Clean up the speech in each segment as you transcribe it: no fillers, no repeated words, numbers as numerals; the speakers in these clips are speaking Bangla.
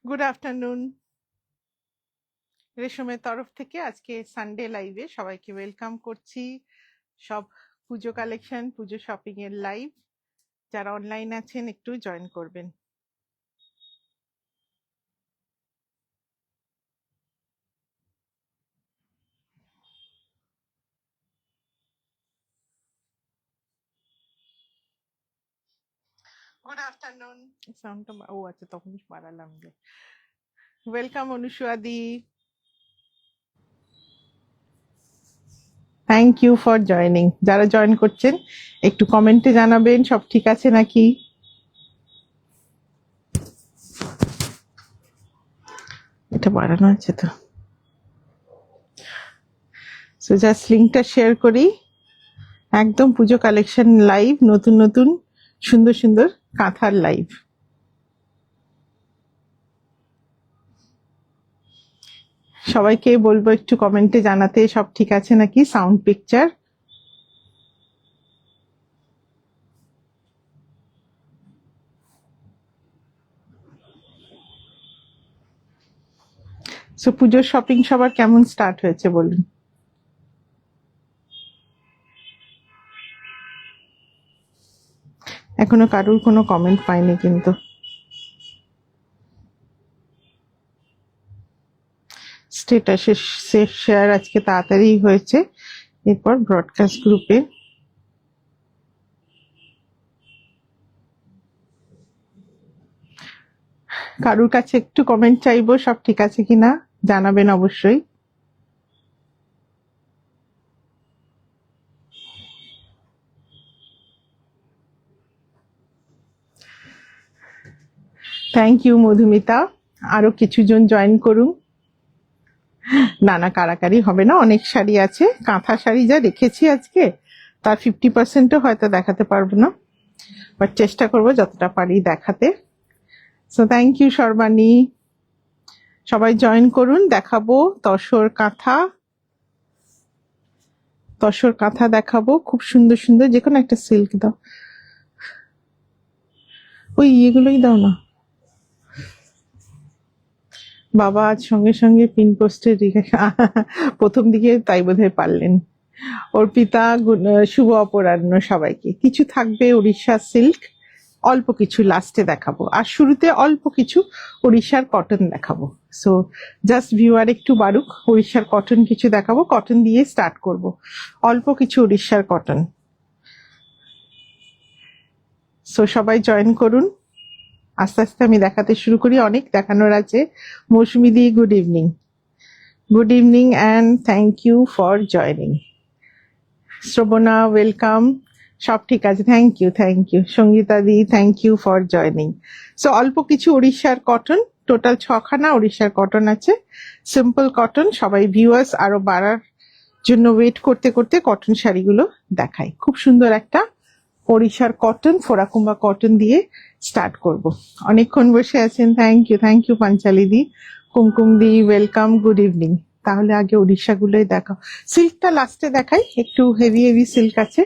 Good afternoon. রেশমের তরফ থেকে আজকে সানডে লাইভে সবাইকে ওয়েলকাম করছি। সব পুজো কালেকশন, পুজো শপিং এর লাইভ। যারা অনলাইন আছেন একটু জয়েন করবেন। Good afternoon. সাউন্ডটা ও আচ্ছা, তখন বাড়ালাম যে। ওয়েলকাম অনুসুয়াদি। Thank you for joining. যারা জয়েন করছেন একটু কমেন্টে জানাবেন সব ঠিক আছে নাকি। এটা বাড়ানো আছে তো। সো জাস্ট লিঙ্কটা শেয়ার করি। একদম পুজো কালেকশন লাইভ, নতুন নতুন সুন্দর সুন্দর কাঁথার লাইভ। সবাইকে বলবো একটু কমেন্টে জানাতে সব ঠিক আছে নাকি, সাউন্ড পিকচার। সো পুজোর শপিং সবার কেমন স্টার্ট হয়েছে বলুন। এখনো কারোর কোনো কমেন্ট পাইনি কিন্তু। স্ট্যাটাসে শেয়ার আজকে তাড়াতাড়ি হয়েছে, এরপর ব্রডকাস্ট গ্রুপে। কারোর কাছে একটু কমেন্ট চাইবো সব ঠিক আছে কিনা, জানাবেন অবশ্যই। Thank you Madhumita. আরো কিছুজন জয়েন করুন। নানা কারাকারি হবে না, অনেক শাড়ি আছে। কাঁথা শাড়ি যা রেখেছি আজকে তার 50%ও হয়তো দেখাতে পারবো না, বাট চেষ্টা করবো যতটা পারি দেখাতে। So thank you Sarbani. সবাই জয়েন করুন। দেখাবো তসর কাঁথা, তসর কাঁথা দেখাবো খুব সুন্দর সুন্দর। যে কোনো একটা সিল্ক দাও, ওই এগুলোই দাও না। বাবা আজ সঙ্গে সঙ্গে পিন পোস্টে প্রথম দিকে তাই বোধহয় পারলেন। অর্পিতা শুভ অপরাহ্ন সবাইকে। কিছু থাকবে উড়িষ্যা সিল্ক, অল্প কিছু লাস্টে দেখাবো, আর শুরুতে অল্প কিছু উড়িষ্যার কটন দেখাবো। সো জাস্ট ভিউয়ার একটু বাড়ুক, উড়িষ্যার কটন কিছু দেখাবো, কটন দিয়ে স্টার্ট করব। অল্প কিছু উড়িষ্যার কটন। সো সবাই জয়েন করুন। আস্তে আস্তে আমি দেখাতে শুরু করি, অনেক দেখানোর আছে। Mousumi di good evening. Good evening and thank you for joining. Shrabana welcome. সব ঠিক আছে, thank you thank you. Sangeeta di thank you for joining. So অল্প কিছু উড়িষ্যার কটন, টোটাল 6খানা উড়িষ্যার কটন আছে, সিম্পল কটন। সবাই ভিউয়ার্স আরো বাড়ার জন্য ওয়েট করতে করতে কটন শাড়িগুলো দেখাই। খুব সুন্দর একটা ওড়িশার কটন, ফোরাকুম্বা কটন দিয়ে স্টার্ট করব। অনেকক্ষণ বসে আছেন, thank you Panchali di. Kumkum di welcome, good evening. তাহলে আগে উড়িষ্যা গুলোই দেখাও, সিল্কটা লাস্টে দেখাই। একটু হেভি হেভি সিল্ক আছে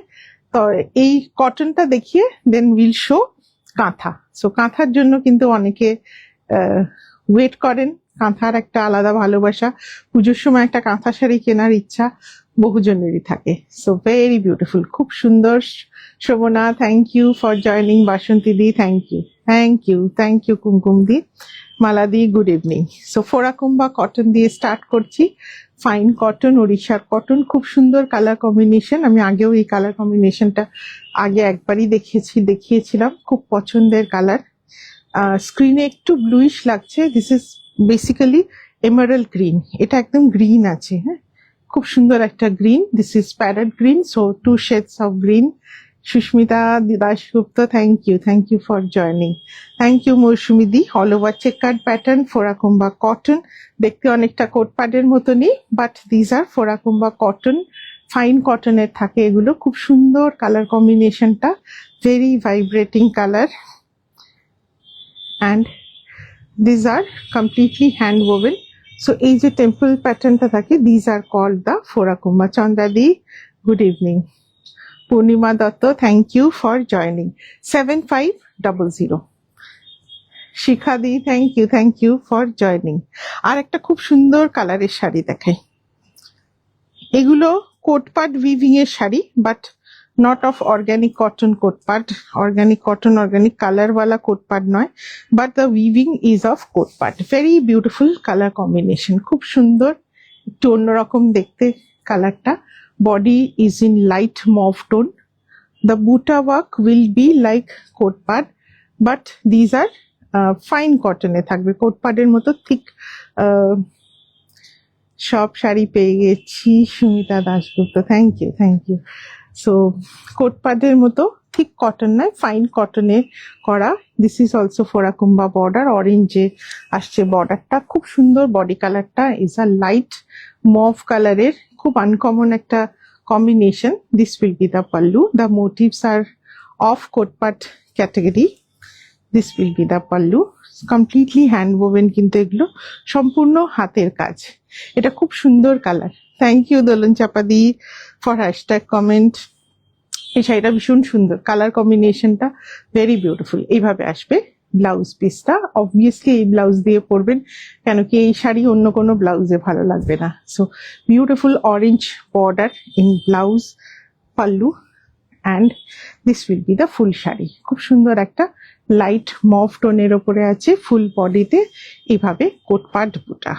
তো, এই কটনটা দেখিয়ে দেন উইল শো কাঁথা। সো কাঁথার জন্য কিন্তু অনেকে ওয়েট করেন। কাঁথার একটা আলাদা ভালোবাসা, পুজোর সময় একটা কাঁথা শাড়ি কেনার ইচ্ছা বহুজনেরই থাকে। সো ভেরি বিউটিফুল, খুব সুন্দর। Shobhana thank you for joining. Basanti di thank you Kumkum di. Mala di good evening. So Phodakumbha cotton দিয়ে স্টার্ট করছি। ফাইন কটন, উড়িষ্যার কটন, খুব সুন্দর কালার কম্বিনেশন। আমি আগেও এই কালার কম্বিনেশনটা আগে একবারই দেখিয়েছিলাম, খুব পছন্দের কালার। স্ক্রিনে একটু ব্লুইশ লাগছে, this is basically emerald green. এটা একদম গ্রিন আছে, হ্যাঁ, খুব সুন্দর একটা green. This is parrot green, so 2 shades of green. Susmita Dasgupta thank you for joining. Thank you Mousumi di. All over checkered pattern, Phodakumbha cotton. দেখতে অনেকটা কোটপাডের মতনই, but these are Phodakumbha cotton. Fine কটনের থাকে এগুলো। খুব সুন্দর কালার কম্বিনেশনটা, very vibrating colour. And these are completely hand woven. So এই যে টেম্পল প্যাটার্নটা থাকে, these are called the Phodakumbha. Chandra di good evening. Purnima Dutta thank you for joining. 7500। Shikha di, thank you for joining. আর একটা খুব সুন্দর কালারের শাড়ি দেখাই। এগুলো কোটপাট উইভিং এর sari, but not of organic cotton Kotpad. Organic cotton, organic colour ওয়ালা কোটপাট নয়, but the weaving is of Kotpad. Very beautiful colour combination, খুব সুন্দর, একটু অন্যরকম দেখতে কালারটা। Body is in light mauve tone. The buta work will be like coat pad, but these are fine cotton এ থাকবে, কোট পাডের মতো থিক। সব শাড়ি পেয়ে গেছি Sumita Dasgupta, thank you. So কোট পাডের মতো থিক কটন নয়, ফাইন কটনে করা। দিস ইজ অলসো ফোরাকুম্বা বর্ডার, অরেঞ্জে আসছে বর্ডারটা, খুব সুন্দর। বডি কালারটা ইজ আ লাইট মভ কালারের, খুব আনকমন একটা combination. This will be the pallu. The motifs are of kotpat category. This will be the pallu. Completely hand woven, কিন্তু এগুলো সম্পূর্ণ হাতের কাজ। এটা খুব সুন্দর কালার। থ্যাংক ইউ দোলন চাপাদি ফর হ্যাশট্যাগ কমেন্ট। এই শাড়িটা ভীষণ সুন্দর, কালার কম্বিনেশনটা ভেরি বিউটিফুল। এইভাবে আসবে ব্লাউজ পিসটা। অবভিয়াসলি এই ব্লাউজ দিয়ে পরবেন, কেন কি এই শাড়ি অন্য কোনো ব্লাউজে ভালো লাগবে না। So beautiful orange border in blouse, pallu, and this will be the full sari. খুব সুন্দর একটা লাইট মভ টোনের ওপরে আছে, ফুল বডিতে এইভাবে কোটপাট বুটা।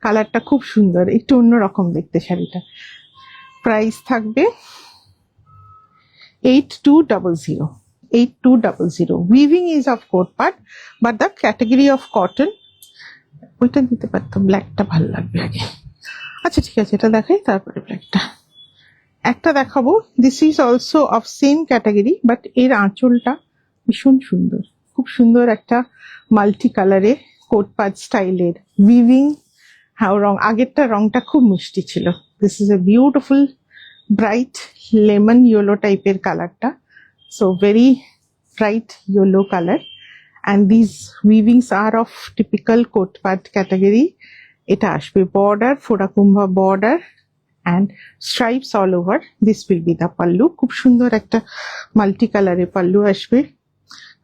কালারটা খুব সুন্দর, একটু অন্যরকম দেখতে শাড়িটা। প্রাইস থাকবে 8200. 8200. Weaving is of coat part, but the category of cotton, ওইটা দিতে পারতাম, ব্ল্যাকটা ভালো লাগবে আগে। আচ্ছা ঠিক আছে, এটা দেখাই তারপরে ব্ল্যাকটা একটা দেখাবো। This is also of same category, but এর আঁচলটা ভীষণ সুন্দর, খুব সুন্দর একটা মাল্টি কালারে কোট পাট স্টাইলের উইভিং। হ্যাঁ, রং আগেরটা রংটা খুব মিষ্টি ছিল। This is a beautiful bright lemon yellow টাইপের কালারটা, so very bright yellow colour, and these weavings are of typical coat part category. এটা আসবে border, ফোরাকুম্বা border and stripes all over. This will be the pallu. খুব সুন্দর একটা মাল্টি কালারে পাল্লু আসবে,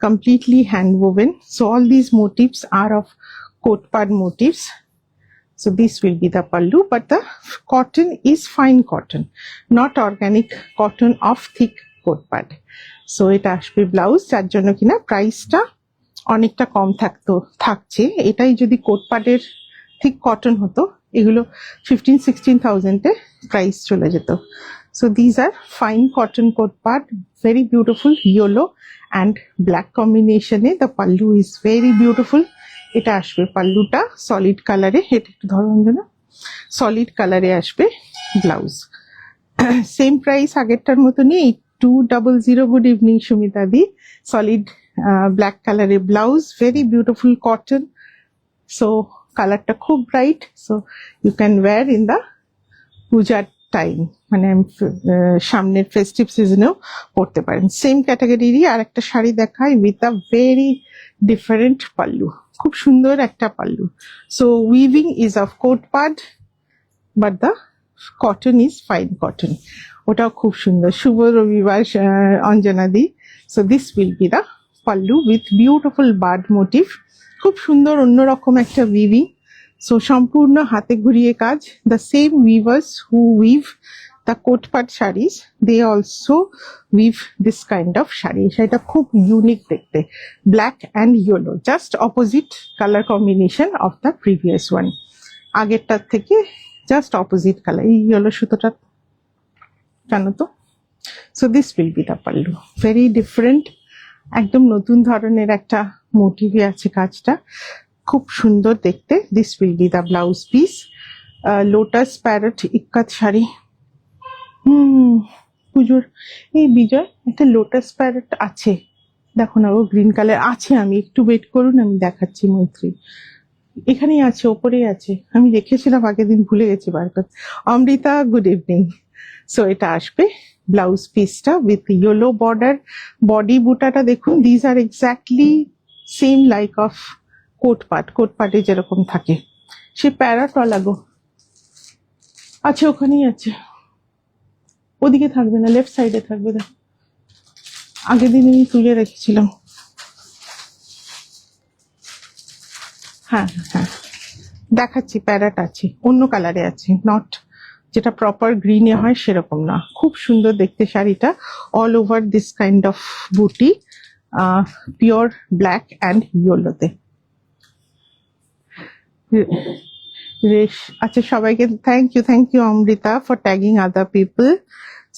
completely hand woven. So all these motifs are of coat part motifs. So this will be the pallu, but the cotton is fine cotton, not organic cotton of thick coat part. So এটা আসবে ব্লাউজ, যার জন্য কিনা প্রাইসটা অনেকটা কম থাকছে। এটাই যদি কোট পাটের ঠিক কটন হতো, এগুলো 15-16,000 প্রাইস চলে যেত। So these are fine cotton Kotpad, very beautiful yellow and black কম্বিনেশনে। The pallu is very beautiful. এটা আসবে পাল্লুটা সলিড কালারে, এটা একটু ধরুন না, সলিড কালারে আসবে ব্লাউজ। সেম প্রাইস আগেরটার মতনই, 8200. Good evening Sumita di. Solid black কালারের blouse, very beautiful cotton. So কালারটা খুব bright, so you can wear in the পূজার টাইম, মানে সামনের ফেস্টিভ সিজনেও পরতে পারেন। সেম ক্যাটাগরিরই আর একটা শাড়ি দেখাই with a very different pallu, খুব সুন্দর একটা pallu. So weaving is of Kotpad, but the cotton is fine cotton. ওটাও খুব সুন্দর। শুভ রবিবার Anjana di. So this will be the pallu with beautiful bird motif, খুব সুন্দর অন্যরকম একটা উইভিং। সো সম্পূর্ণ হাতে ঘুরিয়ে কাজ। The same weavers who weave the Kotpad saris, they also weave this kind of sari. শাড়িটা খুব ইউনিক দেখতে, black and yellow, just opposite colour combination of the previous one. আগেরটার থেকে জাস্ট অপোজিট কালার। এই ইয়েলো সুতোটা জানো তো। So this will be the pallu, very different, একদম নতুন ধরনের একটা মোটিভে আছে কাজটা, খুব সুন্দর দেখতে। This will be the blouse piece. Lotus parrot ইক্কাত শাড়ি, পুজোর এই বিজয় একটা লোটাস প্যারট আছে, দেখো না, ও গ্রিন কালার আছে। আমি একটু ওয়েট করুন, আমি দেখাচ্ছি মৈত্রী, এখানেই আছে, ওপরেই আছে, আমি রেখেছিলাম আগের দিন, ভুলে গেছি বার করতে। Amrita good evening. সো এটা আসবে ব্লাউজ পিসটা উইথ ইয়েলো বর্ডার। বডি বুটাটা দেখুন, these are exactly same like of কোট পাটে যেরকম থাকে। সে প্যারাটলা গো আছে, ওখানেই আছে, ওদিকে থাকবে না, লেফট সাইডে থাকবে। দেখ আগের দিন আমি তুলে রেখেছিলাম। হ্যাঁ হ্যাঁ দেখাচ্ছি, প্যারেট আছে, অন্য কালারে আছে, নট যেটা প্রপার গ্রিনে হয় সেরকম না। খুব সুন্দর দেখতে শাড়িটা, all over this kind of বুটি, পিওর ব্ল্যাক অ্যান্ড ইয়েলোতে। রেশ আচ্ছা, সবাইকে thank you Amrita for tagging other people.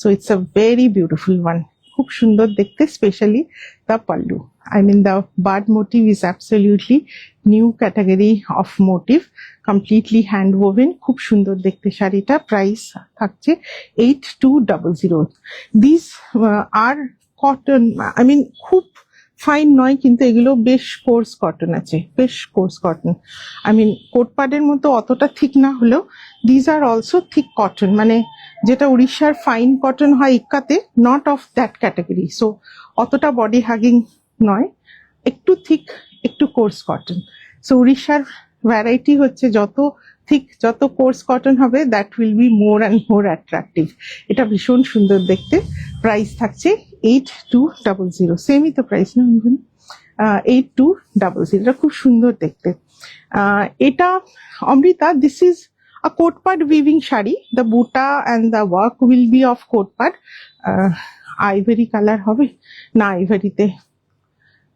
So it's a very beautiful one, খুব সুন্দর দেখতে, specially the pallu. I mean the bird motif is absolutely new category of motif, completely hand woven, খুব সুন্দর দেখতে শাড়িটা। প্রাইস থাকছে 8200। This are cotton, I mean খুব ফাইন নয়, কিন্তু এগুলো বেশ কোর্স কটন আছে, বেশ কোর্স কটন। আই মিন কোটপাডের মতো অতটা থিক না হলেও this are also thick cotton, মানে যেটা উড়িষ্যার ফাইন কটন হয় ইক্কাতে, not of that category. So অতটা বডি হাগিং নয়, একটু থিক, একটু কোর্স কটন। সো উড়িষ্যার ভ্যারাইটি হচ্ছে যত থিক, যত কোর্স কটন হবে, that will be more and more attractive. এটা ভীষণ সুন্দর দেখতে। প্রাইস থাকছে 8200। সেমই তো প্রাইস না? 8200। এটা খুব সুন্দর দেখতে। এটা Amrita, this is a coat pad weaving shari. The buta and the work will be of coat pad. Ivory color হবে না, আইভারিতে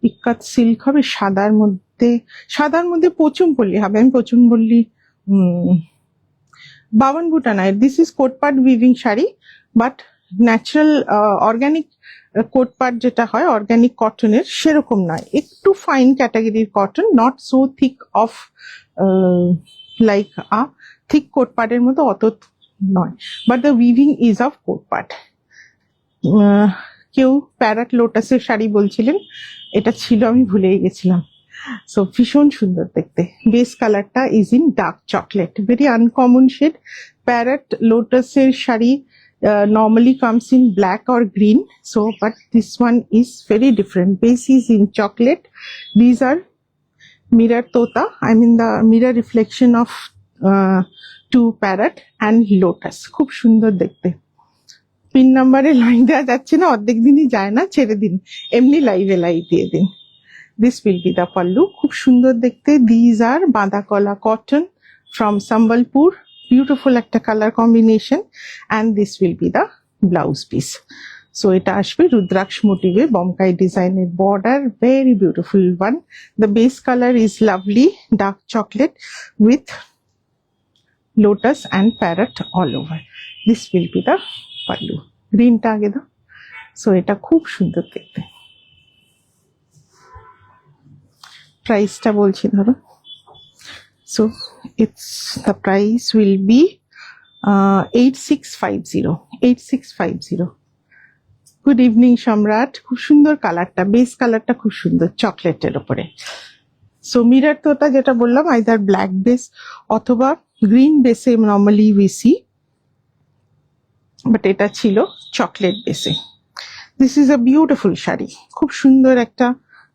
ইক্কাত সিল্ক হবে, সাদার মধ্যে পচুমপল্লি হবে। আমি পচুমপল্লি বাবন বুটা নাই। This is Kotpad weaving sari, but natural organic Kotpad যেটা হয় অর্গানিক কটনের সেরকম নয়, একটু ফাইন ক্যাটাগরির cotton, not so thick of like a thick কোট পাডের মতো অত নয়, but the weaving is of Kotpad. কেউ প্যারাট লোটাসের শাড়ি বলছিলেন, এটা ছিল, আমি ভুলেই গেছিলাম। সো ভীষণ সুন্দর দেখতে। বেস কালারটা is in dark chocolate, very uncommon shade. Parrot লোটাসের sari normally comes in black or green, so but this one is very different. Base is in chocolate. These are mirror tota, I mean the mirror reflection of two parrot and lotus. খুব সুন্দর দেখতে। পিন নাম্বারে লাইন দেওয়া যাচ্ছে না, অর্ধেক দিনই যায় না, ছেড়ে দিন, এমনি লাইভে লাইভ দিয়ে দিন। This will be the pallu, খুব সুন্দর দেখতে। দিজ আর বাঁধা কলা কটন ফ্রম সম্বলপুর, বিউটিফুল একটা colour combination, and this will be the blouse piece. সো এটা আসবে রুদ্রাক্ষ মোটিভে, বমকাই ডিজাইনের border, very beautiful one. The base colour is lovely dark chocolate with lotus and parrot all over. This will be the pallu. গ্রিনটা আগে দাও। সো এটা খুব সুন্দর দেখতে। প্রাইসটা বলছি ধরো। So it's the price will be 8650। 8650। Good evening সম্রাট, খুব সুন্দর কালারটা, বেস কালারটা খুব সুন্দর চকলেটের ওপরে। সো মিরর তোতা যেটা বললাম, আইদার ব্ল্যাক বেস অথবা গ্রিন বেসে নর্মালি উই সি, বাট এটা ছিল চকলেট বেসে। This is a beautiful sari, খুব সুন্দর একটা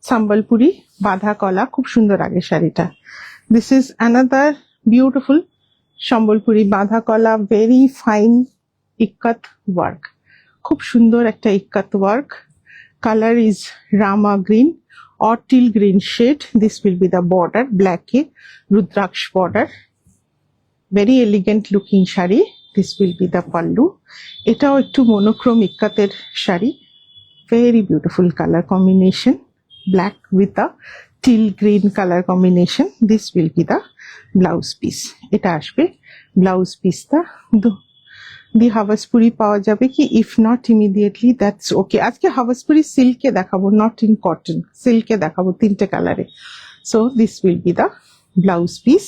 সম্বলপুরি বাঁধা কলা, খুব সুন্দর আগে শাড়িটা। This is another beautiful Sambalpuri বাঁধা কলা, ভেরি ফাইন ইক্কাত ওয়ার্ক, খুব সুন্দর একটা ইক্কাত work. Colour is Rama green or teal green shade. This will be the border, black rudraksh border, very elegant looking shari. This will be the pallu. এটাও একটু monochrome ইক্কাতের sari, very beautiful color combination, black with a teal green color combination. This will be the blouse piece. এটা আসবে blouse piece টা। দি হাভাসপুরি পাওয়া যাবে কি? If not immediately that's okay. আজকে হাভাসপুরি সিল্কে দেখাবো, নট ইন কটন, সিল্কে দেখাবো তিনটে কালারে। So this will be the blouse piece.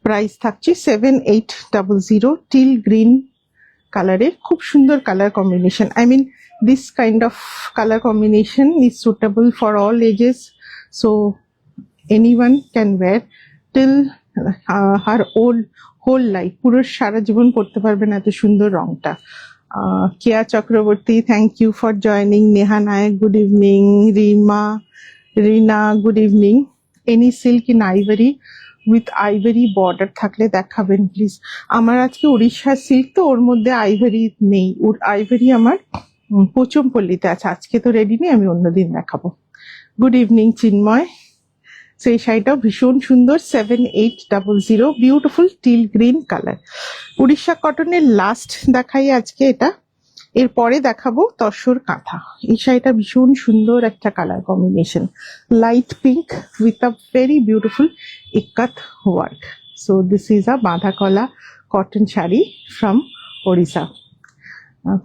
Price থাকছে 7800। টিল গ্রিন কালারের খুব সুন্দর colour combination. I mean this kind of colour combination is suitable for all ages, so anyone can wear till her whole life, পুরো সারা জীবন পড়তে পারবেন এত সুন্দর রংটা। Keya Chakraborty, thank you for joining. Neha Nayak, good evening. Rina, good evening. Any silk in ivory with ivory border থাকলে দেখাবেন প্লিজ। আমার আজকে উড়িষ্যার সিল্ক তো, ওর মধ্যে আইভারি নেই, ওর আইভারি আমার পোচমপল্লিতে আছে, আজকে তো রেডি নেই, আমি অন্যদিন দেখাবো। গুড ইভিনিং চিন্ময়। সো এই শাড়িটাও ভীষণ সুন্দর, 7800, beautiful till green colour. Orissa কটনের লাস্ট দেখাই আজকে এটা, এরপরে দেখাবো তসর কাঁথা। এই শাড়িটা ভীষণ সুন্দর একটা colour combination, light pink with a very beautiful ikat work. So this is আ বাঁধা কলা cotton sari from Odisha.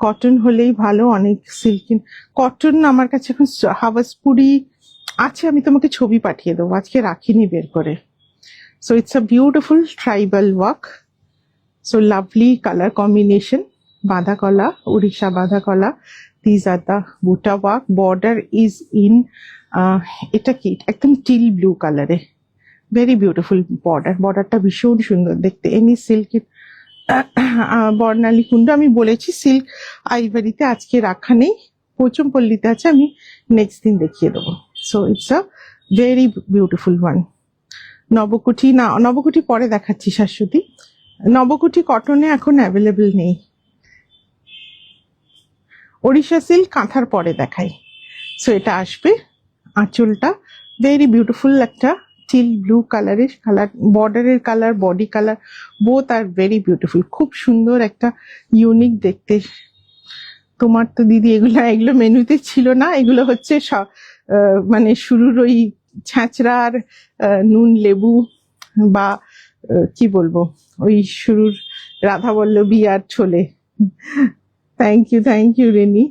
Cotton হলেই ভালো, অনেক সিল্কিন কটন আমার কাছে এখন হাওয়াসপুরি আছে, আমি তোমাকে ছবি পাঠিয়ে দেবো, আজকে রাখিনি বের করে। So it's a beautiful tribal work, so lovely colour combination, বাঁধা কলা, উড়িষ্যা বাঁধা কলা। দিস আর দ্য বুটা ওয়ার্ক, বর্ডার ইজ ইন এটা কি একদম টিল ব্লু কালারে, ভেরি বিউটিফুল বর্ডারটা ভীষণ সুন্দর দেখতে। এনি সিল্ক বর্ণালী কুণ্ড আমি বলেছি সিল্ক আইভারিতে আজকে রাখা নেই, পোচমপল্লিতে আছে, আমি নেক্সট দিন দেখিয়ে দেবো। So it's a very beautiful one. Nabakothi না, নবকুঠি পরে দেখাচ্ছি শাশ্বতী। নবকুঠি কটনে এখন অ্যাভেলেবেল নেই, ওড়িশা সিল্ক কাঁথার পরে দেখাই। সো এটা আসবে, আঁচলটা ভেরি বিউটিফুল একটা টিল ব্লু কালারের কালার, বর্ডারের colour, body colour both are very beautiful, খুব সুন্দর একটা ইউনিক দেখতে। তোমার তো দিদি এগুলো মেনুতে ছিল না, এগুলো হচ্ছে মানে শুরুর ওই ছ্যাঁচড়া আর নুন লেবু বা কি বলবো ওই শুরুর রাধাবল্লভী আর ছোলে। Thank you Reni.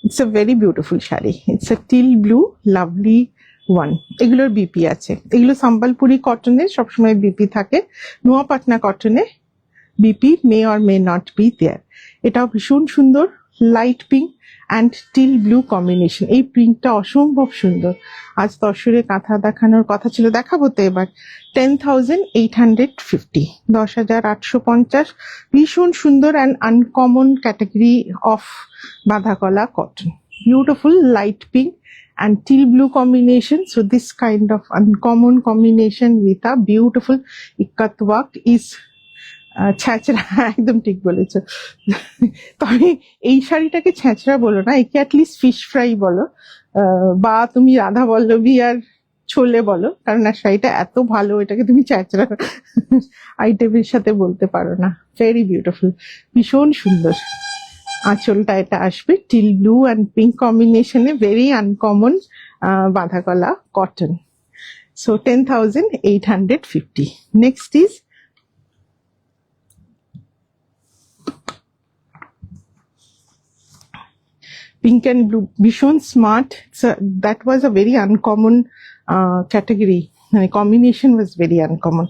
It's a very beautiful sari, it's a teal blue lovely one. এগুলোর বিপি আছে, এগুলো সম্বলপুরি কটনে সবসময় বিপি থাকে, নোয়াপাটনা কটনে BP may or may not be there. এটাও ভীষণ সুন্দর, light pink and teal blue combination. এই প্রিন্টটা অসম্ভব সুন্দর। আজ তসরে কাঁথা দেখানোর কথা ছিল, দেখাবো তো এবার। 10,850, 10,850, ভীষণ সুন্দর অ্যান্ড আনকমন ক্যাটাগরি অফ বাঁধা কলা cotton, beautiful light pink and teal blue combination. So this kind of uncommon combination with a beautiful ikat work is ছ্যাঁচড়া। একদম ঠিক বলেছো, তবে এই শাড়িটাকে ছ্যাঁচড়া বলো না, একে অ্যাটলিস্ট ফিশ ফ্রাই বলো, বা তুমি রাধা বল্লভী আর ছোলে বলো, কারণ আর শাড়িটা এত ভালো, এটাকে তুমি ছ্যাঁচড়া আইটেমের সাথে বলতে পারো না। ভেরি বিউটিফুল, ভীষণ সুন্দর। আঁচলটা এটা আসবে টিল ব্লু অ্যান্ড পিঙ্ক কম্বিনেশনে, ভেরি আনকমন বাঁধা কলা cotton. So 10,850। Next is pink and blue, ভীষণ smart. That was a very uncommon category, combination was very uncommon.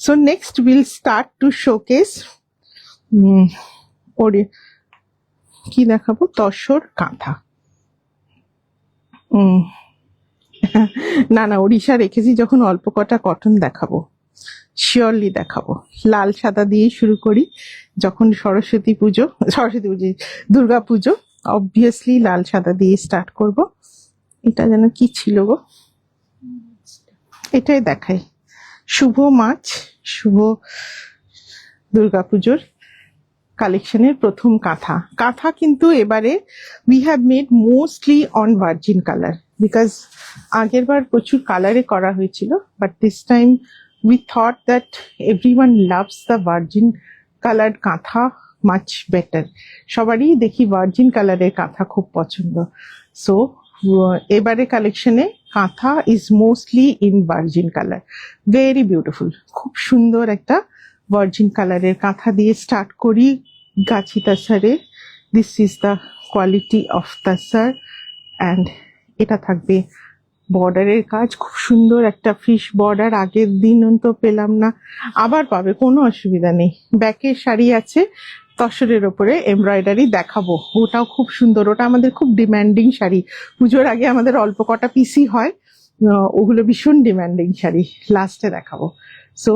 So next we'll start to showcase কি দেখাবো, তসর কাঁথা। না ওড়িশা রেখেছি, যখন অল্প কটা কটন দেখাবো শিওরলি দেখাবো। লাল সাদা দিয়ে শুরু করি, যখন সরস্বতী পুজো দুর্গা পুজো, অবভিয়াসলি লাল সাদা দিয়ে স্টার্ট করব। এটা যেন কি ছিল গো, এটাই দেখাই। শুভ মাছ, শুভ দুর্গাপুজোর কালেকশনের প্রথম কাঁথা কিন্তু এবারে we have made mostly on virgin colour, because আগের বার প্রচুর কালারে করা হয়েছিল, but this time we thought that everyone loves the virgin colour কাঁথা মাচ বেটার। সবারই দেখি ভার্জিন কালারের কাঁথা খুব পছন্দ। সো এবারে কালেকশনে কাঁথা is mostly in virgin colour, very beautiful, খুব সুন্দর একটা ভার্জিন কালারের কাঁথা দিয়ে স্টার্ট করি। গাছি তাসারে, this is the quality of tussar, and এটা থাকবে বর্ডারের কাজ, খুব সুন্দর একটা ফিশ বর্ডার। আগের দিন তো পেলাম না, আবার পাবে, কোনো অসুবিধা নেই। ব্যাকের শাড়ি আছে তসরের ওপরে এমব্রয়ডারি, দেখাবো, ওটাও খুব সুন্দর। ওটা আমাদের খুব ডিম্যান্ডিং শাড়ি, পুজোর আগে আমাদের অল্প কটা পিসি হয়, ওগুলো ভীষণ ডিম্যান্ডিং শাড়ি, লাস্টে দেখাবো। সো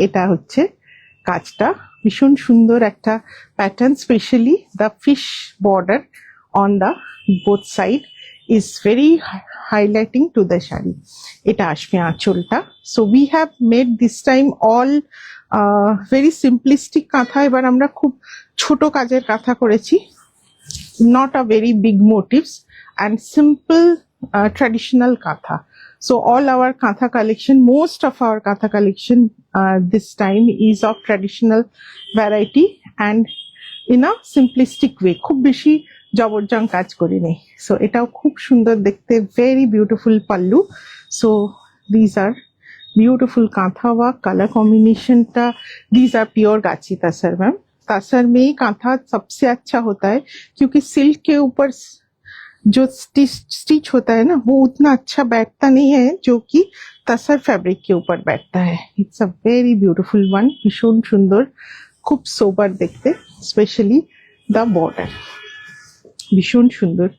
এটা হচ্ছে কাজটা, ভীষণ সুন্দর একটা pattern, specially the fish border on the both side is very highlighting to the shari. এটা আসবে আঁচলটা। So we have made this time all very simplistic কাঁথা। এবার আমরা খুব ছোট কাজের কাঁথা করেছি, not a very big motifs and simple traditional কাঁথা, So all our Kantha collection, most of our Kantha collection this time is of traditional variety and in a simplistic way. খুব বেশি জবরজং কাজ করিনি। So এটাও খুব সুন্দর দেখতে, very beautiful pallu. So these are beautiful Kantha work, color combination ta, these are pure Gachi Tasar ma'am. Tussar में ही कांथा सबसे अच्छा होता है क्योंकि सिल्क के ऊपर जो स्टिच होता है ना वो उतना अच्छा बैठता नहीं है जो कि तसर फैब्रिक के ऊपर बैठता है। It's a very beautiful one, भीषण सुंदर, खूब सोबर देखते, स्पेशली द बॉर्डर, भीषण सुंदर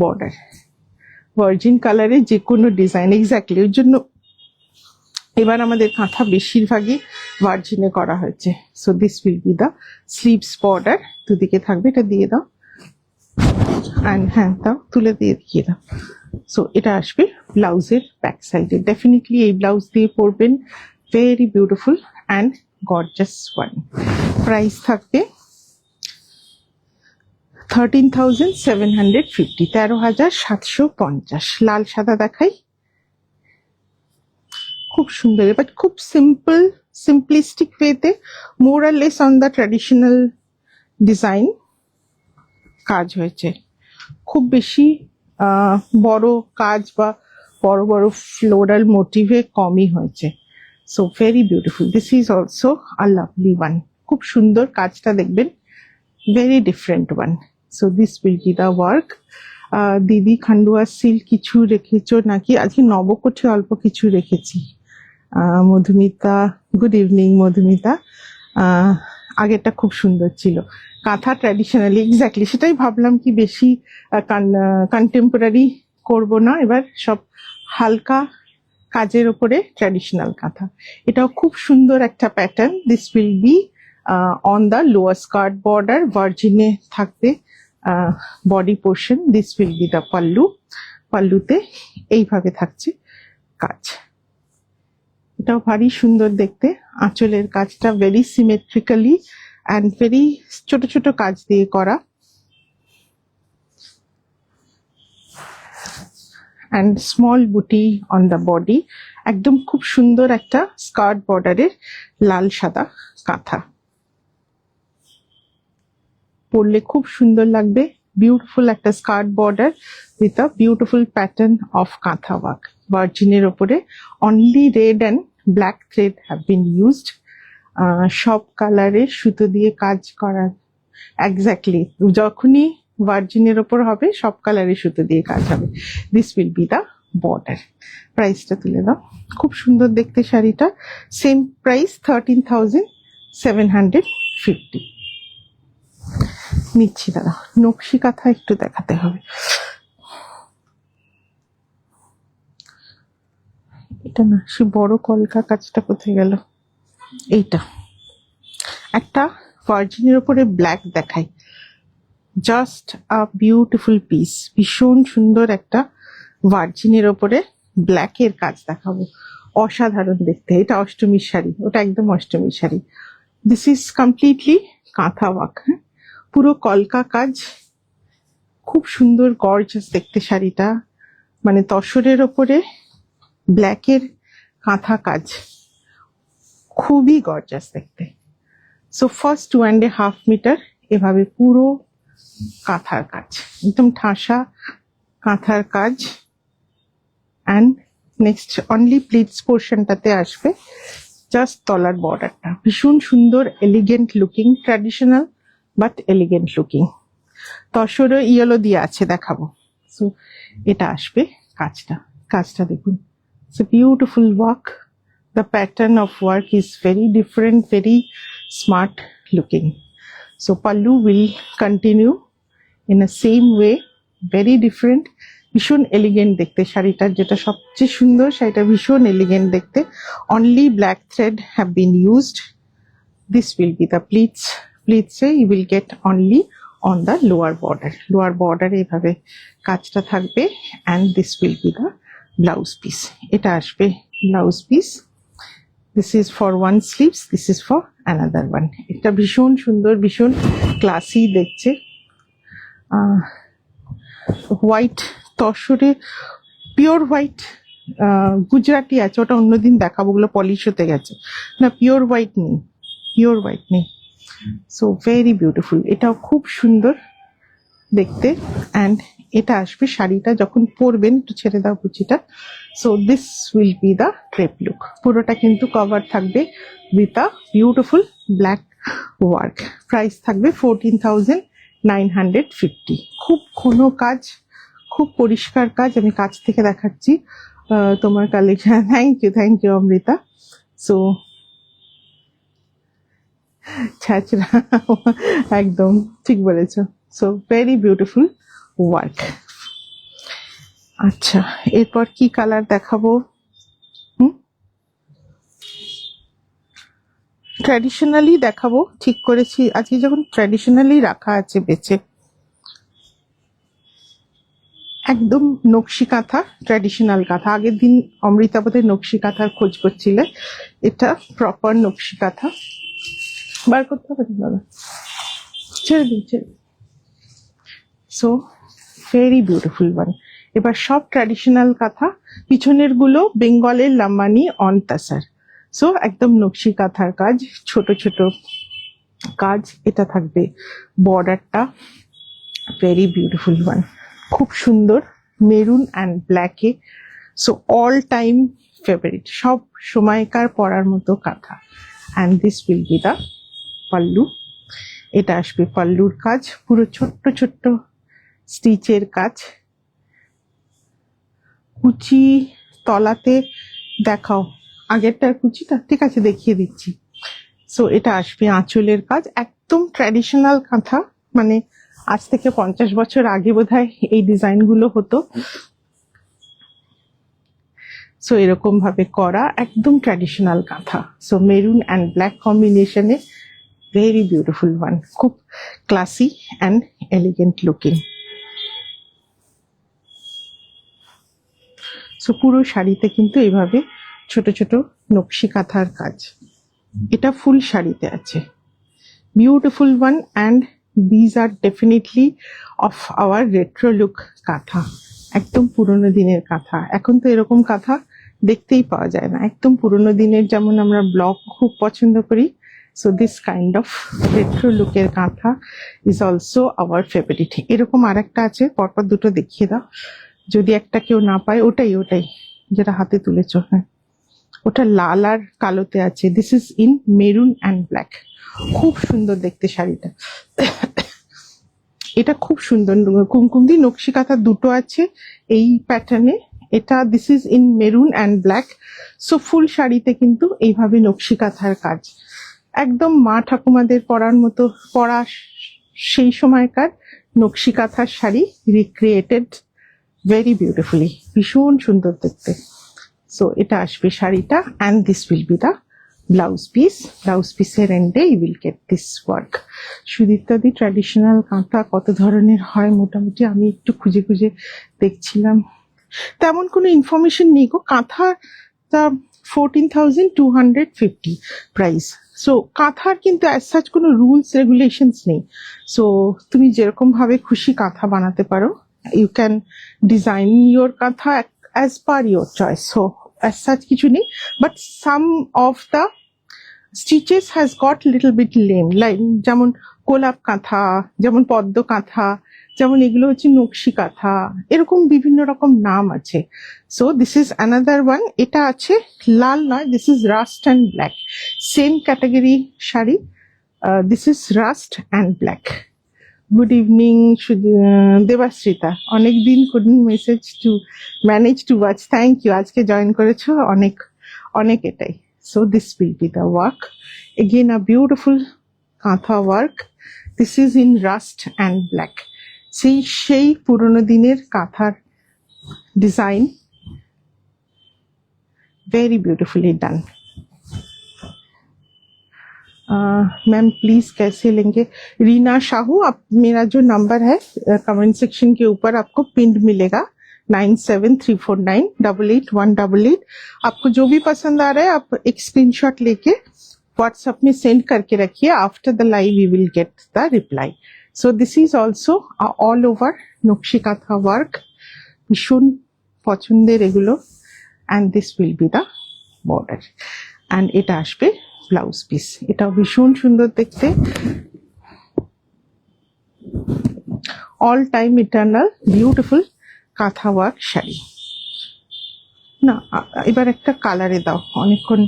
बॉर्डर, ভার্জিন কালারে যে কোনো ডিজাইন এক্স্যাক্টলি। ওই জন্য এবার আমাদের কাঁথা বেশিরভাগই ভার্জিনে করা হয়েছে। So this will be the sleeves border, দুদিকে থাকবে, এটা দিয়ে দাও অ্যান্ড হ্যাঁ দাও, তুলে দিয়ে দাও। সো এটা আসবে ব্লাউজের ব্যাক সাইডে। ডেফিনেটলি এই ব্লাউজ দিয়ে পরবেন, very beautiful and gorgeous one. Price থাকবে 13,750, 13,750। লাল সাদা দেখাই, খুব সুন্দর বাট খুব সিম্পল, সিম্পলিস্টিক ওয়েতে, more or less on the traditional design কাজ হয়েছে। খুব বেশি বড় কাজ বা বড় বড় ফ্লোরাল মোটিভে কমই হয়েছে। So very beautiful, this is also a lovely one. খুব সুন্দর কাজটা দেখবেন, very different one. So this will be the work. দিদি খান্ডুয়া সিল্ক কিছু রেখেছো নাকি? আজকে নবকোঠে অল্প কিছু রেখেছি। Madhumita, good evening Madhumita. আগেরটা খুব সুন্দর ছিল, কাঁথা ট্র্যাডিশনালি, এক্স্যাক্টলি সেটাই ভাবলাম কি বেশি কন্টেম্পোরারি করব না, এবার সব হালকা কাজের ওপরে ট্র্যাডিশনাল কাঁথা। এটাও খুব সুন্দর একটা pattern. This will be on the lower skirt border, ভার্জিনে থাকবে body portion. This will be the pallu, পাল্লুতে এইভাবে থাকছে কাজ। এটাও ভারী সুন্দর দেখতে, আঁচলের কাজটা ভেরি সিমেট্রিক্যালি অ্যান্ড ভেরি ছোট ছোট কাজ দিয়ে করা, অ্যান্ড স্মল বুটি অন দ্য বডি। একদম খুব সুন্দর একটা স্কার্ট বর্ডারের লাল সাদা কাঁথা, পরলে খুব সুন্দর লাগবে। বিউটিফুল একটা skirt border with a beautiful pattern of কাঁথা ওয়ার্ক। ভার্জিনের ওপরে only red and black thread have been used. সব কালারের সুতো দিয়ে কাজ করা, এক্স্যাক্টলি যখনই ভার্জিনের ওপর হবে সব কালারের সুতো দিয়ে কাজ হবে। This will be the border. প্রাইসটা তুলে দাও, খুব সুন্দর দেখতে শাড়িটা। সেম প্রাইস 13,750 নিচ্ছি। দাদা নকশি কাঁথা একটু দেখাতে হবে। এটা না, সে বড় কলকা কাজটা কোথায় গেল? এইটা একটা ভার্জিনের ওপরে ব্ল্যাক দেখাই, জাস্ট আ বিউটিফুল পিস, ভীষণ সুন্দর একটা ভার্জিনের ওপরে ব্ল্যাকের কাজ দেখাবো, অসাধারণ দেখতে। এটা অষ্টমীর শাড়ি, ওটা একদম অষ্টমীর শাড়ি। দিস ইজ কমপ্লিটলি কাঁথা ওয়ার্ক, পুরো কলকা কাজ, খুব সুন্দর গর্জাস দেখতে শাড়িটা, মানে তসরের ওপরে ব্ল্যাকের কাঁথা কাজ, খুবই গর্জাস দেখতে। সো ফার্স্ট 2.5 মিটার এভাবে পুরো কাঁথার কাজ, একদম ঠাসা কাঁথার কাজ। অ্যান্ড নেক্সট অনলি প্লিটস পোর্শনটাতে আসবে জাস্ট তলার বর্ডারটা, ভীষণ সুন্দর, elegant looking, traditional but elegant looking. তসরও ইয়েলো দিয়ে আছে, দেখাবো। সো এটা আসবে কাজটা, কাজটা দেখুন, it's a beautiful work. The pattern of work is very different, very smart looking. So pallu will continue in the same way, very different, ভীষণ এলিগেন্ট দেখতে শাড়িটার। যেটা সবচেয়ে সুন্দর, শাড়িটা ভীষণ এলিগেন্ট দেখতে। Only black thread have been used. This will be the pleats, প্লিটসে you will get only on the lower border, lower বর্ডারে এভাবে কাজটা থাকবে। And this will be the blouse piece, এটা আসবে blouse piece. This is for one sleeves, this is for another one. এটা ভীষণ সুন্দর, ভীষণ ক্লাসি দেখছে। হোয়াইট তসরে, পিওর হোয়াইট গুজরাটি আছে, ওটা অন্যদিন দেখাবো, ওগুলো পলিশ হতে গেছে না, পিওর হোয়াইট নেই, পিওর হোয়াইট নেই। সো ভেরি বিউটিফুল, এটাও খুব সুন্দর দেখতে। অ্যান্ড এটা আসবে শাড়িটা যখন পরবেন, একটু ছেড়ে দাও কুচিটা। So this will be the drape look. পুরোটা কিন্তু কভার থাকবে with a beautiful black work. Price থাকবে 14,950। খুব ঘন কাজ, খুব পরিষ্কার কাজ, আমি কাছ থেকে দেখাচ্ছি তোমার collection. Thank you Amrita. So ছ্যাচরা, একদম ঠিক বলেছো। So very beautiful work. আচ্ছা, এরপর কি কালার দেখাবো? ট্র্যাডিশনালি দেখাবো ঠিক করেছি আজকে, যখন ট্র্যাডিশনালি রাখা আছে বেচে। একদম নকশি কাঁথা, ট্র্যাডিশনাল কাঁথা। আগের দিন অমৃতা বোধহয় নকশি কাঁথার খোঁজ করছিলে, এটা প্রপার নকশি কাঁথা। বার করতে হবে না দাদা, ছেড়ে দিন ছেড়ে। So very beautiful one. এবার সব ট্র্যাডিশনাল কাঁথা, পিছনের গুলো বেঙ্গলের লাম্বানি অন তাসার। সো একদম নকশি কাঁথার কাজ, ছোট ছোট কাজ। এটা থাকবে বর্ডারটা, ভেরি বিউটিফুল ওয়ান, খুব সুন্দর মেরুন অ্যান্ড ব্ল্যাকে। সো অল টাইম ফেভারিট, সব সময়কার পরার মতো কাঁথা। And this will be the pallu. এটা আসবে পাল্লুর কাজ, পুরো ছোট্ট ছোট্ট স্টিচের কাজ। কুচি তলাতে দেখাও, আগেরটার কুচিটা ঠিক আছে, দেখিয়ে দিচ্ছি। সো এটা আসবে আঁচলের কাজ, একদম ট্র্যাডিশনাল কাঁথা, মানে আজ থেকে 50 বছর আগে বোধহয় এই ডিজাইন গুলো হতো। সো এরকম ভাবে করা একদম ট্র্যাডিশনাল কাঁথা। সো মেরুন অ্যান্ড ব্ল্যাক কম্বিনেশনে, ভেরি বিউটিফুল ওয়ান, খুব classy and elegant looking. So পুরো শাড়িতে কিন্তু এইভাবে ছোট ছোট নকশি কাঁথার কাজ, এটা ফুল শাড়িতে আছে। Beautiful one. And these R definitely of our retro look কাঁথা, একদম পুরোনো দিনের কাঁথা। এখন তো এরকম কাঁথা দেখতেই পাওয়া যায় না, একদম পুরোনো দিনের, যেমন আমরা ব্লক খুব পছন্দ করি। So this kind of retro লুকের কাঁথা ইজ অলসো আওয়ার ফেভারিট। এরকম আর একটা আছে, পরপর দুটো দেখিয়ে দাও যদি একটা কেউ না পায়। ওটাই যেটা হাতে তুলেছো, হ্যাঁ ওটা লাল আর কালোতে আছে। This is in maroon and black, খুব সুন্দর দেখতে শাড়িটা। এটা খুব সুন্দর, কুমকুমদি নকশি কাঁথা দুটো আছে এই প্যাটার্নে। এটা this is in maroon and black. So full শাড়িতে কিন্তু এইভাবে নকশি কাঁথার কাজ, একদম মা ঠাকুমাদের পরার মতো, পরা সেই সময়কার নকশি কাঁথার শাড়ি রিক্রিয়েটেড ভেরি বিউটিফুলি, ভীষণ সুন্দর দেখতে। সো এটা আসবে শাড়িটা। And this will be the blouse piece. Blouse পিসের এন্ডে you will get this work. সুদীপ্তাদি ট্র্যাডিশনাল কাঁথা কত ধরনের হয় মোটামুটি আমি একটু খুঁজে খুঁজে দেখছিলাম, তেমন কোনো ইনফরমেশন নেই গো। কাঁথাটা 14,250 প্রাইস। সো কাঁথার কিন্তু অ্যাজ সাচ কোনো রুলস রেগুলেশনস নেই। সো তুমি যেরকম ভাবে খুশি কাঁথা বানাতে পারো, you can design your kantha as per your choice. So as such কিছু নেই, but some of the stitches has got little bit lame, like যেমন গোলাপ কাঁথা, যেমন পদ্ম কাঁথা, যেমন এগুলো হচ্ছে নকশি কাঁথা, এরকম বিভিন্ন রকম নাম আছে। So this is another one. এটা আছে লাল নয়, this is rust and black, same category sari. This is rust and black. Good evening Debashrita, অনেকদিন couldn't message to manage to watch. Thank you, আজকে জয়েন করেছো, অনেক অনেক এটাই। So this will be the work, again a beautiful kantha work. This is in rust and black, সেই পুরোনো দিনের কাঁথার design, very beautifully done. Ma'am please कैसे लेंगे? रीना शाहू, आप मेरा जो नंबर है कमेंट सेक्शन के ऊपर आपको पिंड मिलेगा 9734988188। आपको जो भी पसंद आ रहा है आप एक स्क्रीनशॉट लेके व्हाट्सएप में सेंड करके रखिए। After the live we will get the reply. So this is also all over nakshi kantha work, ভীষণ পছন্দের এগুলো। And this will be the border, and এটা আসবে ব্লাউজ পিস। এটাও ভীষণ সুন্দর দেখতে, all time eternal beautiful kantha work sari. না এবার একটা কালারে দাও, অনেকক্ষণ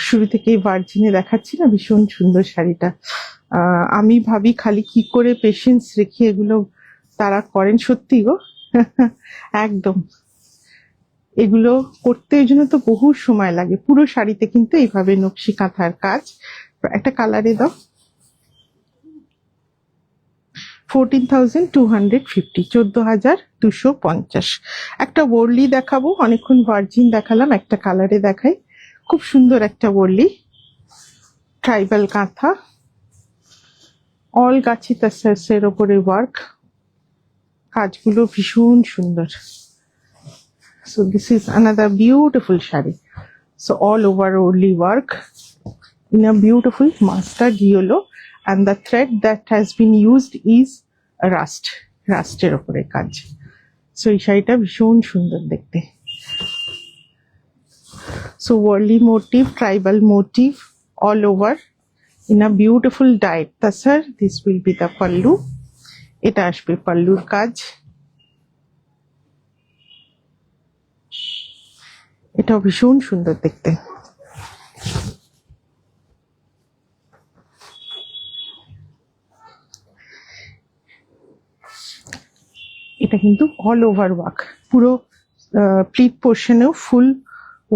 শুরু থেকে ভার্জিনে দেখাচ্ছি না, ভীষণ সুন্দর শাড়িটা। আমি ভাবি খালি কি করে পেশেন্স রেখে এগুলো তারা করেন, সত্যি গো একদম। এগুলো করতে ওই জন্য তো বহু সময় লাগে। পুরো শাড়িতে কিন্তু এইভাবে নকশি কাঁথার কাজ। একটা কালারে দাও, 14,250, 14,250। একটা ওয়ার্লি দেখাবো, অনেকক্ষণ ভার্জিন দেখালাম, একটা কালারে দেখাই। খুব সুন্দর একটা ওয়ার্লি ট্রাইবাল কাঁথা, অল গাছি তাসের ওপরে ওয়ার্ক, কাজগুলো ভীষণ সুন্দর। So this is another beautiful shari. So all over only work in a beautiful mustard yellow, and the thread that has been used is রাস্টের উপরে কাজ। So এই শাড়িটা ভীষণ সুন্দর দেখতে। So worldly motif, tribal motif all over in a beautiful dyed tasar. This will be the pallu. এটা আসবে পাল্লুর কাজ। এটাও ভীষণ সুন্দর দেখতে। এটা কিন্তু অল ওভার ওয়ার্ক, পুরো প্লিট পোর্শনেও full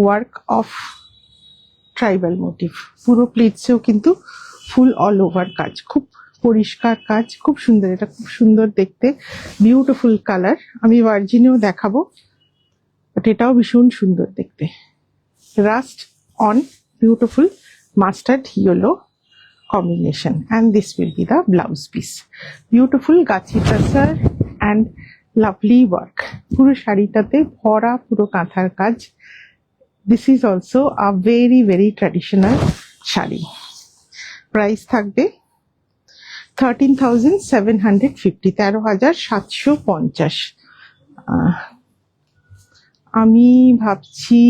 work of tribal motif, পুরো প্লিটসেও কিন্তু ফুল অল ওভার কাজ, খুব পরিষ্কার কাজ, খুব সুন্দর। এটা খুব সুন্দর দেখতে, বিউটিফুল কালার। আমি ভার্জিনেও দেখাবো, বাট এটাও ভীষণ সুন্দর দেখতে। Rust on beautiful mustard yellow combination, and this will be the blouse piece. Beautiful gachi tasar and lovely work. পুরো শাড়িটাতে ভরা পুরো কাঁথার কাজ। This is also a very very traditional sari. Price থাকবে 13,750, 13,750। আমি ভাবছি,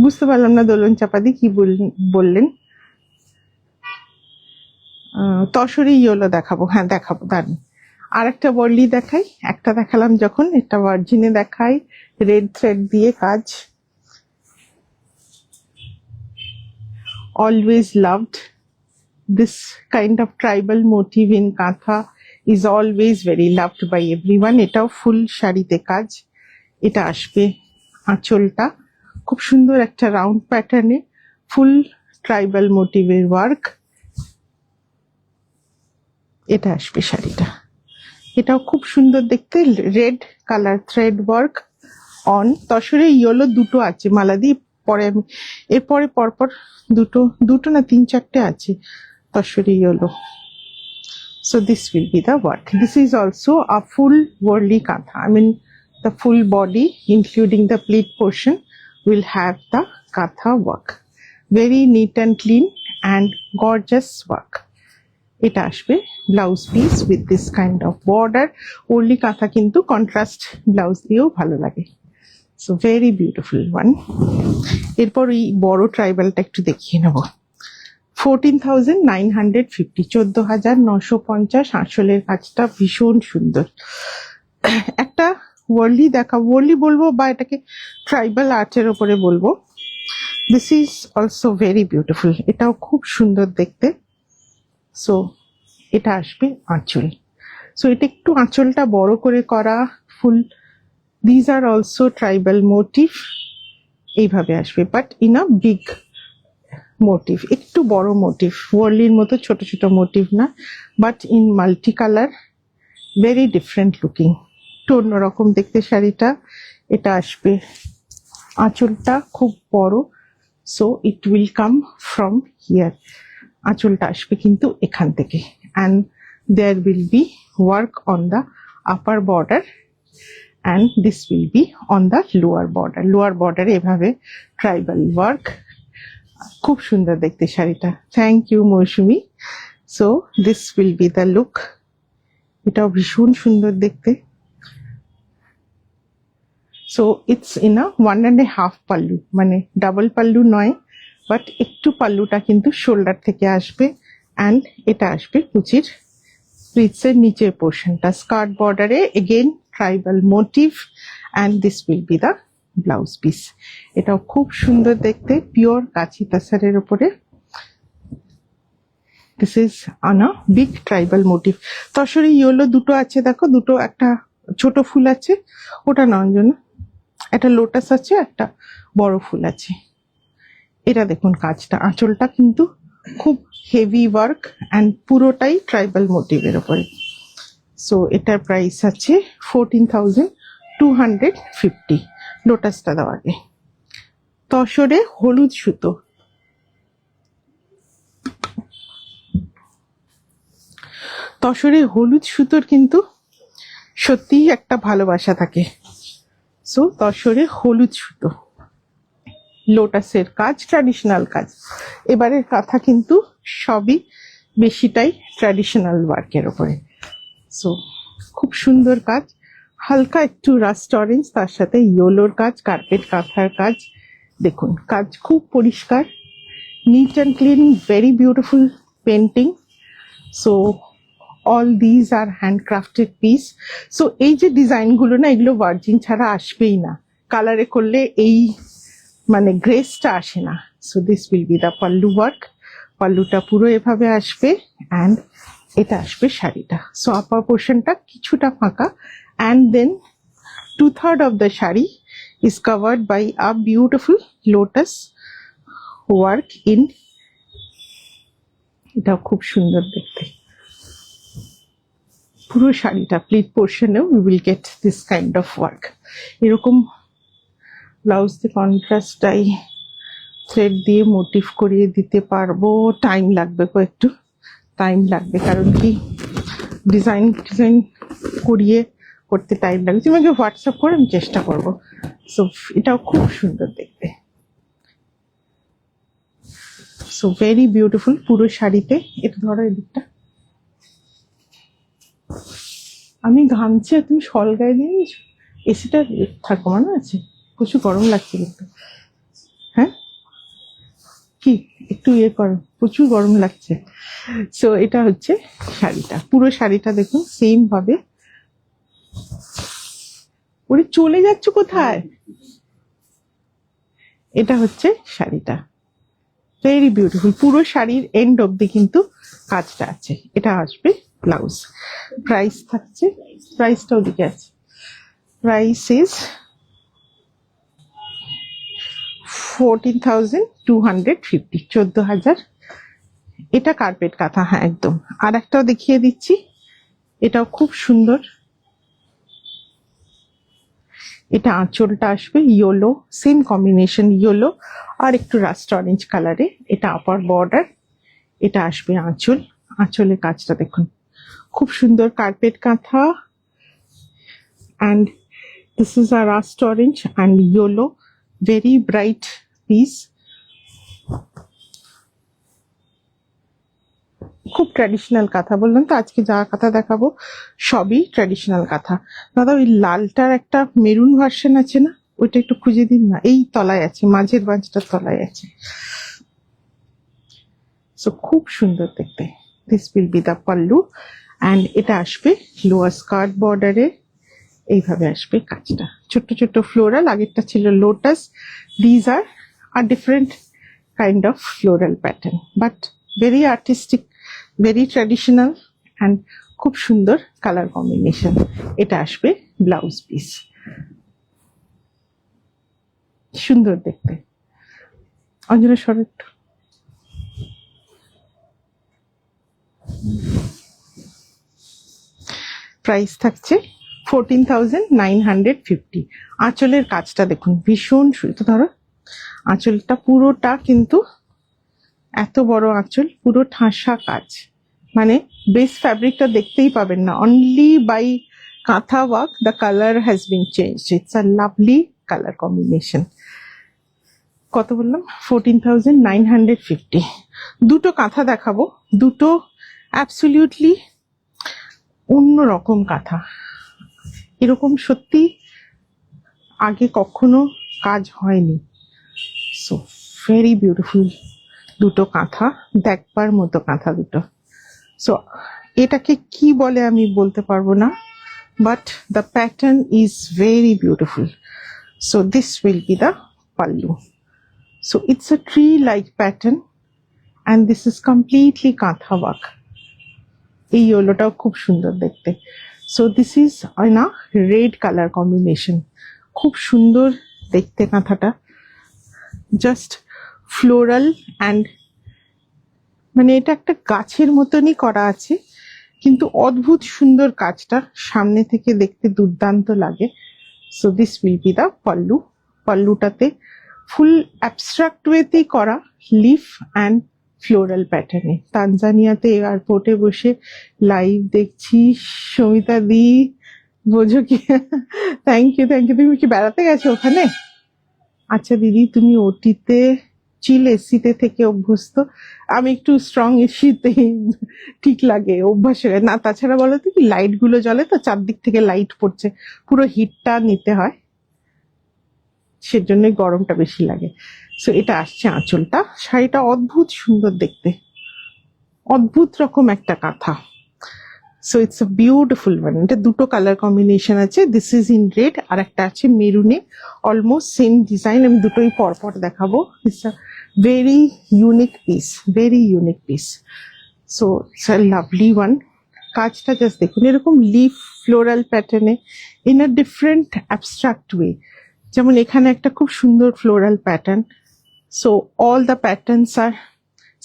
বুঝতে পারলাম না দোলন চাপাদি কি বললেন। তসরি ইয়েলো দেখাবো, হ্যাঁ দেখাবো, দাঁড়ান। আর একটা বর্লি দেখাই, একটা দেখালাম যখন, একটা ভার্জিনে দেখাই, রেড থ্রেড দিয়ে কাজ। Always loved this kind of tribal motif in kantha, is always very loved by everyone. এটাও ফুল শাড়িতে কাজ। এটা আসবে আঁচলটা, খুব সুন্দর একটা রাউন্ড প্যাটার্নে ফুল ট্রাইবাল মোটিভের ওয়ার্ক। এটা আসবে শাড়িটা, এটাও খুব সুন্দর দেখতে, red colour thread work on তসরে ইয়েলো দুটো আছে মালাদি। পরে আমি এরপরে পরপর দুটো না তিন চারটে আছে তসরে yellow. So this will be the work. This is also a full worldly kantha. I mean the full body including the pleat portion will have the kantha work. Very neat and clean and gorgeous work. এটা আসবে blouse piece with this kind of border. Only কাঁথা কিন্তু কন্ট্রাস্ট ব্লাউজ দিয়েও ভালো লাগে। So very beautiful one. এরপর এই বড় ট্রাইবালটা একটু দেখিয়ে নেব। 14,950, 14,950। আঁচলের কাজটা ভীষণ সুন্দর। একটা ওয়ার্লি ওয়ার্লি বলবো বা এটাকে ট্রাইবাল আর্টের ওপরে বলবো। This is also very beautiful, এটাও খুব সুন্দর দেখতে। সো এটা আসবে আঁচল। সো এটা একটু আঁচলটা বড় করে করা ফুল। These are also tribal motif, এইভাবে আসবে but in a big motif, একটু বড় মোটিভ, ওয়ার্লির মতো ছোট ছোট মোটিভ না, but in multi colour, very different looking, একটু অন্যরকম দেখতে শাড়িটা। এটা আসবে আঁচলটা খুব বড়, so it will come from here. আঁচলটা আসবে কিন্তু এখান থেকে, and there will be work on the upper border and this will be on the lower border. Lower বর্ডারে এভাবে ট্রাইবাল ওয়ার্ক, খুব সুন্দর দেখতে শাড়িটা। Thank you Mousumi. So this will be the look. এটাও ভীষণ সুন্দর দেখতে। So it's in a 1.5 pallu, মানে ডাবল পাল্লু নয়, বাট একটু পাল্লুটা কিন্তু শোল্ডার থেকে আসবে। অ্যান্ড এটা আসবে কুচির প্লিটসের নিচের পোর্শনটা, স্কার্ট বর্ডারে again tribal motif. And this will be the blouse piece. এটাও খুব সুন্দর দেখতে, পিওর কাঁচি তাসারের উপরে। This is on a big tribal motif. তসরে ইয়েলো দুটো আছে, দেখো দুটো, একটা ছোট ফুল আছে, ওটা নেওয়ার জন্য একটা লোটাস আছে, একটা বড় ফুল আছে। এটা দেখুন কাজটা, আঁচলটা কিন্তু খুব হেভি ওয়ার্ক অ্যান্ড পুরোটাই ট্রাইবাল মোটিভের উপরে। সো এটার প্রাইস আছে 14,250। লোটাসটা দেওয়া আগে। তসরে হলুদ সুতো, তসরে হলুদ সুতোর কিন্তু সত্যিই একটা ভালোবাসা থাকে। সো তসরে হলুদ সুতো, লোটাসের কাজ, ট্র্যাডিশনাল কাজ। এবারের কাঁথা কিন্তু সবই বেশিটাই ট্র্যাডিশনাল ওয়ার্কের উপরে। সো খুব সুন্দর কাজ, হালকা একটু রাস্ট অরেঞ্জ, তার সাথে ইয়েলোর কাজ, কার্পেট কাঁথার কাজ। দেখুন কাজ খুব পরিষ্কার, NEET and clean, very beautiful painting. So all these are handcrafted piece. So এই যে ডিজাইনগুলো না, এগুলো ভার্জিন ছাড়া আসবেই না, কালারে করলে এই মানে গ্রেসটা আসে না। So this will be the pallu work. পাল্লুটা পুরো এভাবে আসবে অ্যান্ড এটা আসবে শাড়িটা। সো আপার পোর্শনটা কিছুটা ফাঁকা, and then 2/3 of the sari is covered by a beautiful lotus work in, এটাও খুব সুন্দর দেখতে। পুরো শাড়িটা প্লিট পোর্শনেও we will get this kind of work। এরকম ব্লাউজ দিয়ে কন্ট্রাস্টটাই থ্রেড দিয়ে মোটিভ করিয়ে দিতে পারবো। টাইম লাগবে, একটু টাইম লাগবে, কারণ কি ডিজাইন করিয়ে করতে টাইম লাগবে। তুমি আমাকে হোয়াটসঅ্যাপ করে আমি চেষ্টা করবো। সো এটাও খুব সুন্দর দেখতে। সো ভেরি বিউটিফুল পুরো শাড়িতে। এটা ধরো এদিকটা, আমি ঘামছি আর তুমি শল গায়ে দিয়ে নিয়েছো। এসিটা থাকো, মনে আছে? প্রচুর গরম লাগছে কিন্তু। হ্যাঁ কি একটু ইয়ে করো, প্রচুর গরম লাগছে। সো এটা হচ্ছে শাড়িটা, পুরো শাড়িটা দেখুন সেম ভাবে। ওরে চলে যাচ্ছ কোথায়? এটা হচ্ছে শাড়িটা, ভেরি বিউটিফুল। পুরো শাড়ির এন্ড অব্দি কিন্তু কাজটা আছে। এটা আসবে ব্লাউজ। প্রাইস থাকছে, প্রাইসটা ওদিকে আছে, প্রাইস ইজ 14,250, 14,000। এটা কার্পেট কাঁথা, হ্যাঁ একদম। আর একটাও দেখিয়ে দিচ্ছি, এটাও খুব সুন্দর। এটা আঁচলটা আসবে ইয়েলো, সেম কম্বিনেশন ইয়েলো আর একটু রাস্ট অরেঞ্জ কালারে। এটা আপার বর্ডার, এটা আসবে আঁচল। আঁচলের কাজটা দেখুন খুব সুন্দর, কার্পেট কাঁথা। And this is a rushed orange and yellow, very bright piece. খুব ট্র্যাডিশনাল কাঁথা, বললাম তো আজকে যা কাঁথা দেখাবো সবই ট্র্যাডিশনাল কাঁথা। দাদা ওই লালটার একটা মেরুন ভার্সন আছে না, ওইটা একটু খুঁজে দিন না। এই তলায় আছে, মাঝের বাঁচটার তলায় আছে। সো খুব সুন্দর দেখতে। This will be the pallu and এটা আসবে লোয়ার স্কার্ট বর্ডারে। এইভাবে আসবে কাজটা, ছোট্ট ছোট্ট ফ্লোরাল। আগেরটা ছিল lotus, these are different kind of floral pattern, but very artistic, very traditional and খুব সুন্দর কালার কম্বিনেশন। এটা আসবে ব্লাউজ পিস, সুন্দর দেখতে। অঞ্জনা সর একটু। প্রাইস থাকছে 14,950। আঁচলের কাজটা দেখুন ভীষণ সুন্দর। ধরো আঁচলটা পুরোটা কিন্তু এত বড় আঁচল, পুরো ঠাসা কাজ, মানে বেস ফ্যাব্রিকটা দেখতেই পাবেন না। অনলি বাই কাঁথা work the colour has been change. It's a lovely colour combination. কত বললাম? 14,950। দুটো কাঁথা দেখাবো, দুটো অ্যাবসলিউটলি অন্যরকম কাঁথা। এরকম সত্যি আগে কখনো কাজ হয়নি। সো ভেরি বিউটিফুল দুটো কাঁথা, দেখবার মতো কাঁথা দুটো। সো এটাকে কি বলে আমি বলতে পারবো না, but the pattern is very beautiful. So this will be the pallu. So it's a tree like pattern and this is completely kantha work. এই ইয়েলোটাও খুব সুন্দর দেখতে। So this is in a red colour combination, খুব সুন্দর দেখতে কাঁথাটা, জাস্ট ফ্লোরাল অ্যান্ড মানে এটা একটা গাছের মতনই করা আছে, কিন্তু অদ্ভুত সুন্দর কাজটা, সামনে থেকে দেখতে দুর্দান্ত লাগে। So this will be the pallu. পাল্লুটাতে ফুল অ্যাবস্ট্রাক্ট ওয়েতেই করা, লিফ অ্যান্ড ফ্লোরাল প্যাটার্নে। তানজানিয়াতে এয়ারপোর্টে বসে লাইভ দেখছি। সমিতা দি, বোঝো কি? Thank you thank you. তুমি কি বেড়াতে গেছো ওখানে? আচ্ছা দিদি, তুমি ওটিতে চিল এসিতে থেকে অভ্যস্ত, আমি একটু স্ট্রং এসিতে ঠিক লাগে, অভ্যাস হয়ে না। তাছাড়া বলো তো কি, লাইট গুলো জ্বলে তো, চারদিক থেকে লাইট পড়ছে, পুরো হিটটা নিতে হয়, সেজন্যই গরমটা বেশি লাগে। সো এটা আসছে আঁচলটা, শাড়িটা অদ্ভুত সুন্দর দেখতে, অদ্ভুত রকম একটা কাঁথা। So it's a beautiful one. এটা দুটো কালার কম্বিনেশন আছে, দিস ইজ ইন রেড আর একটা আছে মেরুনে, অলমোস্ট সেম ডিজাইন। আমি দুটোই পরপর দেখাবো। It's a very unique piece, very unique piece. So it's a lovely one. কাজটা জাস্ট দেখুন, এরকম লিফ ফ্লোরাল প্যাটার্নে in a different abstract way. যেমন এখানে একটা খুব সুন্দর floral pattern. So all the patterns are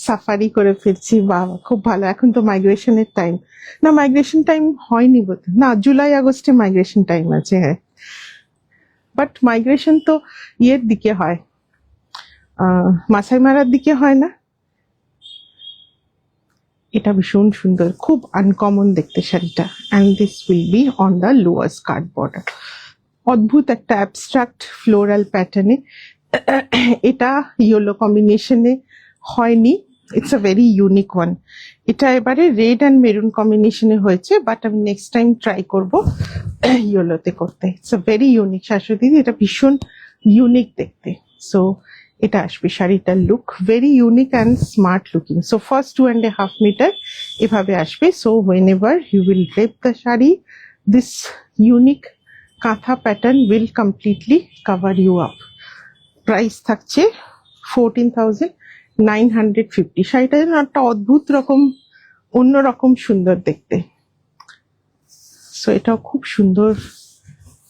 safari করে ফিরছি। বাবা খুব ভালো। এখন তো মাইগ্রেশনের টাইম, না মাইগ্রেশন টাইম হয়নি বোধ, না জুলাই আগস্টে মাইগ্রেশন টাইম আছে, হ্যাঁ। বাট মাইগ্রেশন তো ইয়ের দিকে হয়, মাসাই মারার দিকে হয় না। এটা ভীষণ সুন্দর, খুব আনকমন দেখতে শাড়িটা। And this will be on the lower skirt border. অদ্ভুত একটা অ্যাবস্ট্রাক্ট ফ্লোরাল প্যাটার্নে, এটা ইয়েলো কম্বিনেশনে হয়নি। It's a very unique one. এটা এবারে রেড অ্যান্ড মেরুন কম্বিনেশনে হয়েছে, বাট আমি নেক্সট টাইম ট্রাই করবো ইয়েলোতে করতে। It's a very unique Shashwati, এটা ভীষণ ইউনিক দেখতে। সো এটা আসবে শাড়িটার look, very unique and smart looking. So first 2.5 metre এভাবে আসবে। So whenever you will drape the sari, this unique kantha pattern will completely cover you up. Price থাকছে 14,950। শাড়িটা যেন একটা অদ্ভুত রকম, অন্যরকম সুন্দর দেখতে। সো এটাও খুব সুন্দর।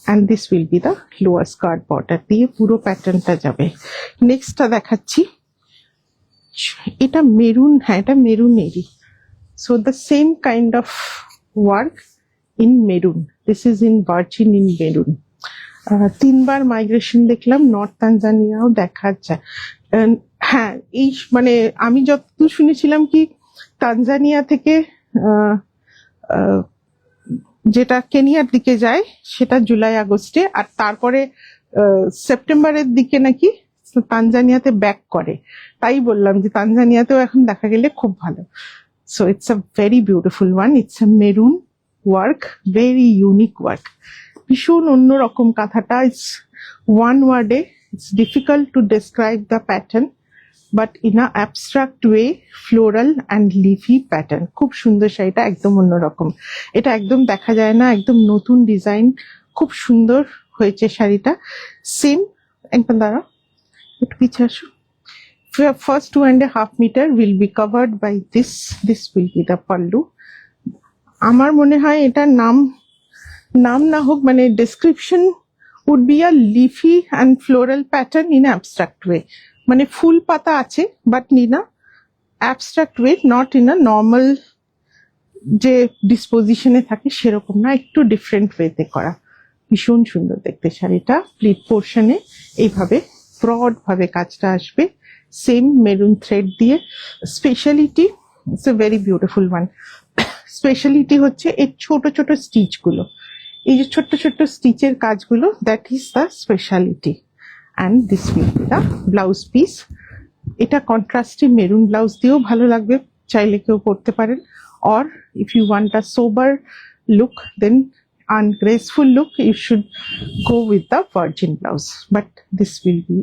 And this will be the lower skirt border দিয়ে পুরো প্যাটার্নটা যাবে। নেক্সটটা দেখাচ্ছি, এটা মেরুন, হ্যাঁ এটা মেরুনেরই। So the same kind of work in maroon, this is in virgin in maroon. 3বার মাইগ্রেশন দেখলাম, নর্থ তানজানিয়াও দেখা যায়। হ্যাঁ এই মানে আমি যতদূর শুনেছিলাম কি, তানজানিয়া থেকে যেটা কেনিয়ার দিকে যায় সেটা জুলাই আগস্টে, আর তারপরে সেপ্টেম্বরের দিকে নাকি তানজানিয়াতে ব্যাক করে। তাই বললাম যে তানজানিয়াতেও এখন দেখা গেলে খুব ভালো। So it's a very beautiful one. It's a maroon work, very unique work, ভীষণ অন্যরকম কাঁথাটা। ইটস ওয়ান ওয়ার্ডে, it's difficult to describe the pattern, but in a abstract way, floral and leafy pattern. খুব সুন্দর শাড়িটা, একদম অন্যরকম। এটা একদম দেখা যায় না, একদম নতুন ডিজাইন, খুব সুন্দর হয়েছে শাড়িটা। সেম একদম, দাঁড়া একটু পিছিয়ে আসো। First 2.5 meter will be covered by this. This will be the pallu. আমার মনে হয় এটার নাম না হোক, মানে description would be a leafy and floral pattern in abstract way. মানে ফুল পাতা আছে, but in a abstract way, not in a normal যে ডিসপোজিশনে থাকে সেরকম না, একটু ডিফারেন্ট ওয়েতে করা। ভীষণ সুন্দর দেখতে শাড়িটা। প্লিট পোর্শনে এইভাবে ব্রড ভাবে কাজটা আসবে, সেম মেরুন থ্রেড দিয়ে। Speciality, it's a very beautiful one. Speciality হচ্ছে এই ছোট ছোট স্টিচ গুলো, এই যে ছোট্ট ছোট্ট স্টিচের কাজগুলো, that is the speciality. And this will be the blouse piece. এটা কন্ট্রাস্টে মেরুন ব্লাউজ দিয়েও ভালো লাগবে, চাইলে কেউ পরতে পারেন। Or if you want a sober look, then ungraceful look, you should go with the virgin blouse. But this will be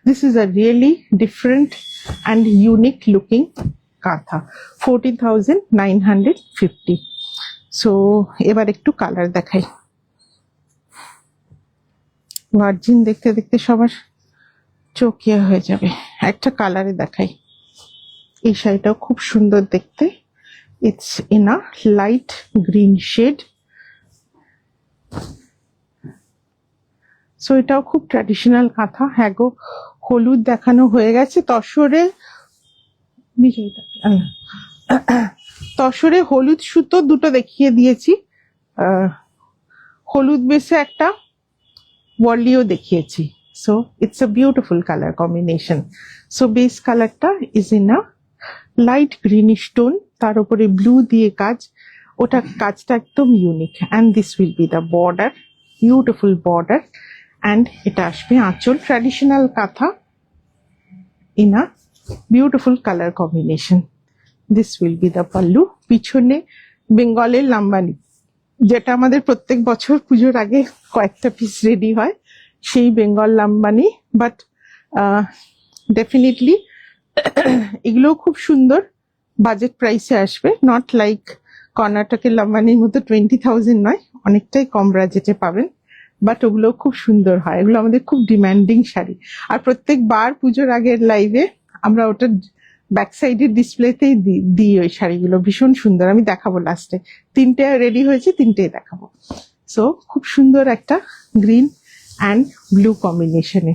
this is a really different and unique looking kantha. 14,950. So এবার একটু কালার দেখাই। ভার্জিন দেখতে দেখতে সবার চোখ ইয়ে হয়ে যাবে। একটা কালারে দেখাই। এই শাড়িটাও খুব সুন্দর দেখতে। It's in a light green shade. So এটাও খুব ট্র্যাডিশনাল কাঁথা। হ্যাঁ গো, হলুদ দেখানো হয়ে গেছে। তসরে হলুদ সুতো দুটো দেখিয়ে দিয়েছি, হলুদ বেসে একটা ওয়ার্লিও দেখিয়েছি। So it's a beautiful color combination. So base কালারটা is in a light greenish tone, তার উপরে ব্লু দিয়ে কাজ, ওটা কাজটা একদম unique. and this will be the border, beautiful border, and এটা আসবে আঁচল। ট্র্যাডিশনাল কাঁথা in a beautiful color combination. This will be the pallu. পিছনে বেঙ্গলের লাম্বানি, যেটা আমাদের প্রত্যেক বছর পুজোর আগে কয়েকটা পিস রেডি হয়, সেই বেঙ্গল লাম্বানি। বাট ডেফিনেটলি এগুলো খুব সুন্দর, বাজেট প্রাইসে আসবে। নট লাইক কর্ণাটকের লাম্বানির মতো 20,000 নয়, অনেকটাই কম বাজেটে পাবেন। বাট ওগুলো খুব সুন্দর হয়, এগুলো আমাদের খুব ডিমান্ডিং শাড়ি। আর প্রত্যেকবার পুজোর আগের লাইভে আমরা ওটা ব্যাক সাইডের ডিসপ্লেতেই দিই ওই শাড়িগুলো, ভীষণ সুন্দর। আমি দেখাবো লাস্টে, 3টে রেডি হয়েছে, 3টেই দেখাবো। সো খুব সুন্দর একটা গ্রিন অ্যান্ড ব্লু কম্বিনেশনে।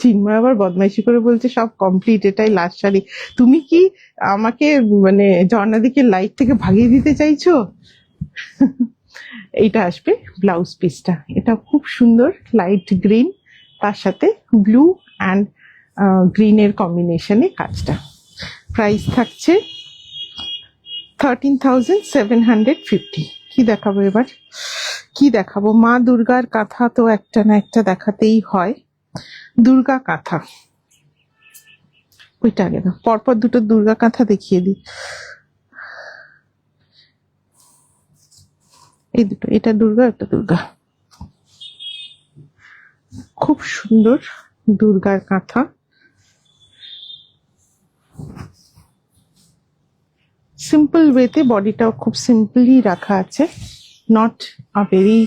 চিন্ময় আবার বদমাইশি করে বলছে সব কমপ্লিট, এটাই লাস্ট শাড়ি। তুমি কি আমাকে মানে ঝর্ণাদিকে লাইট থেকে ভাগিয়ে দিতে চাইছো? এইটা আসবে ব্লাউজ পিসটা, এটা খুব সুন্দর লাইট গ্রিন, তার সাথে ব্লু অ্যান্ড গ্রিনের কম্বিনেশনে কাজটা। প্রাইস থাকছে 13,750। কি দেখাবো এবার, কি দেখাবো? মা দুর্গার কাঁথা তো একটা না একটা দেখাতেই হয়। দুর্গা কাঁথা, ওইটা আগে না, পরপর দুটো দুর্গা কাঁথা দেখিয়ে দিই। এই দুটো, এটা দুর্গা, এটা দুর্গা। খুব সুন্দর দুর্গার কাঁথা। সিম্পল ওয়েতে বডিটাও খুব সিম্পলি রাখা আছে, নট আ ভেরি,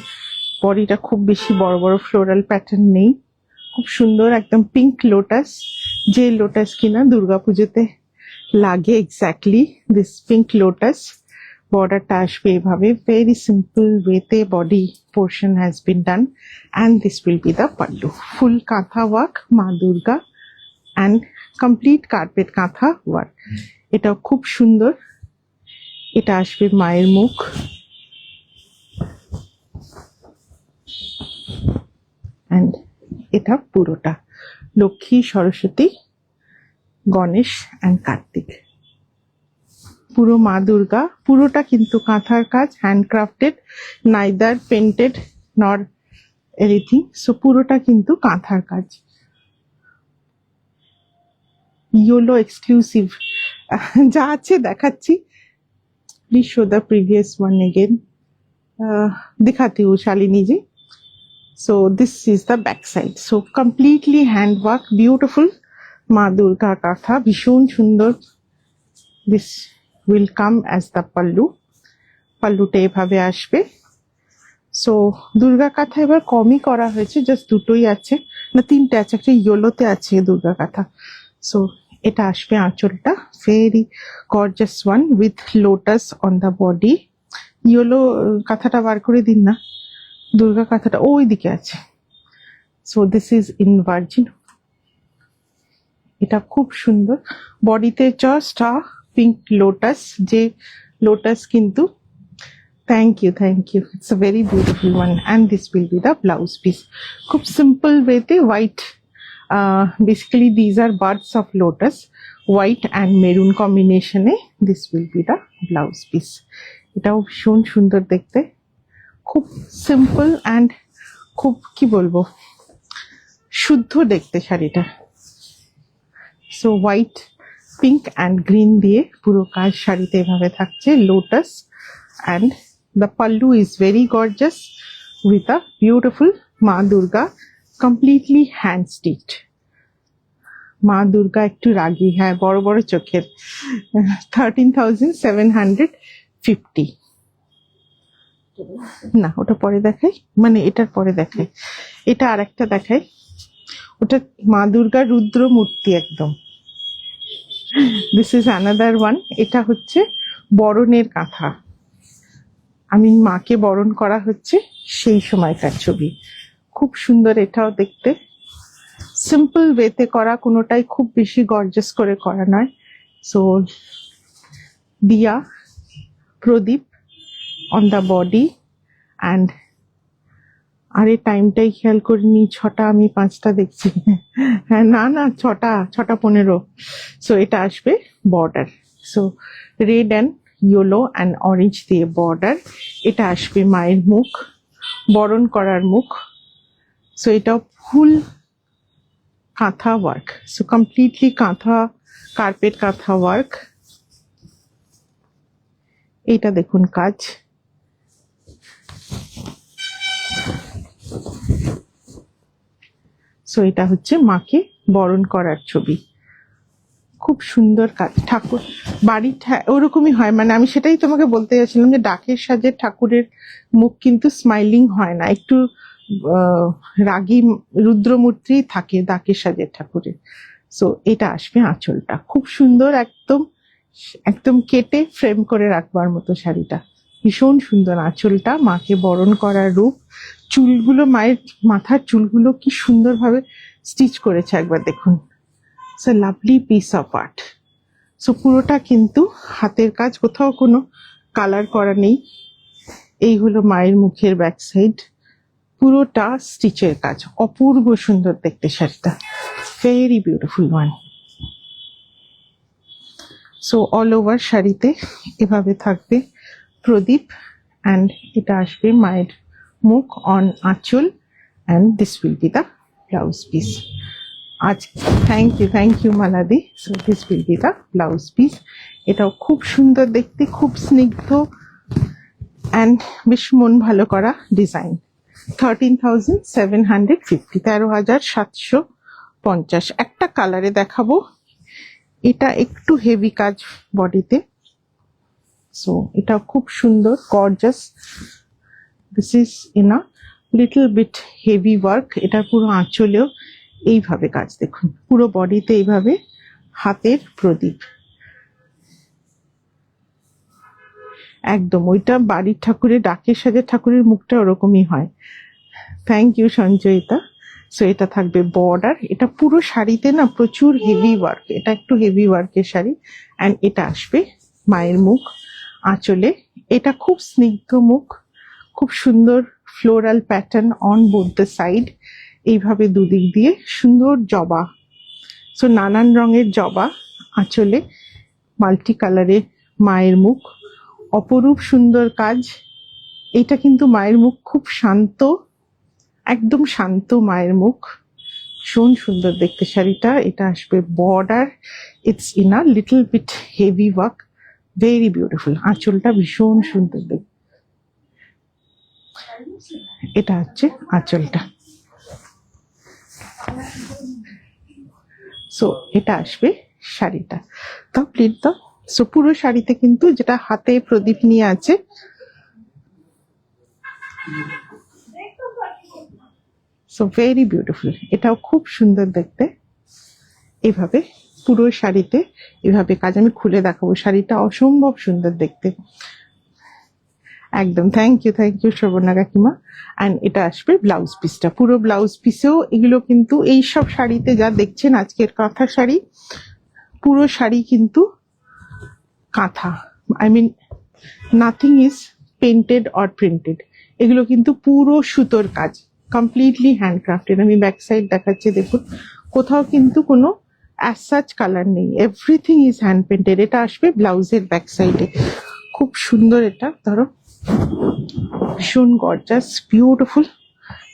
বডিটা খুব বেশি বড় বড় ফ্লোরাল প্যাটার্ন নেই। খুব সুন্দর একদম পিঙ্ক লোটাস, যে লোটাস কিনা দুর্গাপুজোতে লাগে এক্স্যাক্টলি দিস পিঙ্ক লোটাস। বর্ডারটা আসবে এভাবে, ভেরি সিম্পল ওয়েতে body portion has been done, and this will be the pallu. Full kantha work, মা Durga and complete carpet kantha work. এটাও খুব সুন্দর। এটা আসবে মায়ের মুখ, অ্যান্ড এটা পুরোটা লক্ষ্মী, সরস্বতী, গণেশ অ্যান্ড কার্তিক। পুরো মা দুর্গা, পুরোটা কিন্তু কাঁথার কাজ, হ্যান্ডক্রাফটেড, নাইদার পেন্টেড নর এনিথিং। সো পুরোটা কিন্তু কাঁথার কাজ। ইয়োলো এক্সক্লুসিভ যা আছে দেখাচ্ছি। Please show the previous one again. दिखाती हूँ शालिनी जी। So this is the back side. So completely handwork, beautiful মা দুর্গা কাঁথা, ভীষণ সুন্দর। This will come as the pallu. পাল্লুটা এভাবে আসবে। সো দুর্গা কাঁথা এবার কমই করা হয়েছে, জাস্ট দুটোই আছে, না 3টে আছে, একটা ইয়েলোতে আছে দুর্গা কাঁথা। সো এটা আসবে আঁচলটা, very gorgeous one with lotus on the body. Yellow কাঁথাটা বার করে দিন না, দুর্গা কাঁথাটা ওই দিকে আছে। So this is in virgin. এটা খুব সুন্দর, বডিতে জাস্ট আ পিঙ্ক লোটাস, যে লোটাস কিন্তু thank you, it's a very beautiful one. And this will be the blouse piece. খুব সিম্পল ওয়েতে white, basically these are birds of lotus, white and maroon কম্বিনেশনে this will be the blouse piece. এটাও ভীষণ সুন্দর দেখতে, খুব সিম্পল অ্যান্ড খুব কি বলবো শুদ্ধ দেখতে শাড়িটা। So white, pink and green দিয়ে পুরো কাজ শাড়িতে এভাবে থাকছে, lotus and the pallu is very gorgeous with a beautiful Ma Durga, completely hand stitched. মা দুর্গা একটু রাগী, হ্যাঁ, বড় বড় চোখের। 13,750। না, ওটা পরে দেখাই, মানে এটার পরে দেখাই, এটা আর একটা দেখাই। ওটা মা দুর্গা রুদ্র মূর্তি একদম। This is another one. এটা হচ্ছে বরণের কাঁথা, আমি মাকে বরণ করা হচ্ছে সেই সময়কার ছবি। খুব সুন্দর এটাও দেখতে, সিম্পল ওয়েতে করা, কোনোটাই খুব বেশি গর্জাস করে করা নয়। সো দিয়া প্রদীপ অন দ্য বডি অ্যান্ড আরে টাইমটাই খেয়াল করিনি, 6টা, আমি 5টা দেখছি। হ্যাঁ, না না, 6:15। সো এটা আসবে border, so red and yellow and orange দিয়ে বর্ডার। এটা আসবে মায়ের মুখ, বরণ করার মুখ। সো এটাও ফুল কাঁথা ওয়ার্ক, সো কমপ্লিটলি কাঁথা, কার্পেট কাঁথা ওয়ার্ক। এইটা দেখুন কাজ, সো এটা হচ্ছে মাকে বরণ করার ছবি। খুব সুন্দর কাজ, ঠাকুর বাড়ির ওরকমই হয়, মানে আমি সেটাই তোমাকে বলতে যাচ্ছিলাম যে ডাকের সাজের ঠাকুরের মুখ কিন্তু স্মাইলিং হয় না, একটু রাগী রুদ্রমূর্তি থাকে ডাকের সাজের ঠাকুরের। সো এটা আসবে আঁচলটা, খুব সুন্দর, একদম একদম কেটে ফ্রেম করে রাখবার মতো শাড়িটা, ভীষণ সুন্দর আঁচলটা, মাকে বরণ করার রূপ। চুলগুলো, মায়ের মাথার চুলগুলো কি সুন্দরভাবে স্টিচ করেছে একবার দেখুন। So lovely piece of art. So পুরোটা কিন্তু হাতের কাজ, কোথাও কোনো কালার করা নেই। এই হলো মায়ের মুখের ব্যাক সাইড, পুরোটা স্টিচের কাজ, অপূর্ব সুন্দর দেখতে শাড়িটা, very beautiful one. So all over শাড়িতে এভাবে থাকবে প্রদীপ, অ্যান্ড এটা আসবে মায়ের মুখ অন আঁচল, and this will be the blouse piece. আজ থ্যাংক ইউ মালাদি। So this will be the blouse piece. এটাও খুব সুন্দর দেখতে, খুব স্নিগ্ধ অ্যান্ড বেশ মন ভালো করা ডিজাইন। 13,750, 13,750। একটা কালারে দেখাবো, এটা একটু হেভি কাজ বডিতে, সো এটা খুব সুন্দর gorgeous. This is in a little bit heavy work. এটা পুরো আঁচলেও এইভাবে কাজ দেখুন, পুরো বডিতে এইভাবে হাতের প্রদীপ, একদম ওইটা বাড়ির ঠাকুরের, ডাকের সাজের ঠাকুরের মুখটা ওরকমই হয়। Thank you সঞ্জয়িতা। সো এটা থাকবে বর্ডার, এটা পুরো শাড়িতে না প্রচুর হেভি ওয়ার্ক, এটা একটু হেভি ওয়ার্কের শাড়ি। অ্যান্ড এটা আসবে মায়ের মুখ আঁচলে, এটা খুব স্নিগ্ধ মুখ, খুব সুন্দর floral pattern on both the side, এইভাবে দুদিক দিয়ে সুন্দর জবা। সো নানান রঙের জবা আঁচলে, মাল্টি কালারে মায়ের মুখ, অপরূপ সুন্দর কাজ। এটা কিন্তু মায়ের মুখ খুব শান্ত, একদম শান্ত মায়ের মুখ, ভীষণ সুন্দর দেখতে শাড়িটা। এটা আসবে border, it's in a little bit heavy work, very beautiful. আঁচলটা ভীষণ সুন্দর দেখতে, এটা হচ্ছে আঁচলটা। সো এটা আসবে শাড়িটা, তো প্লিট দাও। সো পুরো শাড়িতে কিন্তু যেটা হাতে প্রদীপ নিয়ে আছে, সো ভেরি বিউটিফুল, এটাও খুব সুন্দর দেখতে। এইভাবে পুরো শাড়িতে এভাবে কাজ, আমি খুলে দেখাবো, শাড়িটা অসম্ভব সুন্দর দেখতে একদম। থ্যাংক ইউ শ্রবণা কাকিমা। অ্যান্ড এটা আসবে ব্লাউজ পিসটা, পুরো ব্লাউজ পিসেও এগুলো কিন্তু এইসব শাড়িতে যা দেখছেন আজকের কাঁথা শাড়ি, পুরো শাড়ি কিন্তু kantha, I mean nothing is painted or printed, এগুলো কিন্তু পুরো সুতোর কাজ, কমপ্লিটলি হ্যান্ডক্রাফটেড। আমি ব্যাক সাইড দেখাচ্ছি দেখুন, কোথাও কিন্তু কোনো অ্যাজ সাচ কালার নেই, এভরিথিং ইজ হ্যান্ড পেন্টেড। এটা আসবে ব্লাউজের ব্যাক সাইডে, খুব সুন্দর। এটা ধরো ভীষণ গর্জাস, বিউটিফুল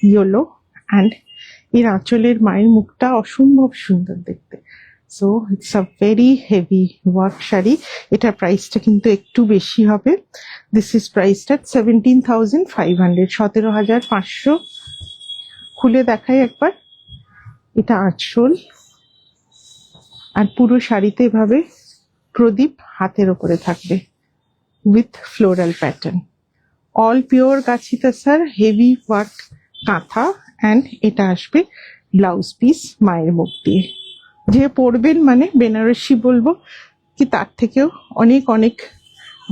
ইয়েলো, অ্যান্ড এর আঁচলের মায়ের মুখটা অসম্ভব সুন্দর দেখতে। So it's a very heavy work sari. এটার প্রাইসটা কিন্তু একটু বেশি হবে। দিস ইজ প্রাইসড এট 17,500, 17,500। খুলে দেখাই একবার। এটা আঁচল, আর পুরো শাড়িতে এভাবে প্রদীপ হাতের ওপরে থাকবে with floral pattern. All pure গাছি tussar heavy work kantha. And এটা আসবে ব্লাউজ পিস মায়ের মুখ দিয়ে। যে পরবেন মানে বেনারসি বলবো কি, তার থেকেও অনেক অনেক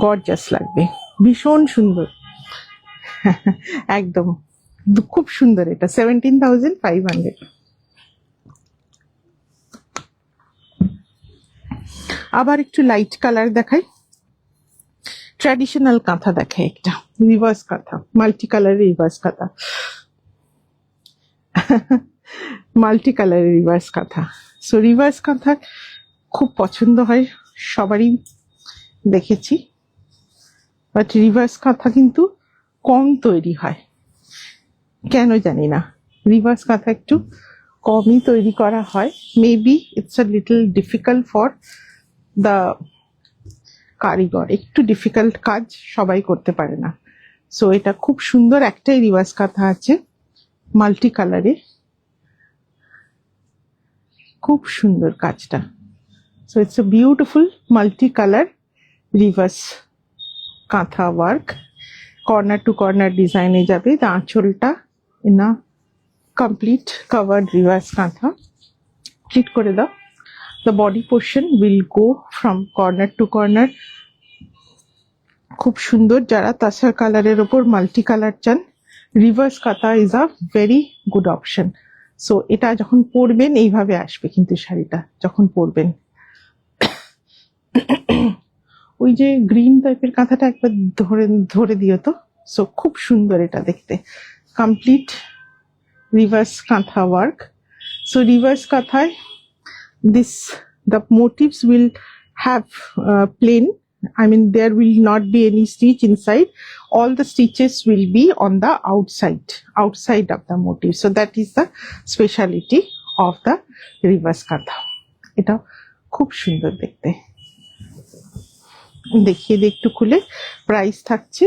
গর্জাস লাগবে। ভীষণ সুন্দর। একদম খুব সুন্দর। এটা 17,500। আবার একটু লাইট কালার দেখাই। ট্র্যাডিশনাল কাঁথা দেখাই একটা, রিভার্স কাঁথা, মাল্টি কালারের রিভার্স কাঁথা। মাল্টি কালারের রিভার্স কাঁথা। সো রিভার্স কাঁথা খুব পছন্দ হয় সবারই, দেখেছি। বাট রিভার্স কাঁথা কিন্তু কম তৈরি হয়, কেন জানি না। রিভার্স কাঁথা একটু কমই তৈরি করা হয়। Maybe it's a little difficult for the কারিগর। একটু ডিফিকাল্ট কাজ, সবাই করতে পারে না। সো এটা খুব সুন্দর। একটাই রিভার্স কাঁথা আছে মাল্টি কালারে, খুব সুন্দর কাজটা। So it's a beautiful multi colour reverse kantha work. Corner to corner ডিজাইনে যাবে। আঁচলটা না complete covered reverse kantha. Pleat করে দাও। The body portion will go from corner to corner. খুব সুন্দর। যারা তাসার কালারের ওপর মাল্টি কালার চান, reverse kantha is a very good option. So এটা যখন পরবেন এইভাবে আসবে কিন্তু শাড়িটা যখন পরবেন। ওই যে গ্রিন টাইপের কাঁথাটা একবার ধরে ধরে দিও তো। সো খুব সুন্দর এটা দেখতে। Complete reverse kantha work. So reverse কাঁথায় the motifs will have plain. I mean, there will not be any stitch inside. All the stitches will be on the outside of the motif. So that is the speciality of the reverse katha. এটা খুব সুন্দর দেখতে। দেখিয়ে দিই একটু খুলে। প্রাইস থাকছে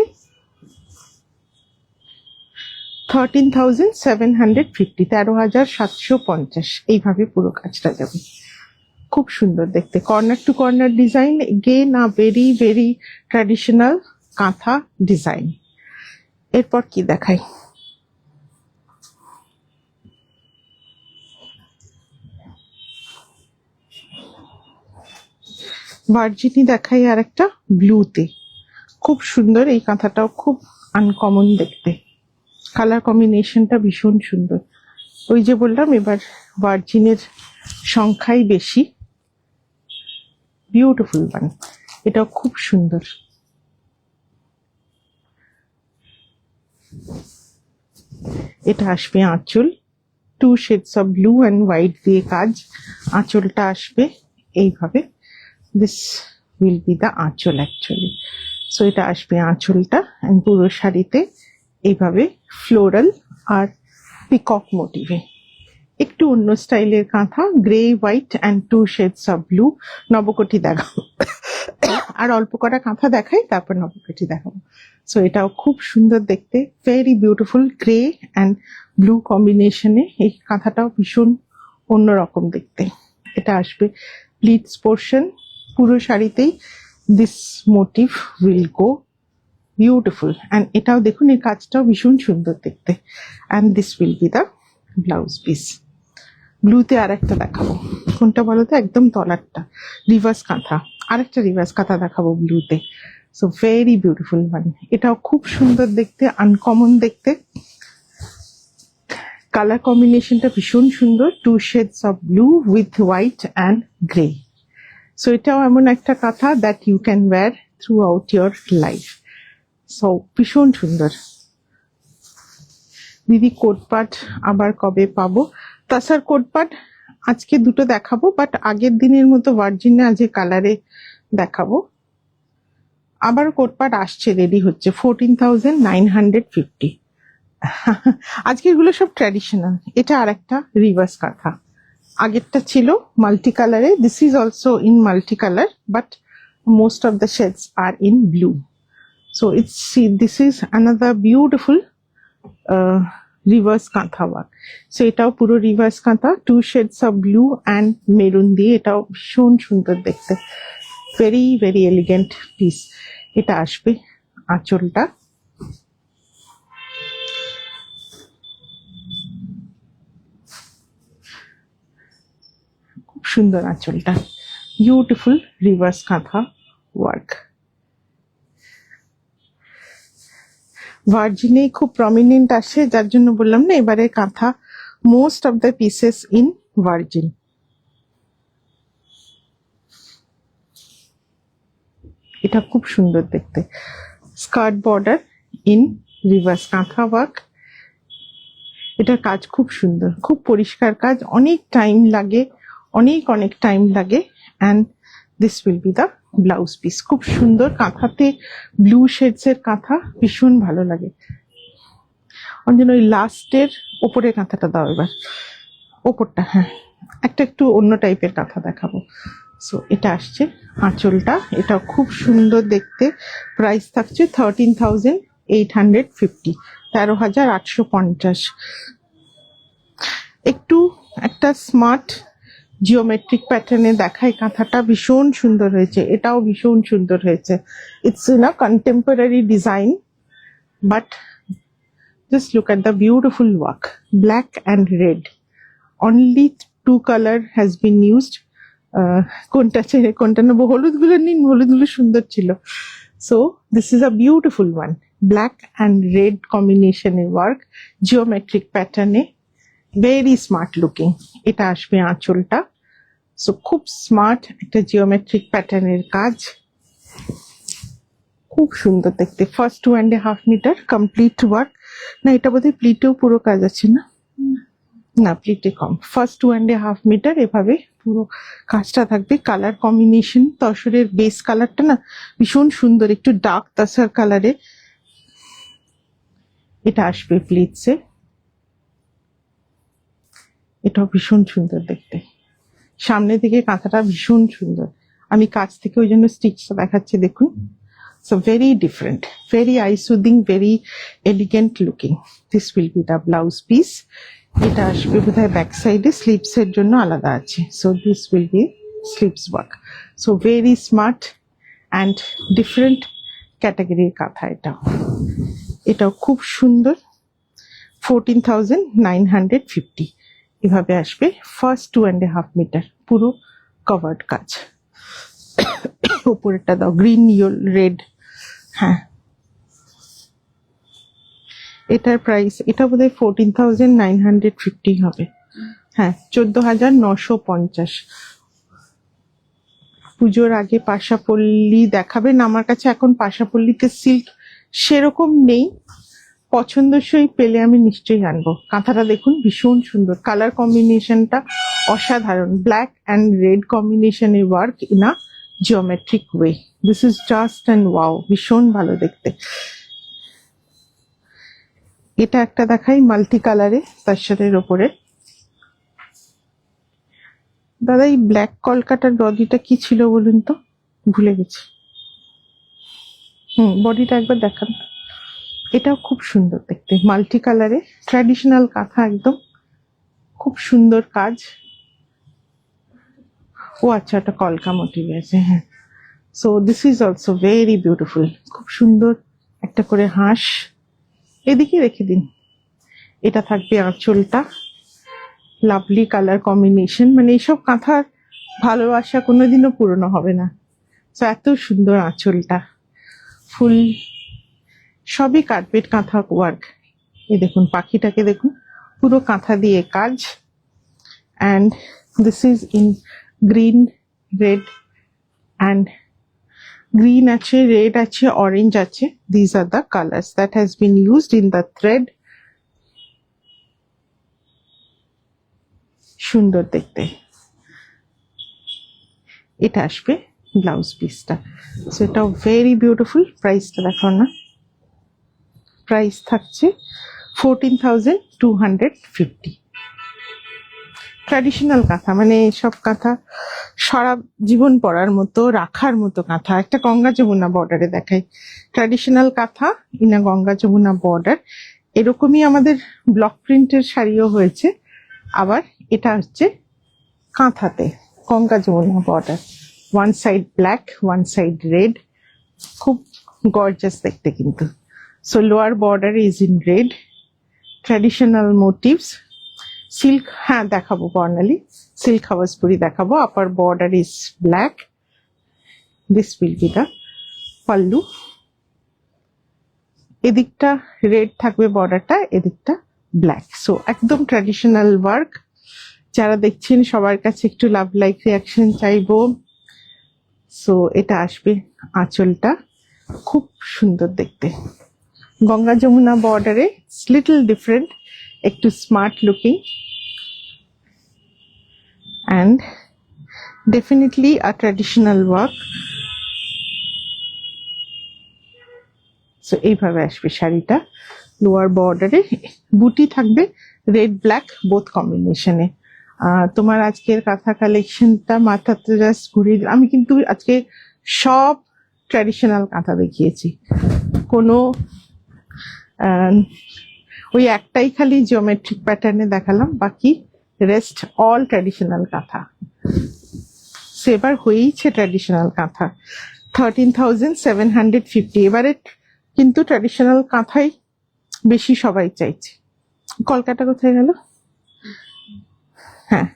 13,750, 13,750। এইভাবে পুরো কাজটা যাবে। খুব সুন্দর দেখতে। Corner to corner design, again a very very traditional কাঁথা ডিজাইন। এরপর কি দেখাই? ভার্জিনি দেখাই আর একটা ব্লুতে। খুব সুন্দর। এই কাঁথাটাও খুব আনকমন দেখতে। কালার কম্বিনেশনটা ভীষণ সুন্দর। ওই যে বললাম এবার ভার্জিনের সংখ্যাই বেশি। Beautiful one. এটাও খুব সুন্দর। এটা আসবে আঁচল, 2 shades of blue and white দিয়ে কাজ। আঁচলটা আসবে এইভাবে। দিস উইল বি দ্য আঁচল অ্যাকচুয়ালি। সো এটা আসবে আঁচলটা। and পুরো শাড়িতে এইভাবে ফ্লোরাল আর পিকক মোটিভে। একটু অন্য স্টাইলের কাঁথা, grey white and 2 shades of blue। নবকটি দেখাবো, আর অল্প কটা কাঁথা দেখাই, তারপর নবকটি দেখাবো। সো এটাও খুব সুন্দর দেখতে। Very beautiful grey and blue কম্বিনেশনে। এই কাঁথাটাও ভীষণ অন্যরকম দেখতে। এটা আসবে প্লিটস পোর্শন। পুরো শাড়িতেই this motif will go beautiful. And এটাও দেখুন, এই কাজটাও ভীষণ সুন্দর দেখতে। And this will be the blouse piece. ব্লুতে আর একটা দেখাবো। কোনটা বলো তো? একদম তলারটা রিভার্স কাঁথা। আরেকটা রিভার্স কাঁথা দেখাবো ব্লুতে। So very beautiful one. এটাও খুব সুন্দর দেখতে, আনকমন দেখতে। কালার কম্বিনেশনটা ভীষণ সুন্দর। 2 shades of blue with white and grey. So এটাও এমন একটা kantha that you can wear throughout your life. So ভীষণ সুন্দর। দিদি কোটপাট আবার কবে পাবো? তাছাড়া কোটপাট আজকে দুটো দেখাবো, বাট আগের দিনের মতো ভার্জিনে আজকে কালারে দেখাবো। আবার কোটপাট আসছে, রেডি হচ্ছে। 14,950। আজকের গুলো সব ট্র্যাডিশনাল। এটা আর একটা রিভার্স কাঁথা। আগেরটা ছিল মাল্টি কালারে, this is also in multi colour, but most of the shades are in blue. So it's, see, this is another beautiful reverse kantha work. So এটাও পুরো রিভার্স কাঁথা, 2 shades of blue and maroon দিয়ে, এটাও ভীষণ সুন্দর দেখতে, ভেরি ভেরি এলিগেন্ট পিস। এটা আসবে আঁচলটা, খুব সুন্দর আঁচলটা, বিউটিফুল রিভার্স কাঁথা ওয়ার্ক। ভার্জিনে খুব প্রমিনেন্ট আসে, যার জন্য বললাম না এবারে কাঁথা most of the pieces in virgin. এটা খুব সুন্দর দেখতে, skirt border in reverse kantha work. এটার কাজ খুব সুন্দর, খুব পরিষ্কার কাজ, অনেক টাইম লাগে, অনেক টাইম লাগে। And this will be the blouse piece. খুব সুন্দর কাঁথাতে ব্লু শেডস এর কাঁথা ভীষণ ভালো লাগে। অঞ্জন ওই লাস্টের ওপরের কাঁথাটা দাও এবার, ওপরটা, হ্যাঁ একটা একটু অন্য টাইপের কাঁথা দেখাবো। সো এটা আসছে আঁচলটা, এটা খুব সুন্দর দেখতে। প্রাইস থাকছে 13,850, 13,850। একটু একটা স্মার্ট জিওমেট্রিক প্যাটার্নে দেখাই, কাঁথাটা ভীষণ সুন্দর হয়েছে, এটাও ভীষণ সুন্দর হয়েছে। It's in a contemporary design, but just look at the beautiful work, black and red, only 2 color has been used. কোনটা ছেড়ে কোনটা নেব, হলুদ গুলো নিন, হলুদ গুলো সুন্দর ছিল। So this is a beautiful one, black and red combination work, geometric pattern, very smart looking. এটা আসবে আঁচলটা, সো খুব স্মার্ট একটা জিওমেট্রিক প্যাটার্নের কাজ, খুব সুন্দর দেখতে। First 2.5 metre complete work. না এটা বোধহয় প্লিটেও পুরো কাজ আছে না, না প্লিটে কম। ফার্স্ট 2.5 মিটার এভাবে পুরো কাজটা থাকবে। কালার কম্বিনেশন, তসরের বেস কালারটা না ভীষণ সুন্দর, একটু ডার্ক তাসার কালারে। এটা আসবে প্লিটসে, এটাও ভীষণ সুন্দর দেখতে। সামনে থেকে কাঁথাটা ভীষণ সুন্দর, আমি কাছ থেকে ওই জন্য স্টিচটা দেখাচ্ছি, দেখুন। So very different, very eye soothing, very elegant looking. This will be the blouse piece. এটা আসবে বোধহয় ব্যাক সাইডে, স্লিভস এর জন্য আলাদা আছে। So this will be sleeves work. So very smart and different category কাঁথা এটা। এটাও খুব সুন্দর, 14,950 এভাবে আসবে। ফার্স্ট 2.5 মিটার পুরো কভার্ড কাজ। উপরেরটা দাও, গ্রিন রেড, হ্যাঁ এটার প্রাইস, এটা বোধহয় 14,950 হবে, হ্যাঁ 14,950। পুজোর আগে পাশাপল্লি দেখাবেন, আমার কাছে এখন পাশাপল্লিতে সিল্ক সেরকম নেই, পছন্দসই পেলে আমি নিশ্চয়ই আনবো। কাঁথাটা দেখুন ভীষণ সুন্দর, কালার কম্বিনেশনটা অসাধারণ, ব্ল্যাক অ্যান্ড রেড কম্বিনেশনের work in a geometric way. This is just and wow, ভীষণ ভালো দেখতে। এটা একটা দেখাই মাল্টি কালারে তার ওপরে। দাদা এই ব্ল্যাক কলকাতার বডিটা কি ছিল বলুন তো, ভুলে গেছি। বডিটা একবার দেখান। এটাও খুব সুন্দর দেখতে, মাল্টি কালারে, ট্র্যাডিশনাল কাঁথা একদম, খুব সুন্দর কাজ। ও আচ্ছা, এটা কলকা মোটিভ আছে, হ্যাঁ। So this is also very beautiful, খুব সুন্দর একটা করে হাঁস, এদিকে রেখে দিন। এটা থাকবে আঁচলটা, লাভলি কালার কম্বিনেশন, মানে এইসব কাঁথার ভালোবাসা কোনোদিনও পুরনো হবে না। তো এত সুন্দর আঁচলটা, ফুল সবই কার্পেট কাঁথা ওয়ার্ক। এই দেখুন পাখিটাকে দেখুন, পুরো কাঁথা দিয়ে কাজ। And this is in green, red and green আছে, রেড আছে, অরেঞ্জ আছে। These are the colours that has been used in the thread. সুন্দর দেখতে। এটা আসবে ব্লাউজ পিসটা, সেটাও ভেরি বিউটিফুল। প্রাইসটা দেখো না, প্রাইস থাকছে 14,250। ট্র্যাডিশনাল কাঁথা, মানে সব কাঁথা সারা জীবন পরার মতো, রাখার মতো কাঁথা। একটা গঙ্গা যমুনা বর্ডারে দেখাই, ট্র্যাডিশনাল কাঁথা ইনা গঙ্গা যমুনা বর্ডার। এরকমই আমাদের ব্লক প্রিন্টের শাড়িও হয়েছে, আবার এটা হচ্ছে কাঁথাতে Ganga Jamuna border, one side black one side red, খুব গর্জাস দেখতে কিন্তু। So lower border is in red, traditional motifs. Silk, হ্যাঁ দেখাবো বর্ণালী, সিল্ক হাওয়াজপুরি দেখাবো। Upper border is black, this will be the pallu. এদিকটা রেড থাকবে বর্ডারটা, এদিকটা ব্ল্যাক। সো একদম ট্র্যাডিশনাল ওয়ার্ক। যারা দেখছেন সবার কাছে একটু লাভ লাইক রিয়াকশন চাইবো। সো এটা আসবে আঁচলটা, খুব সুন্দর দেখতে। গঙ্গা যমুনা বর্ডারে লিটল ডিফারেন্ট, একটু smart looking, and definitely a traditional work. So এইভাবে আসবে শাড়িটা, লোয়ার বর্ডারে বুটি থাকবে রেড ব্ল্যাক বোথ কম্বিনেশনে। তোমার আজকের কাঁথা কালেকশনটা মাথাতে জাস্ট ঘুরিয়ে, আমি কিন্তু আজকে সব ট্র্যাডিশনাল কাঁথা দেখিয়েছি, কোনো ওই একটাই খালি জিওমেট্রিক প্যাটার্নে দেখালাম, বাকি রেস্ট অল ট্র্যাডিশনাল কাঁথা। এবার হয়েইছে ট্র্যাডিশনাল কাঁথা 13,750। এবারে কিন্তু ট্র্যাডিশনাল কাঁথাই বেশি সবাই চাইছে। কলকাতা কোথায় গেল? হ্যাঁ,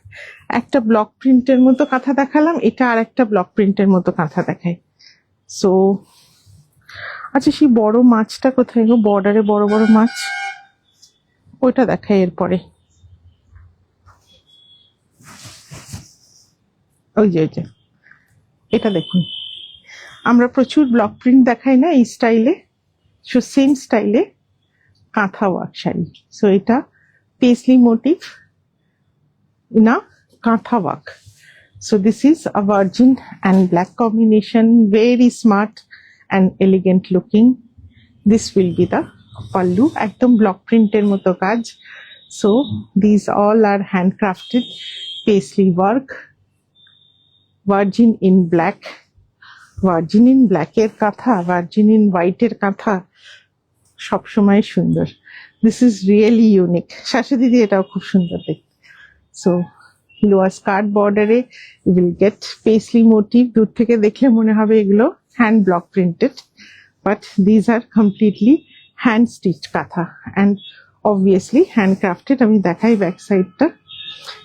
একটা ব্লক প্রিন্টের মতো কাঁথা দেখালাম, এটা আর একটা ব্লক প্রিন্টের মতো কাঁথা দেখাই। সো আচ্ছা, সেই বড় মাছটা কোথায় গো? বর্ডারে বড় বড় মাছ, ওইটা দেখাই এরপরে। ওই যে এটা দেখুন, আমরা প্রচুর ব্লক প্রিন্ট দেখাই না এই স্টাইলে, সো সেম স্টাইলে কাঁথা ওয়ার্ক শাড়ি। সো এটা পেসলি মোটিভ না কাঁথা work. So this is a virgin and black combination, very smart and elegant looking. This will be the pallu, ekdom block printer moto kaj. So these all are handcrafted paisley work, virgin in black, virgin in black er katha, virgin in white er katha সব সময় সুন্দর। This is really unique. শাশু দিদি এটাও খুব সুন্দর দেখতে। So লোয়ার স্কার্ট বর্ডারে you will gate Presley motive. দূর থেকে দেখলে মনে হবে এগুলো hand block printed, but these are completely hand stitch কাঁথা অ্যান্ড অবভিয়াসলি হ্যান্ড ক্রাফটেড। আমি দেখাই ব্যাক সাইডটা।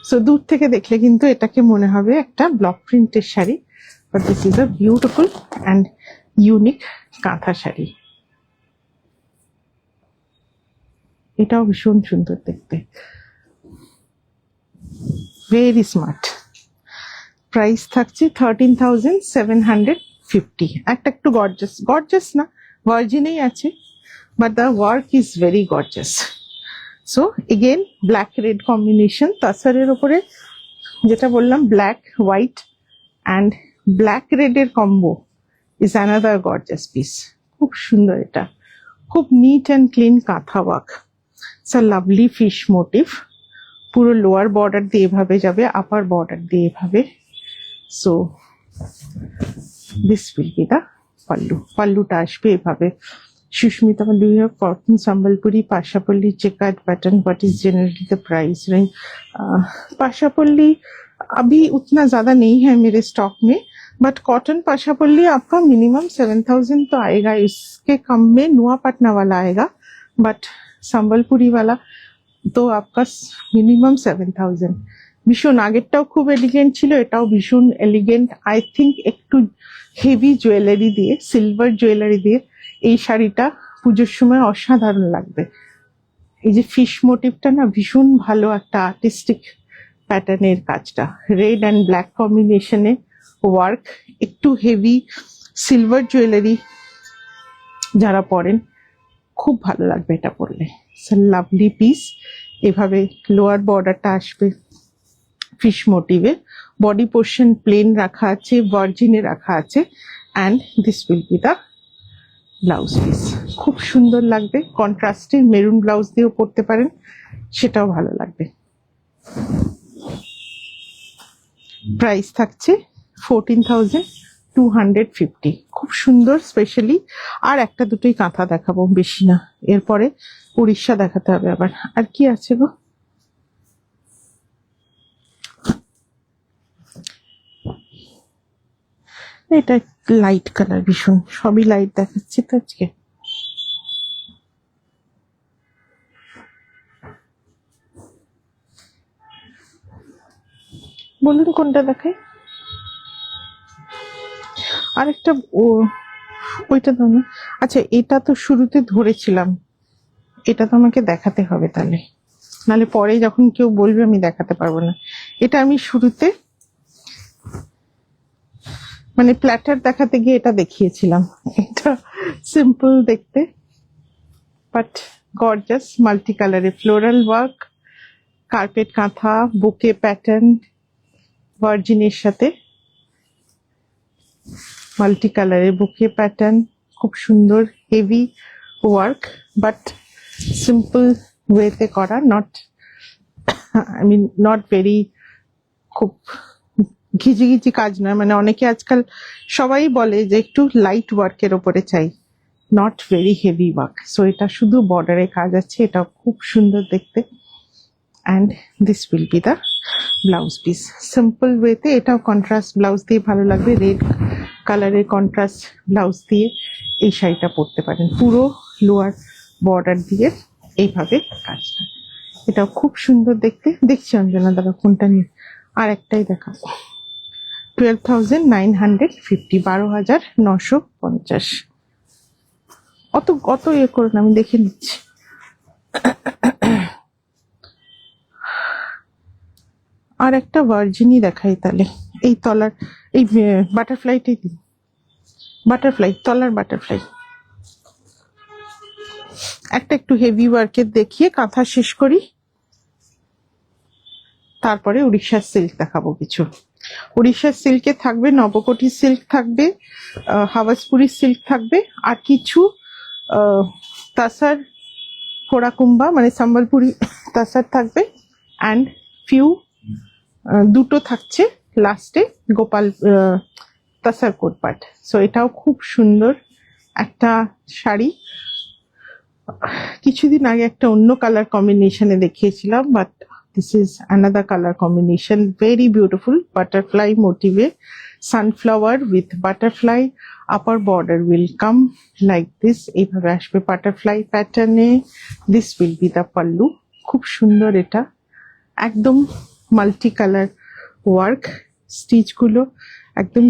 সো দূর থেকে দেখলে কিন্তু এটাকে মনে হবে একটা ব্লক প্রিন্টের sari, but this is a beautiful and unique কাঁথা শাড়ি। এটাও ভীষণ সুন্দর দেখতে, ভেরি স্মার্ট। প্রাইস থাকছে 13,750। একটা একটু গর্জাস, গর্জাস না ভার্জিনেই আছে, but the work is very gorgeous. So again black red combination, তাসারের ওপরে যেটা বললাম ব্ল্যাক হোয়াইট অ্যান্ড ব্ল্যাক রেডের combo is another gorgeous piece. খুব সুন্দর, এটা খুব neat and clean kantha work. It's a lovely fish motif. পুরো লোয়ার বর্ডার দিয়ে এভাবে যাবে, আপার বর্ডার দিয়ে এভাবে। So this will be the pallu. পাল্লুটা আসবে এভাবে। Susmita, do you have cotton Sambalpuri Pashapalli checkered pattern? What is generally the price range? पाशापल्ली अभी उतना ज्यादा नहीं है मेरे स्टॉक में, बट कॉटन पाशापल्ली आपका मिनिमम 7,000 तो आएगा, इसके कम में नुआ पटना वाला आएगा, बट संबलपुरी वाला তো আপনার মিনিমাম 7,000। ভীষণ, আগেরটাও খুব এলিগেন্ট ছিল, এটাও ভীষণ এলিগেন্ট। আই থিঙ্ক একটু হেভি জুয়েলারি দিয়ে, সিলভার জুয়েলারি দিয়ে এই শাড়িটা পুজোর সময় অসাধারণ লাগবে। এই যে ফিশ মোটিভটা না, ভীষণ ভালো একটা আর্টিস্টিক প্যাটার্নের কাজটা, রেড অ্যান্ড ব্ল্যাক কম্বিনেশনে ওয়ার্ক, একটু হেভি সিলভার জুয়েলারি যারা পরেন খুব ভালো লাগবে এটা পরলে। Lovely piece. এভাবে লোয়ার বর্ডারটা আসবে ফিশ মোটিভে, বডি পোর্শন প্লেন রাখা আছে, ভার্জিনে রাখা আছে, and this will be the blouse piece. খুব সুন্দর লাগবে, কন্ট্রাস্টে মেরুন ব্লাউজ দিয়েও পরতে পারেন, সেটাও ভালো লাগবে। প্রাইস থাকছে 14,250। খুব সুন্দর, স্পেশালি। আর একটা দুটোই কাঁথা দেখাবো, বেশি না, এরপরে উড়িষ্যা দেখাতে হবে আবার। আর কি আছে গো? এটা লাইট কালার, ভীষণ, সবই লাইট দেখাচ্ছি তো আজকে। বলুন কোনটা দেখায়? আরেকটা ওইটা দাও না। আচ্ছা, এটা তো শুরুতে ধরেছিলাম, এটা তো আমাকে দেখাতে হবে তাহলে, নাহলে পরে যখন কেউ বলবে আমি দেখাতে পারবো না। এটা আমি শুরুতে মানে প্ল্যাটার দেখাতে গিয়ে এটা দেখিয়েছিলাম। এটা সিম্পল দেখতে, বাট গর্জাস, মাল্টি কালারে ফ্লোরাল ওয়ার্ক, কার্পেট কাঁথা, বুকে প্যাটার্ন, ভার্জিনের সাথে মাল্টি কালারে বুকে প্যাটার্ন, খুব সুন্দর হেভি ওয়ার্ক, বাট সিম্পল ওয়েতে করা, not I mean not very, খুব ঘিজিঘিজি কাজ নয়। মানে অনেকে আজকাল সবাই বলে যে একটু লাইট ওয়ার্কের ওপরে চাই, not very heavy work. So এটা শুধু বর্ডারে কাজ আছে, এটা খুব সুন্দর দেখতে। And this will be the blouse piece, simple ওয়েতে। এটাও কন্ট্রাস্ট ব্লাউজ দিয়ে ভালো লাগবে, রেড কালারের কন্ট্রাস্ট ব্লাউজ দিয়ে এই শাড়িটা পরতে পারেন, পুরো লোয়ার বর্ডার দিয়ে এইভাবে কাজটা। এটাও খুব সুন্দর দেখতে। দেখছি অঞ্জনা দাদা কোনটা নিয়ে, আর একটাই দেখা। 12,950, 12,950। অত ইয়ে করুন, আমি দেখে নিচ্ছি। আর একটা ভার্জিনই দেখাই তাহলে, এই তলার এই বাটারফ্লাইটাই দিন, বাটারফ্লাই, তলার বাটারফ্লাই। একটা একটু হেভি ওয়ার্কের দেখিয়ে কাঁথা শেষ করি, তারপরে উড়িষ্যার সিল্ক দেখাবো কিছু। উড়িষ্যার সিল্কে থাকবে নবকোটি সিল্ক থাকবে, হাওয়াজপুরি সিল্ক থাকবে, আর কিছু তাসার ফোড়াকুম্বা মানে সম্বলপুরি তাসার থাকবে, অ্যান্ড ফিউ দুটো থাকছে লাস্টে গোপাল তাসার কোটপাট। সো এটাও খুব সুন্দর একটা শাড়ি। কিছুদিন আগে একটা অন্য কালার কম্বিনেশনে দেখিয়েছিলাম, but this is another color combination, very beautiful, butterfly motive, sunflower with butterfly, upper border will come like this, এইভাবে আসবে বাটারফ্লাই প্যাটার্নে। this will be the pallu, খুব সুন্দর। এটা একদম মাল্টি কালার ওয়ার্ক, স্টিচ গুলো একদম,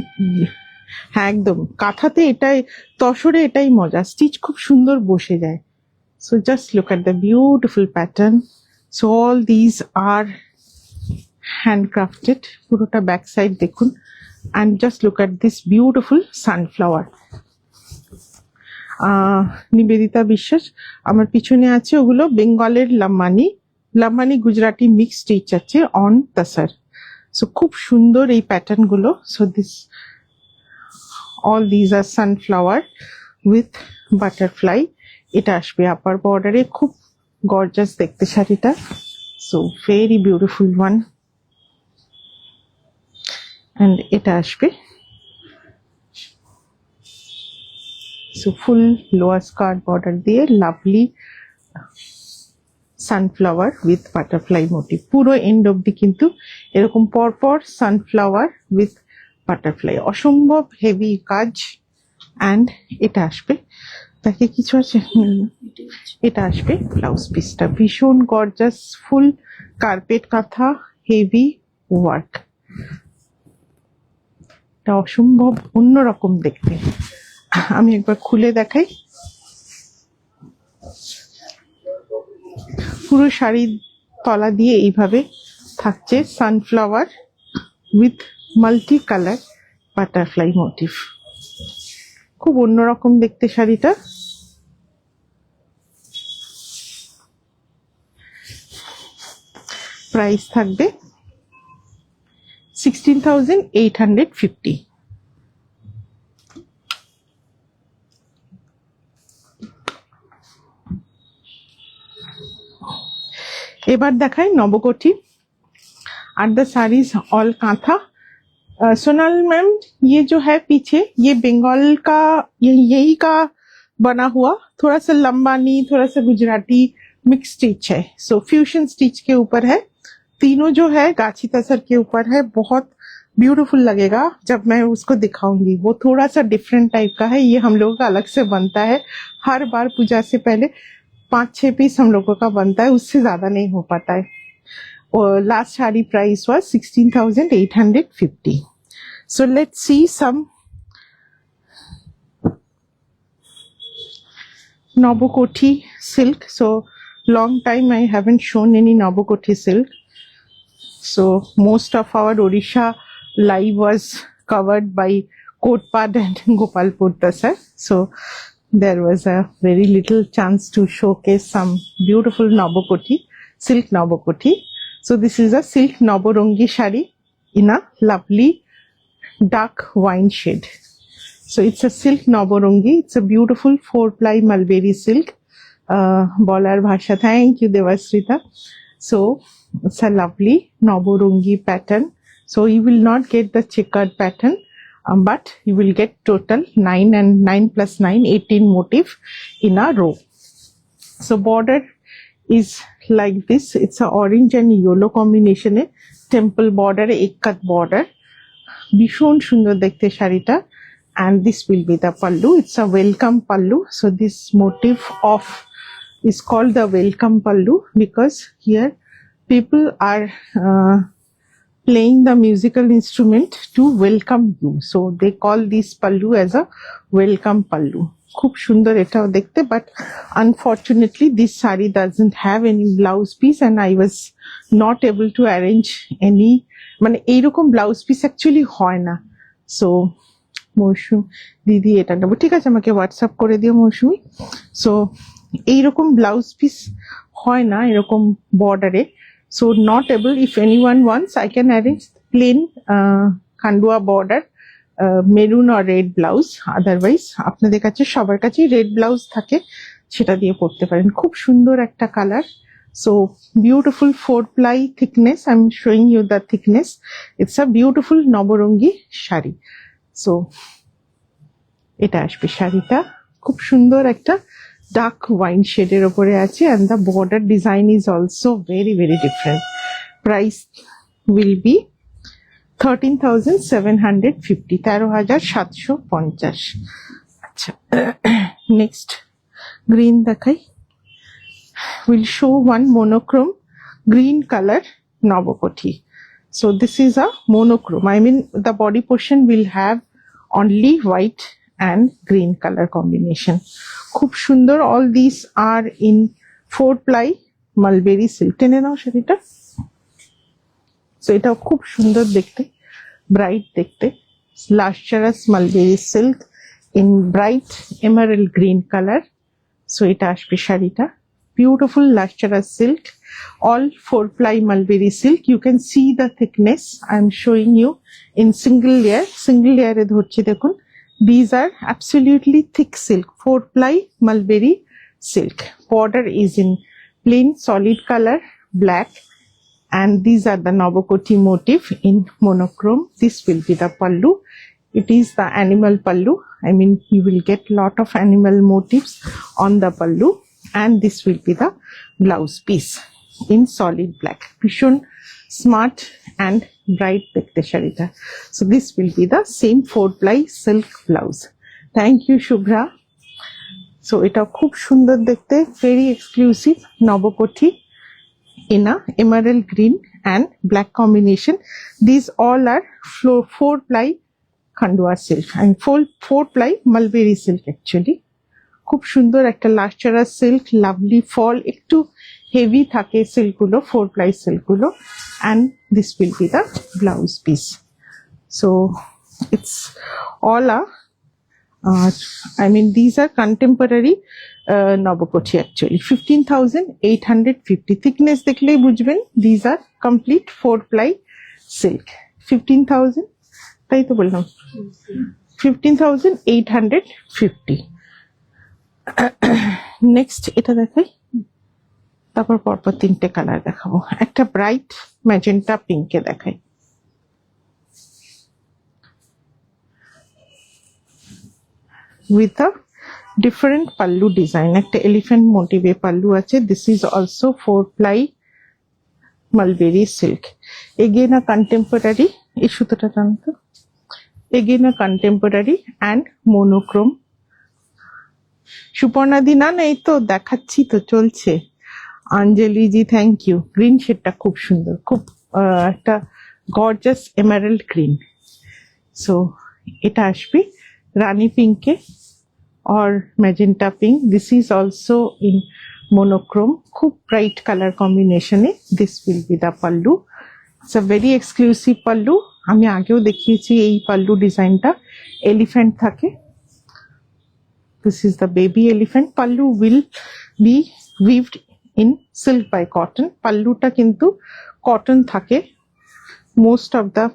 হ্যাঁ একদম কাঁথাতে এটাই, তসরে এটাই মজা, স্টিচ খুব সুন্দর বসে যায়। So just look at the beautiful pattern. So all these are handcrafted, পুরোটা ব্যাক সাইড দেখুন, and just look at this beautiful sunflower. Nivedita বিশ্বাস আমার পিছনে আছে, ওগুলো বেঙ্গলের লাম্বানি, লাম্বানি গুজরাটি মিক্স স্টিচ আছে অন তাসার। সো খুব সুন্দর এই প্যাটার্ন গুলো। So this all these are sunflower with butterfly, এটা আসবে আপার বর্ডারে, খুব গর্জাস দেখতে শাড়িটা। So very beautiful one. And এটা আসবে so full lower skirt border দিয়ে lovely sunflower with butterfly motif, পুরো এন্ড অব্দি কিন্তু এরকম পরপর সানফ্লাওয়ার উইথ বাটারফ্লাই, অসম্ভব হেভি কাজ। অ্যান্ড এটা আসবে, তাকে কিছু আছে, এটা আসবে ব্লাউজ পিসটা, ভীষণ গর্জাস, ফুল কার্পেট কাঁথা, হেভি ওয়ার্ক, এটা অসম্ভব অন্যরকম দেখতে। আমি একবার খুলে দেখাই। পুরো শাড়ির তলা দিয়ে এইভাবে থাকছে sunflower with multi colour butterfly motif, খুব অন্যরকম দেখতে শাড়িটা। প্রাইস থাকবে 16,850। এবার দেখাই নবকোটি। Are the saris all kantha, Sonal ma'am, ये जो है पीछे, ये बंगाल का यही का बना हुआ, थोड़ा सा लंबानी, थोड़ा सा गुजराती मिक्स स्टिच है. सो फ्यूजन स्टिच के ऊपर है. तीनों जो है गाछी तसर के ऊपर है. बहुत ब्यूटीफुल लगेगा जब मैं उसको दिखाऊंगी. वो थोड़ा सा डिफरेंट टाइप का है. ये हम लोगों का अलग से बनता है. हर बार पूजा से पहले 5-6 पीस हम लोगों का बनता है, उससे ज्यादा नहीं हो पाता है. और last sari price was 16,850. So let's see some Nabokoti silk. So long time I haven't shown any Nabokoti silk. So most of our Odisha live was covered by Kotpad and Gopalpur Tasar. So there was a very little chance to showcase some beautiful Nabokoti, silk Nabokoti. So this is a silk Naborangi shari in a lovely dark wine shade. So it's a silk Naborangi. It's a beautiful 4-ply mulberry silk. Bolar Bhasha, thank you Devasrita. So it's a lovely Naborangi pattern. So you will not get the checkered pattern, but you will get total 9 and 9 plus 9, 18 motif in a row. So border is like this. It's a orange and yellow combination A temple border, ekkat border. ভীষণ সুন্দর দেখতে শাড়িটা. And this will be the pallu. It's a welcome pallu. So this motif of is called the welcome pallu because here people are playing the musical instrument to welcome you. So they call this pallu as a welcome pallu. খুব সুন্দর এটাও দেখতে, but unfortunately this sari doesn't have any blouse piece and I was not able to arrange any, মানে এইরকম ব্লাউজ পিস অ্যাকচুয়ালি হয় না. সো মৌসুম দিদি এটা নেবো, ঠিক আছে আমাকে হোয়াটসঅ্যাপ করে দিও মৌসুমি. সো এইরকম ব্লাউজ পিস হয় না এরকম বর্ডারে. So not able, if any one wants I can arrange plain Khandua border maroon আর রেড ব্লাউজ. আদারওয়াইজ আপনাদের কাছে সবার কাছেই রেড ব্লাউজ থাকে, সেটা দিয়ে পরতে পারেন. খুব সুন্দর একটা কালার. So beautiful 4-ply thickness. I am showing you the thickness. It's a beautiful Nabarangi sari. So এটা আসবে শাড়িটা. খুব সুন্দর একটা ডার্ক ওয়াইন শেডের ওপরে আছে, and the border design is also very very different. Price will be 13,750, 13,750. আচ্ছা, নেক্সট গ্রিন দেখাই. Will show one monochrome green color Nabokoti. So this is a monochrome. I mean the body portion will have only white and green color combination. খুব সুন্দর. All these are in 4-ply mulberry silk. টেনে নাও শাড়িটা. So এটাও খুব সুন্দর দেখতে, ব্রাইট দেখতে. লাস্টারাস mulberry silk in bright emerald green colour. So এটা আসবে শাড়িটা. Beautiful লাস্টারাস silk, all 4-ply mulberry silk. You can see the thickness. I am showing you in single layer. Single layer এ ধরছি দেখুন. These are absolutely thick silk, 4-ply mulberry silk. Border is in plain solid color black. And these are the Nabokoti motif in monochrome. This will be the pallu. It is the animal pallu. I mean, you will get lot of animal motifs on the pallu. And this will be the blouse piece in solid black. Vishon smart and bright dekhte sharita. So this will be the same 4-ply silk blouse. Thank you, Shubhra. So এটা খুব সুন্দর দেখতে, very exclusive Nabokoti in a emerald green and black combination. These all are 4-ply Khandwa silk and 4-ply mulberry silk actually. খুব সুন্দর একটা লাস্টারাস সিল্ক, লাভলি ফল, একটু হেভি থাকে সিল্ক গুলো, 4-ply সিল্ক গুলো. and this will be the blouse piece. So it's all a I mean these are contemporary Nabokoti actually. 15,850. thickness দেখলেই বুঝবেন these are complete 4-ply silk. 15,000, তাই তো বললাম, 15,850. নেক্সট এটা দেখাই, তারপর পরপর তিনটে কালার দেখাবো. একটা ব্রাইট ম্যাজেন্টা পিঙ্কে দেখাই. with a different pallu design. একটা elephant motive pallu আছে. This is also 4-ply mulberry silk. Again a contemporary, এই সুতোটা টানতো, again a contemporary and monochrome. সুপর্ণাদি না এই তো দেখাচ্ছি তো, চলছে। আঞ্জলি জি থ্যাংক ইউ। গ্রিন শেডটা খুব সুন্দর, খুব একটা গর্জাস এমারাল্ড গ্রিন। সো এটা আসবে রানী পিঙ্কে or magenta pink. This is also in monochrome, খুব bright color combination A this will be the pallu. It's a very exclusive pallu. আমি আগেও দেখিয়েছি এই pallu ডিজাইনটা এলিফ্যান্ট থাকে। This is the baby elephant. Pallu will be weaved in silk by cotton. Palluটা কিন্তু cotton থাকে most of the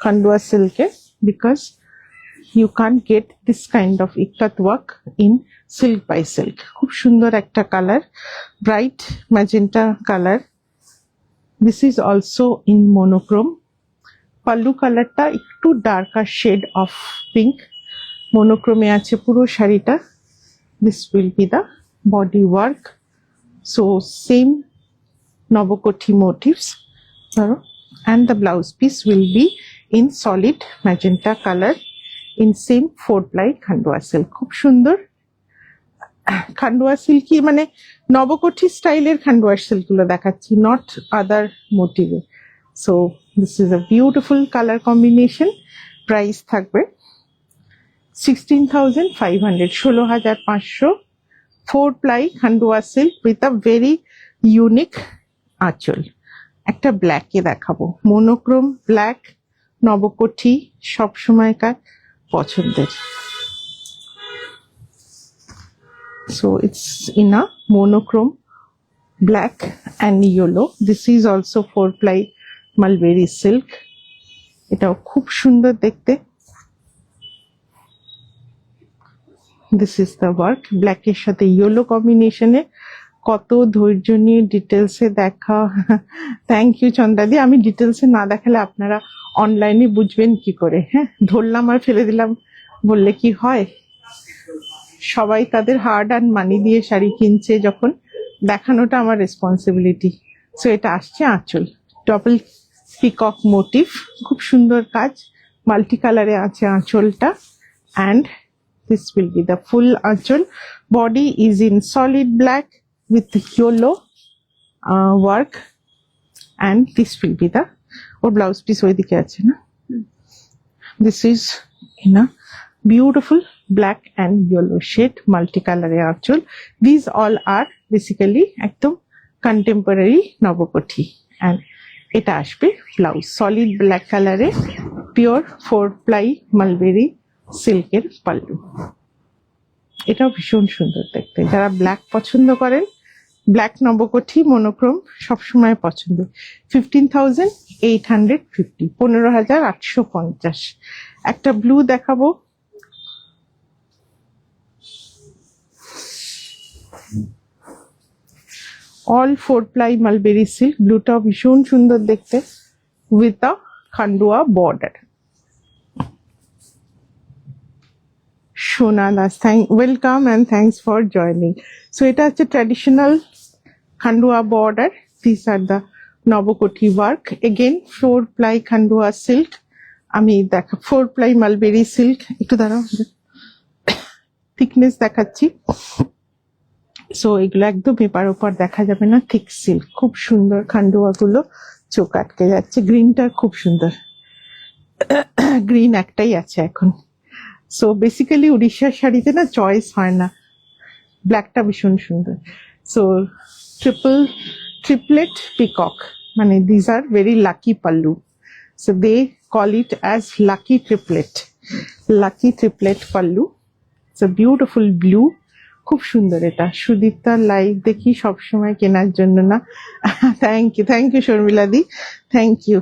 Khandwa silk because you can't get this kind of ikat work in silk by silk. খুব সুন্দর একটা colour, bright magenta color. This is also in monochrome. Pallu কালারটা একটু darker shade of pink. monochrome আছে পুরো শাড়িটা। This will be the body work. So same Navakothi motifs, and the blouse piece will be in solid magenta color in same 4-ply Khandwa silk. খুব সুন্দর খান্ডোয়া সিল্কি, মানে নবকোঠি স্টাইলের খান্ডোয়া সিল্ক গুলো দেখাচ্ছি, নট আদার মোটিভে। So this is a beautiful colour combination. Price থাকবে 16,500, 16,500। 4-ply Khandua silk with a very unique aanchal. একটা ব্ল্যাকে দেখাবো, মোনোক্রোম ব্ল্যাক, নবকোঠি সবসময়কার পছন্দের। So it's in a monochrome black and yellow. This is also 4-ply mulberry silk. এটাও খুব সুন্দর দেখতে। This is the work, black এর সাথে yellow combination এ। কত ধৈর্য নিয়ে ডিটেলসে দেখা। থ্যাংক ইউ চন্দ্রাদি। আমি ডিটেলসে না দেখালে আপনারা অনলাইনে বুঝবেন কি করে? হ্যাঁ, ধরলাম আর ফেলে দিলাম বললে কি হয়? সবাই তাদের হার্ড অ্যান্ড মানি দিয়ে শাড়ি কিনছে, যখন দেখানোটা আমার রেসপন্সিবিলিটি। সো এটা আসছে আঁচল, ডবল পিকক মোটিভ, খুব সুন্দর কাজ, মাল্টি কালারে আছে আঁচলটা। And this will be the full aanchal. Body is in solid black with yellow work, and this will be the, ওর ব্লাউজ পিস ওইদিকে আছে না? This is in a beautiful black and yellow shade, multicolor আঁচল। These all are basically একদম contemporary নবকোঠি। and এটা আসবে ব্লাউজ সলিড ব্ল্যাক কালারে, পিওর 4-ply মালবেরি সিল্কের পাল্লু। এটাও ভীষণ সুন্দর দেখতে। যারা ব্ল্যাক পছন্দ করেন, ব্ল্যাক নবকোঠি মনোক্রোম সবসময় পছন্দ। 15,850, 15,850। একটা ব্লু দেখাবো, all 4-ply mulberry silk, ব্লুটাও ভীষণ সুন্দর দেখতে with a Khandua border. Shona Das, welcome and thanks for joining. So এটা হচ্ছে traditional Khandua border. These are the নবকোঠি work, again 4-ply Khandua silk. আমি দেখা 4-ply mulberry silk, একটু দাঁড়াও, থিকনেস দেখাচ্ছি। সো এগুলো একদম পেপার ওপর দেখা যাবে না, থিক সিল্ক, খুব সুন্দর। খান্ডোয়া গুলো চোখ আটকে যাচ্ছে। গ্রিনটা খুব সুন্দর, গ্রিন একটাই আছে এখন। সো বেসিক্যালি উড়িষ্যার শাড়িতে না চয়েস হয় না, ব্ল্যাকটা ভীষণ সুন্দর। সো ট্রিপলেট পিকক, মানে these are very lucky pallu. So they call it as lucky triplet pallu. It's a beautiful blue, খুব সুন্দর। এটা সুদীপ্তার লাইভ দেখি সবসময় কেনার জন্য না। Thank you Sharmila di, thank you.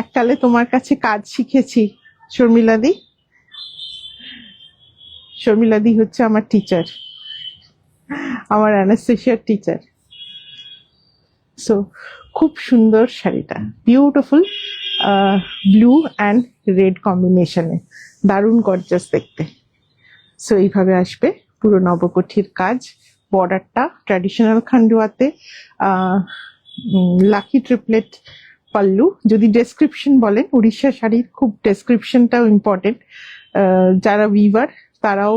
এককালে তোমার কাছে কাজ শিখেছি শর্মিলা দি। শর্মিলা দি হচ্ছে আমার টিচার, আমার অ্যানাস্থেসিয়ার টিচার। সো খুব সুন্দর শাড়িটা, বিউটিফুল ব্লু অ্যান্ড রেড কম্বিনেশনে, দারুণ গর্জাস দেখতে। সো এইভাবে আসবে পুরো নবকঠির কাজ। বর্ডারটা ট্র্যাডিশনাল খান্ডুয়াতে, লাকি ট্রিপলেট পাল্লু। যদি ডেসক্রিপশন বলেন, উড়িষ্যা শাড়ির খুব ডেসক্রিপশনটাও ইম্পর্টেন্ট, যারা উইভার তারাও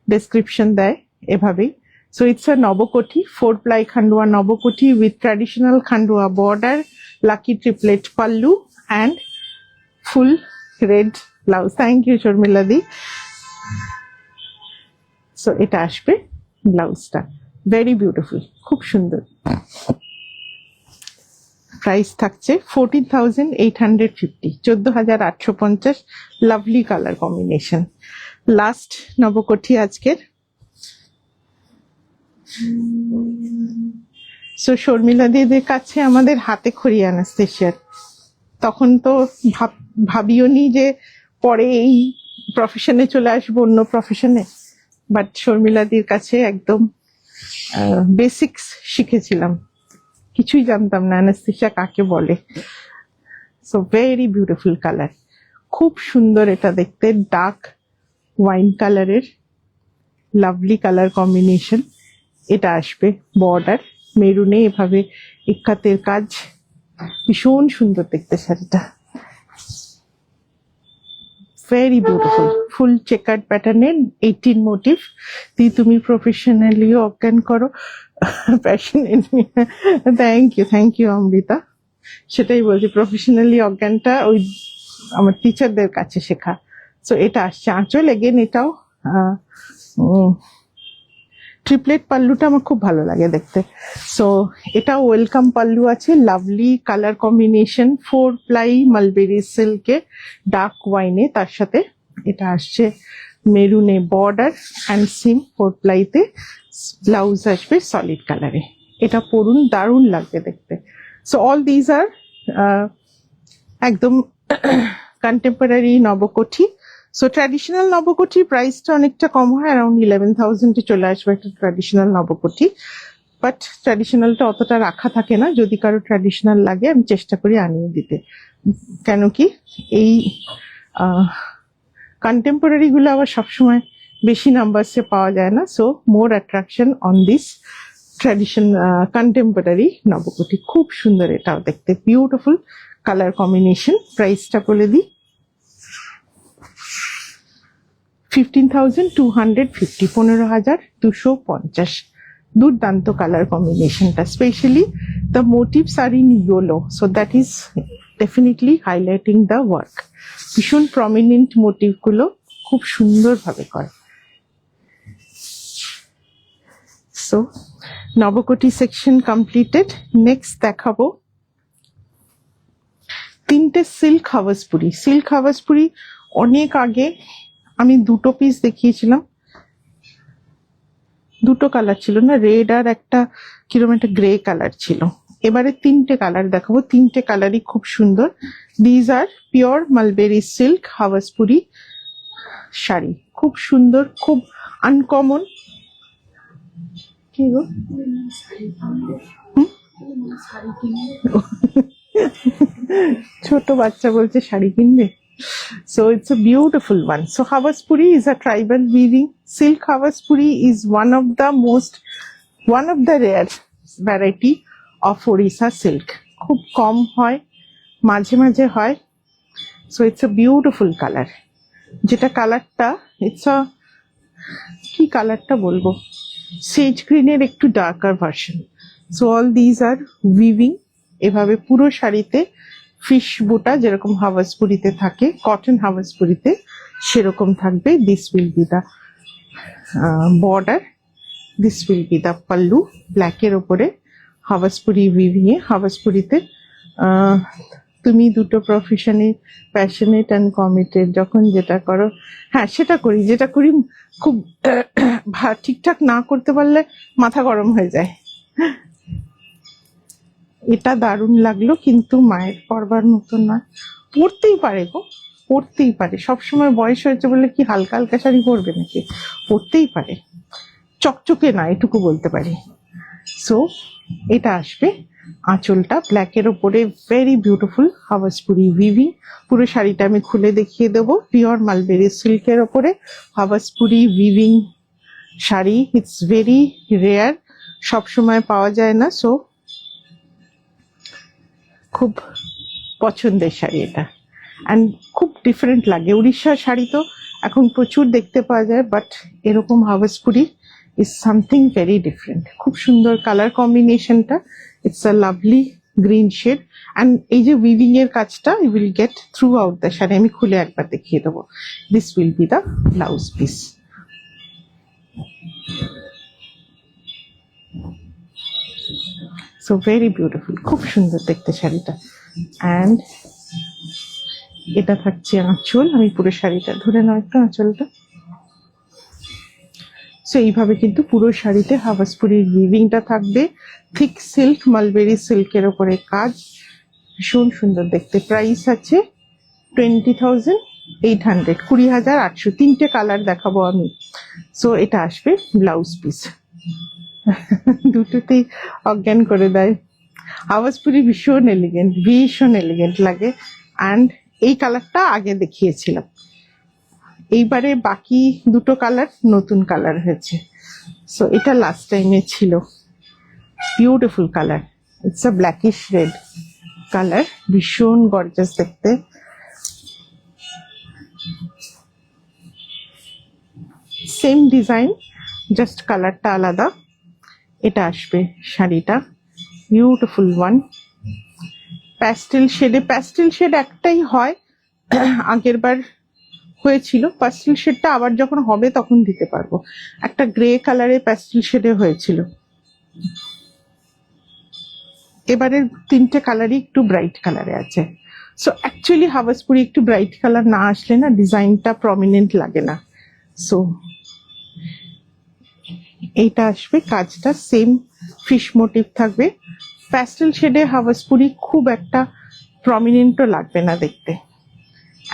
ডেসক্রিপশন দেয় এভাবেই। So it's a Nabakothi 4-ply Khandua Nabakothi with traditional Khandua border, lucky triplet pallu and full red blouse. Thank you Sharmila di. So এটা আসবে ব্লাউজটা, ভেরি বিউটিফুল, খুব সুন্দর। প্রাইস থাকছে 14,850, 14,850। Lovely colour combination. লাস্ট নবকঠি আজকের। সো শর্মিলা দিদির কাছে আমাদের হাতে খড়ি অ্যানাস্থেশিয়ার, তখন তো ভাবিও নি যে পরে এই প্রফেশনে চলে আসবো, অন্য প্রফেশনে। বাট শর্মিলাদির কাছে একদম বেসিক্স শিখেছিলাম, কিছুই জানতাম না অ্যানাস্থেশিয়া কাকে বলে। সো ভেরি বিউটিফুল কালার, খুব সুন্দর এটা দেখতে, ডার্ক ওয়াইন কালারের লাভলি কালার কম্বিনেশন। এটা আসবে বর্ডার মেরুনে, এভাবে ইক্কাতের কাজ, ভীষণ সুন্দর দেখতে শাড়িটা, ভেরি বিউটিফুল। ফুল চেকার্ড প্যাটার্নের 18 মোটিভ দিয়ে তুমি প্রফেশনালিও অজ্ঞান করো, প্যাশনেটলি। Thank you Amrita. সেটাই বলছি, প্রফেশনালি অজ্ঞানটা ওই আমার টিচারদের কাছে শেখা। সো এটা আসছে আঁচল এগেন, এটাও ট্রিপলেট পাল্লুটা আমার খুব ভালো লাগে দেখতে। সো এটাও ওয়েলকাম পাল্লু আছে, lovely colour combination, 4-ply mulberry সিল্কে ডার্ক ওয়াইনে, তার সাথে এটা আসছে মেরুনে বর্ডার অ্যান্ড সিম 4-plyতে। ব্লাউজ আসবে সলিড কালারে। এটা পরুন, দারুণ লাগবে দেখতে। সো অল দিজ আর একদম কন্টেম্পোরারি নবকঠি। সো ট্র্যাডিশনাল নবকঠি প্রাইসটা অনেকটা কম হয়, অ্যারাউন্ড 11,000-এ চলে আসবে একটা ট্র্যাডিশনাল নবকঠি। বাট ট্র্যাডিশনালটা অতটা রাখা থাকে না, যদি কারো ট্র্যাডিশনাল লাগে আমি চেষ্টা করি আনিয়ে দিতে। কেন কি এই কন্টেম্পোরারি গুলো আবার সবসময় বেশি নাম্বারসে পাওয়া যায় না। So more attraction on this tradition contemporary Nabakothi. খুব সুন্দর এটাও দেখতে, বিউটিফুল কালার কম্বিনেশন। প্রাইসটা বলে দিই, 15,250, 15,250। দুর্দান্ত কালার কম্বিনেশনটা, specially the motifs are in yellow, so that is definitely highlighting the work. ভীষণ প্রমিনেন্ট মোটিভ গুলো খুব সুন্দরভাবে করে। So Nabakothi section completed. Next দেখাবো তিনটে সিল্ক হাওয়াসপুরি। সিল্ক হাওয়াসপুরি অনেক আগে আমি দুটো পিস দেখিয়েছিলাম, দুটো কালার ছিল না, রেড আর একটা কিরকম একটা গ্রে কালার ছিল। এবারে তিনটে কালার দেখাবো, তিনটে কালারই খুব সুন্দর। These are pure mulberry silk Hawaspuri sari, খুব সুন্দর, খুব আনকমন। কি গো ছোট বাচ্চা বলছে শাড়ি কিনবে। So it's a beautiful one. So Havaspuri is a tribal weaving. Silk Havaspuri is one of the rare variety of Orissa silk. খুব কম হয়, মাঝে মাঝে হয়। So it's a beautiful color. যেটা কালারটা, it's a কি কালারটা বলবো, সেজ গ্রিনের একটু darker version. So all these are weaving এভাবে পুরো শাড়িতে ফিশ বুটা যেরকম হাওয়াসপুরিতে থাকে, কটন হাওয়াসপুরিতে সেরকম থাকবে। This will be the border, this will be the pallu, ব্ল্যাকের ওপরে হাওয়াসপুরি উইভিং এ। হাওয়াসপুরিতে তুমি দুটো প্রফেশনে প্যাশনেট অ্যান্ড কমিটেড, যখন যেটা করো, হ্যাঁ সেটা করি, যেটা করি খুব ঠিকঠাক না করতে পারলে মাথা গরম হয়ে যায়। এটা দারুণ লাগলো, কিন্তু মায়ের পরবার মতো না। পরতেই পারে গো, পরতেই পারে, সবসময় বয়স হয়েছে বলে কি হালকা হালকা শাড়ি পরবে নাকি, পরতেই পারে, চকচকে না, এটুকু বলতে পারি। সো এটা আসবে আঁচলটা ব্ল্যাকের ওপরে ভেরি বিউটিফুল হাওয়াসপুরি উইভিং। পুরো শাড়িটা আমি খুলে দেখিয়ে দেবো। পিওর মালবেরি সিল্কের ওপরে Hawaspuri weaving sari, it's very rare, সবসময় পাওয়া যায় না, সো খুব পছন্দের শাড়ি এটা। অ্যান্ড খুব ডিফারেন্ট লাগে। উড়িষ্যার শাড়ি তো এখন প্রচুর দেখতে পাওয়া যায়, বাট এরকম হাওয়াসপুরি ইজ সামথিং ভেরি ডিফারেন্ট। খুব সুন্দর কালার কম্বিনেশনটা, it's a lovely green shade. And এই যে উইভিং এর কাজটা you will get throughout the sari. আমি খুলে একবার দেখিয়ে দেবো। This will be the blouse piece. So very beautiful, খুব সুন্দর দেখতে শাড়িটা। অ্যান্ড এটা থাকছে আঁচল। আমি পুরো শাড়িটা ধরে নাও একটু আঁচলটা। সো এইভাবে কিন্তু পুরো শাড়িতে হাওয়াসপুরির উইভিংটা থাকবে। থিক সিল্ক, মালবেরি সিল্কের ওপরে কাজ, ভীষণ সুন্দর দেখতে। প্রাইস আছে 20,800, 20,800। তিনটে কালার দেখাবো আমি। সো এটা আসবে ব্লাউজ পিস। দুটোতেই অজ্ঞান করে দেয়। হাওয়াসপুরি ভীষণ এলিগেন্ট, ভীষণ এলিগেন্ট লাগে। অ্যান্ড এই কালারটা আগে দেখিয়েছিলাম, এইবারে বাকি দুটো কালার নতুন কালার হয়েছে। সো এটা লাস্ট টাইমে ছিল। Beautiful colour, it's a blackish red colour, ভীষণ গর্জাস দেখতে। সেম ডিজাইন, জাস্ট কালারটা আলাদা। এটা আসবে শাড়িটা, বিউটিফুল ওয়ান, প্যাস্টেল শেডে। প্যাস্টেল শেড একটাই হয়, আগের বার হয়েছিল। প্যাস্টেল শেডটা আবার যখন হবে তখন দিতে পারবো। একটা গ্রে কালারে প্যাস্টেল শেডে হয়েছিল। এবারের তিনটে কালারই একটু ব্রাইট কালারে আছে। সো অ্যাকচুয়ালি হাওয়াসপুরি একটু ব্রাইট কালার না আসলে না ডিজাইনটা প্রমিনেন্ট লাগে না। সো এইটা আসবে, কাজটা সেম ফিশ মোটিভ থাকবে। প্যাস্টেল শেডে হাওয়াসপুরি খুব একটা প্রমিনেন্টও লাগবে না দেখতে।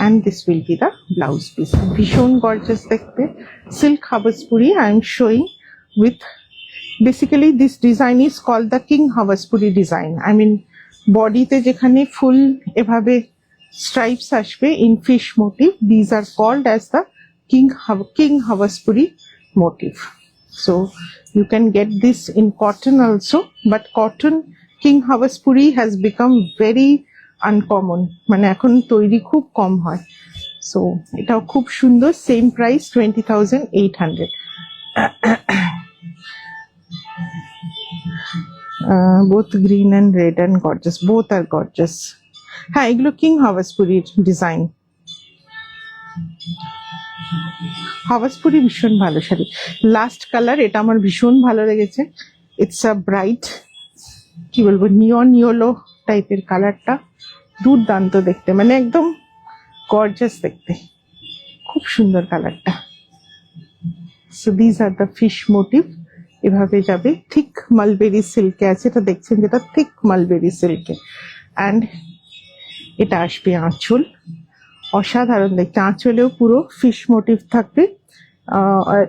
And this will be the blouse piece. ভীষণ গর্জাস দেখতে silk হাওয়াসপুরি I am showing with, basically this design is called the King Havaspuri design. I mean বডিতে যেখানে ফুল এভাবে স্ট্রাইপস আসবে in fish motif, these are called as the King Havaspuri motif. So you can get this in cotton also, but cotton King Havaspuri has become very uncommon, মানে এখন তৈরি খুব কম হয়। সো এটাও খুব সুন্দর, same price 20,800। Both green and red and gorgeous, both are gorgeous. হ্যাঁ, এগুলো কিং হাওয়াসপুরির ডিজাইন। হাওয়াসপুরি ভীষণ ভালো শাড়ি। লাস্ট কালার, এটা আমার ভীষণ ভালো লেগেছে। ইটস আ ব্রাইট, কি বলবো, নিয়ন ইয়েলো টাইপের কালারটা, দুর্দান্ত দেখতে, মানে একদম গর্জাস দেখতে, খুব সুন্দর কালারটা। So these are the fish motif. এভাবে যাবে, থিক মালবেরি সিল্কে আছে, এটা দেখছেন যেটা থিক মালবেরি সিল্কে। অ্যান্ড এটা আসবে আঁচল, অসাধারণ দেখতে। আঁচলেও পুরো ফিশ মোটিভ থাকবে।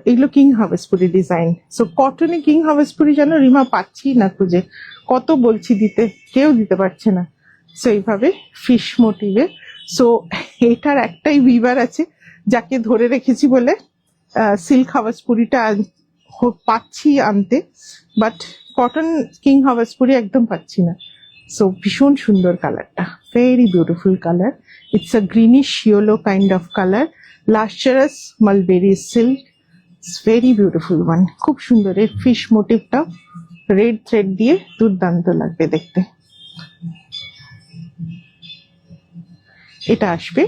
এগুলো কিং হাওয়াসপুরি ডিজাইন। সো কটনে কিং হাওয়াসপুরি যেন রিমা পাচ্ছি না খুঁজে, কত বলছি দিতে, কেউ দিতে পারছে না। সো এইভাবে ফিশ মোটিভে। সো এটার একটাই উইভার আছে যাকে ধরে রেখেছি বলে সিল্ক হাওয়াসপুরিটা পাচ্ছি আনতে, বাট কটন কিং হাওয়াসপুরি একদম পাচ্ছি না। সো ভীষণ সুন্দর কালারটা, very beautiful colour. It's a greenish yellow kind of colour, লাস্টারাস mulberry silk, it's very beautiful one. খুব সুন্দর, এর ফিশ মোটিভটা রেড থ্রেড দিয়ে দুর্দান্ত লাগবে দেখতে। এটা আসবে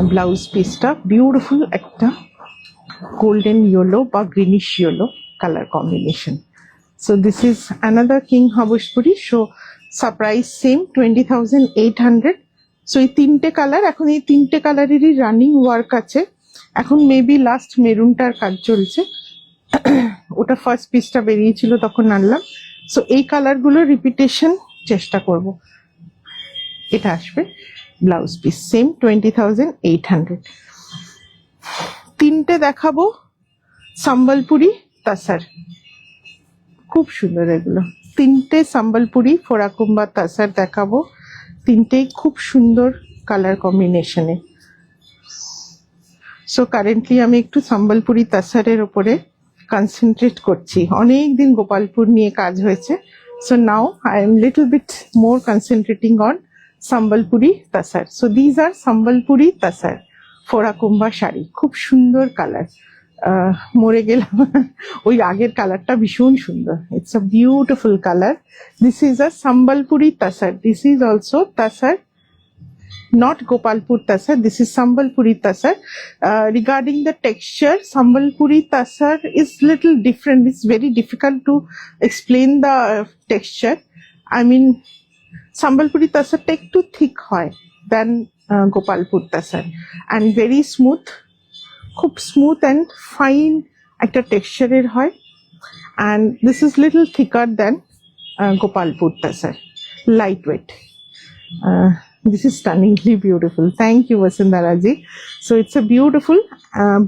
ব্লাউজ পিসটা, বিউটিফুল একটা গোল্ডেন ইয়েলো বা greenish yellow colour combination. So this is another king হাওয়াসপুরি। So surprise same 20,800। সো এই তিনটে কালার, এখন এই তিনটে কালারেরই রানিং ওয়ার্ক আছে। এখন মেবি লাস্ট মেরুনটার কাজ চলছে, ওটা ফার্স্ট পিসটা বেরিয়েছিল তখন আনলাম। সো এই কালারগুলো রিপিটেশন চেষ্টা করব। এটা আসবে ব্লাউজ পিস, সেম 20,800। তিনটে দেখাবো সম্বলপুরি তাসার, খুব সুন্দর এগুলো। তিনটে সম্বলপুরি ফোরাকুম্বা তাসার দেখাবো, তিনটেই খুব সুন্দর কালার কম্বিনেশনে। সো কারেন্টলি আমি একটু সম্বলপুরি তাসারের উপরে কনসেন্ট্রেট করছি, অনেক দিন গোপালপুর নিয়ে কাজ হয়েছে, so now I am little bit more concentrating on Sambalpuri tussar. So these are Sambalpuri tussar Forakumba sari, খুব সুন্দর কালার। মরে গেলাম, ওই আগের কালারটা ভীষণ সুন্দর, it's a beautiful colour. This is a Sambalpuri তাসার, this is also তাসার, not Gopalpur Tasar, this is Sambalpuri Tasar. Regarding the texture, Sambalpuri Tasar is little different. It's very difficult to explain the texture. I mean, Sambalpuri Tasar take too thick hoy than Gopalpur Tasar, and very smooth, খুব smooth and fine একটা texture এর হয়, and this is little thicker than Gopalpur Tasar, lightweight. This is stunningly beautiful. Thank you, Vasundhara ji. So it's a beautiful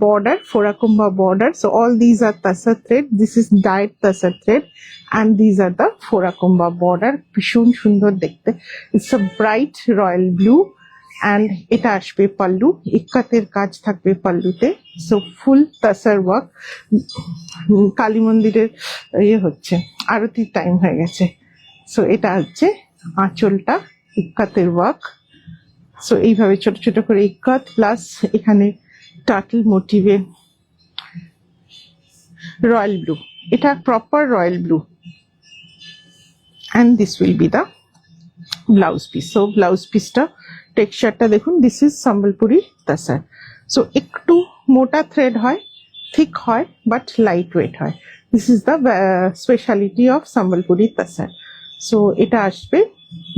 border, Forakumba border. So all these are Tasar thread. This is dyed Tasar thread, and these are the Forakumba border. Bishon সুন্দর দেখতে. It's a bright royal blue, and এটা আসবে পাল্লু, ইক্কাতের কাজ থাকবে পাল্লুতে। So full Tasar work. Kali মন্দিরের হচ্ছে, আরতির টাইম হয়ে গেছে। So এটা হচ্ছে আঁচলটা, ইক্কাতের ওয়ার্ক। সো এইভাবে ছোট ছোট করে ইক্কাত, প্লাস এখানে টার্টল মোটিভে রয়্যাল ব্লু, এটা proper royal blue, and this will be the blouse piece. So blouse পিসটা টেক্সচারটা দেখুন, this is Sambalpuri tussar. So একটু মোটা থ্রেড হয়, থিক হয়, বাট লাইট ওয়েট হয়। This is the speciality of Sambalpuri tussar. So এটা আসবে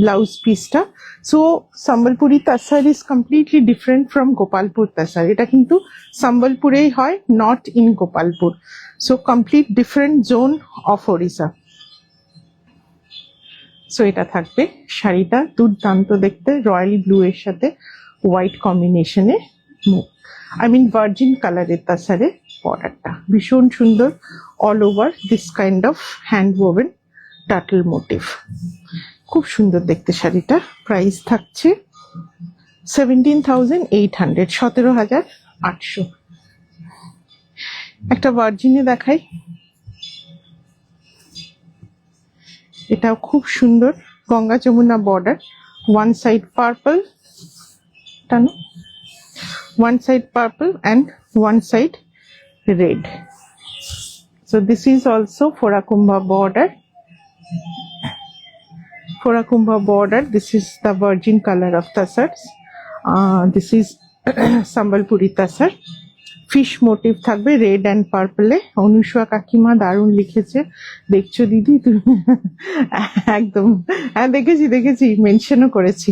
ব্লাউজ পিসটা। So Sambalpuri tussar is completely different from Gopalpur tussar, এটা কিন্তু সম্বলপুরেই হয়, not in Gopalpur. So complete different zone of Odisha. So এটা থাকবে শাড়িটা, দুর্দান্ত দেখতে, রয়্যাল ব্লু এর সাথে হোয়াইট কম্বিনেশনে, আই মিন ভার্জিন কালারের তাসারে বর্ডারটা ভীষণ সুন্দর, all over this kind of hand woven turtle motif, খুব সুন্দর দেখতে শাড়িটা। প্রাইস থাকছে 17,800, 17,800। একটা ভার্জিনে দেখাই, এটাও খুব সুন্দর, Ganga Jamuna border, one side purple, টানো, one side purple and one side red. So this is also ফোরাকুম্বা border, Forakumba border. This is the virgin color of tasars. This is Sambalpuri tasar. Fish motif থাকবে রেড অ্যান্ড পার্পলে। অনুষা কাকিমা দারুণ লিখেছে, দেখছো দিদি তুমি? একদম, হ্যাঁ দেখেছি, মেনশনও করেছি।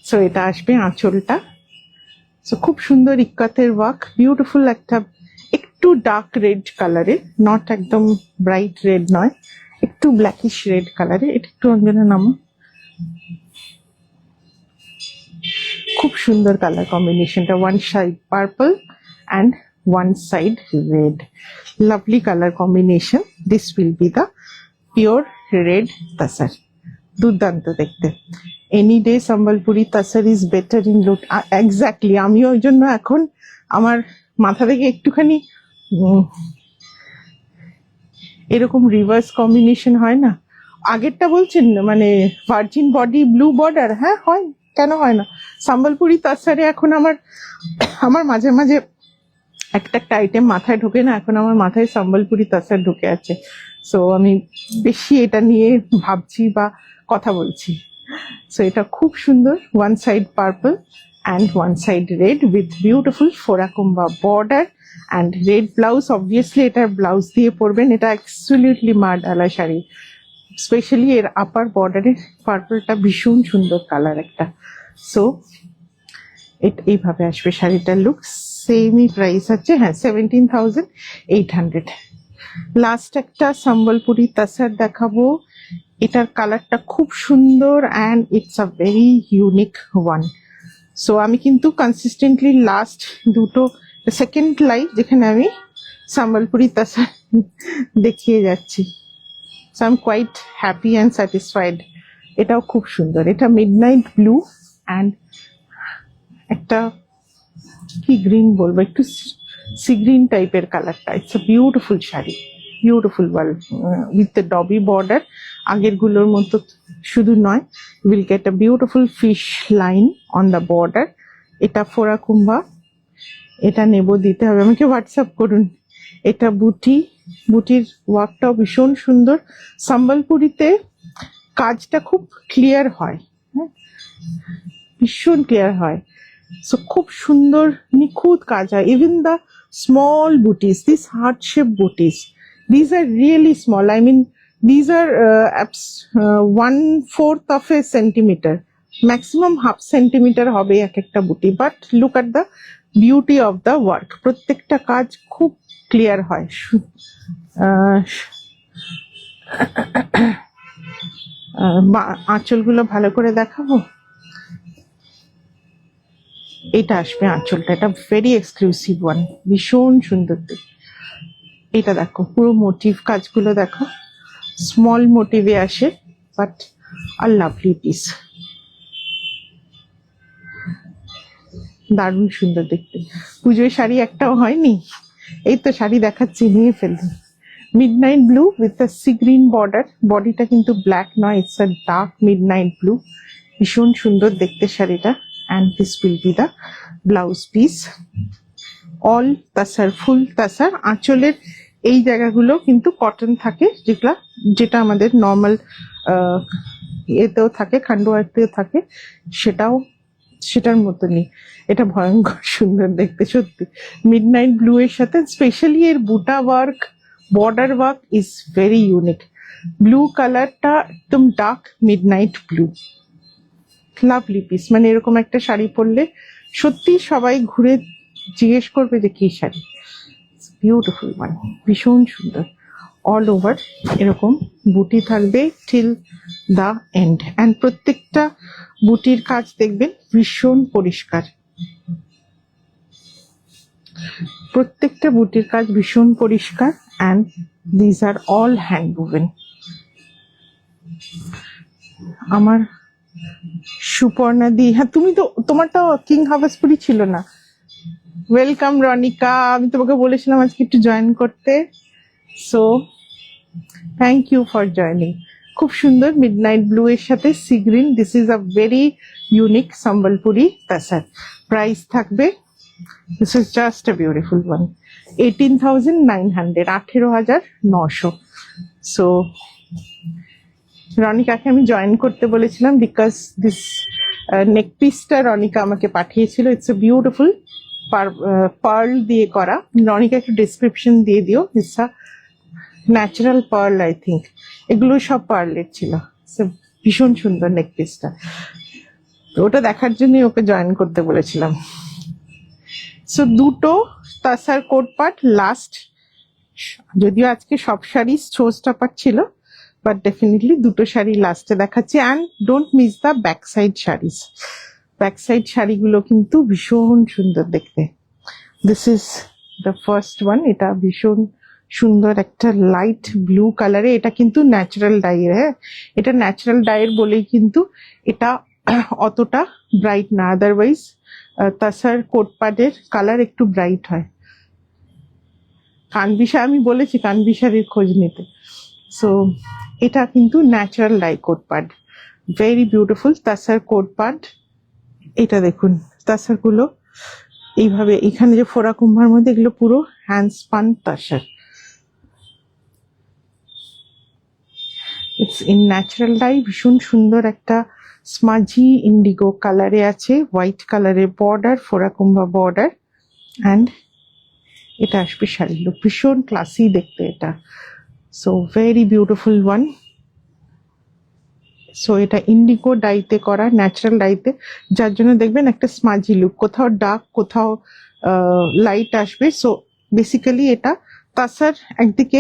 সো এটা আসবে আঁচলটা। সো খুব সুন্দর ইক্কাতের ওয়ার্ক, বিউটিফুল একটা একটু ডার্ক রেড কালারে, নট একদম ব্রাইট রেড নয়, একটু ব্ল্যাকিশ রেড কালারে। এটা একটু অঞ্জনা নামো, খুব সুন্দর কালার কম্বিনেশনটা, one side purple and one side red, lovely colour combination. This will be the pure red tussar, দুর্দান্ত দেখতে। Any day Sambalpuri tussar is better in look. Exactly, আমিও ওই জন্য এখন আমার মাথা থেকে একটুখানি এরকম রিভার্স কম্বিনেশন হয় না, আগেরটা বলছেন মানে ভার্জিন বডি ব্লু বর্ডার, হ্যাঁ হয়, কেন হয় না? সম্বলপুরি তাসারে এখন আমার মাঝে মাঝে একটা আইটেম মাথায় ঢোকে না, এখন আমার মাথায় সম্বলপুরি তাসার ঢুকে আছে। সো আমি বেশি এটা নিয়ে ভাবছি বা কথা বলছি। সো এটা খুব সুন্দর, one side purple and one side red with beautiful Forakumba border and red blouse. Obviously এটার ব্লাউজ দিয়ে পরবেন, এটা অ্যাবসলিউটলি মা ডালা শাড়ি। স্পেশালি এর আপার বর্ডারের পার্পলটা ভীষণ সুন্দর কালার একটা। সো এইভাবে আসবে শাড়িটার লুক। সেমই প্রাইস আছে, হ্যাঁ 17,800। লাস্ট একটা সম্বলপুরি তাসার দেখাবো, এটার কালারটা খুব সুন্দর and it's a very unique one. So আমি কিন্তু কনসিস্টেন্টলি লাস্ট দুটো সেকেন্ড লাইভ যেখানে আমি সম্বলপুরি তাসার দেখিয়ে যাচ্ছি। So I am quite happy and satisfied. এটাও খুব সুন্দর, এটা মিডনাইট ব্লু অ্যান্ড একটা কি গ্রিন বলবো, একটু সি গ্রিন টাইপের কালারটা। It's a beautiful sari, beautiful with the dobby border. আগের গুলোর মতো শুধু নয়, will get a beautiful fish line on the border. এটা ফোরা কুম্ভা, এটা নেব, দিতে হবে আমাকে, হোয়াটসঅ্যাপ করুন। এটা বুটি, বুটির ওয়ার্কটাও ভীষণ সুন্দর। সম্বলপুরিতে কাজটা খুব ক্লিয়ার হয়, হ্যাঁ, ভীষণ ক্লিয়ার হয়। সো খুব সুন্দর নিখুঁত কাজ হয়। Even the small booties, this heart shape booties, these are really small. I mean, these are 1/4 of a centimeter, maximum half centimeter হবে এক একটা বুটি। But look at the beauty of the work, প্রত্যেকটা কাজ খুব ক্লিয়ার হয়। আঁচলগুলো ভালো করে দেখাবো। এটা আসবে আঁচলটা, এটা ভেরি এক্সক্লুসিভ ওয়ান, ভীষণ সুন্দর। এটা দেখো, পুরো মোটিভ কাজগুলো দেখো, স্মল মোটিভে আসে, বাট আর লাভলি পিস, দারুণ সুন্দর দেখতে। পুজোয় শাড়ি একটাও হয়নি, এই তো শাড়ি দেখাচ্ছি, নিয়ে ফেলুন। Midnight blue with a sea green border, বডিটা কিন্তু ব্ল্যাক নয়, it's a dark midnight blue, ভীষণ সুন্দর দেখতে শাড়িটা। And this will be the blouse piece, all tussar, full tussar. আঁচলের এই জায়গাগুলো কিন্তু কটন থাকে, যেটা আমাদের নর্মাল এতেও থাকে, খান্ডোয়াতেও থাকে, সেটার মতনই। এটা ভয়ঙ্কর সুন্দর দেখতে সত্যি, মিডনাইট ব্লু এর সাথে। স্পেশালি এর বুটা work, border work is very unique. Blue কালারটা একদম dark midnight blue, lovely piece. মানে এরকম একটা শাড়ি পরলে সত্যি সবাই ঘুরে জিজ্ঞেস করবে যে কি শাড়ি। বিউটিফুল ওয়ান, ভীষণ সুন্দর। অল ওভার এরকম বুটি থাকবে টিল দ্য এন্ড, অ্যান্ড প্রত্যেকটা বুটির কাজ দেখবেন ভীষণ পরিষ্কার, প্রত্যেকটা বুটির কাজ ভীষণ পরিষ্কার। And these R all hand woven. আমার সুপর্ণা দি, হ্যাঁ তুমি তো, তোমারটা কিং হাভাসপুরি ছিল না। ওয়েলকাম রনিকা, আমি তোমাকে বলেছিলাম আজকে একটু জয়েন করতে, so thank you for joining. খুব সুন্দর মিডনাইট ব্লু এর সাথে sea green, this is a very unique Sambalpuri tussar. Price থাকবে, this is just a beautiful one, 18,900, 18,900। সো রনিকাকে আমি জয়েন করতে বলেছিলাম বিকজ দিস নেক পিসটা রনিকা আমাকে পাঠিয়েছিল। ইটস এ বিউটিফুল পার্ল দিয়ে করা। রনিকা একটু ডিসক্রিপশন দিয়ে দিও। It's a natural pearl, I think এগুলো সব পার্লের ছিল। ভীষণ সুন্দর নেক পিসটা, ওটা দেখার জন্যই ওকে জয়েন করতে বলেছিলাম। সো দুটো তাসার কোট পার্ট লাস্ট, যদিও আজকে সব শাড়ি শো স্টপার ছিল, বাট ডেফিনেটলি দুটো শাড়ি লাস্টে দেখাচ্ছি। And don't miss the back side saris, back side শাড়িগুলো কিন্তু ভীষণ সুন্দর দেখতে। This is the first one, এটা ভীষণ সুন্দর একটা লাইট ব্লু কালারে। এটা কিন্তু ন্যাচারাল ডাইয়ের, হ্যাঁ এটা ন্যাচারাল ডাইয়ের বলেই কিন্তু এটা অতটা ব্রাইট না, আদারওয়াইজ তাসার কোটপাটের কালার একটু ব্রাইট হয়। কানবিশা, আমি বলেছি কানবিশারির খোঁজ নিতে। সো এটা কিন্তু ন্যাচারাল ডাই কোটপাট, ভেরি বিউটিফুল তাসার কোটপাট। এটা দেখুন তাসার গুলো এইভাবে, এখানে যে ফোড়া কুম্ভার মধ্যে, এগুলো পুরো hand span তাসার। It's in natural die, ভীষণ সুন্দর একটা স্মাজি ইন্ডিগো কালারে আছে, হোয়াইট কালারের বর্ডার, ফোড়া কুম্ভা বর্ডার। অ্যান্ড এটা আসবে শাড়ির লুক, ভীষণ ক্লাসি দেখতে এটা। So very beautiful one. So এটা ইন্ডিগো ডাইতে করা, ন্যাচারাল ডাইতে, যার জন্য দেখবেন একটা স্মাজি লুক, কোথাও ডার্ক কোথাও লাইট আসবে। সো বেসিক্যালি এটা তাসার একদিকে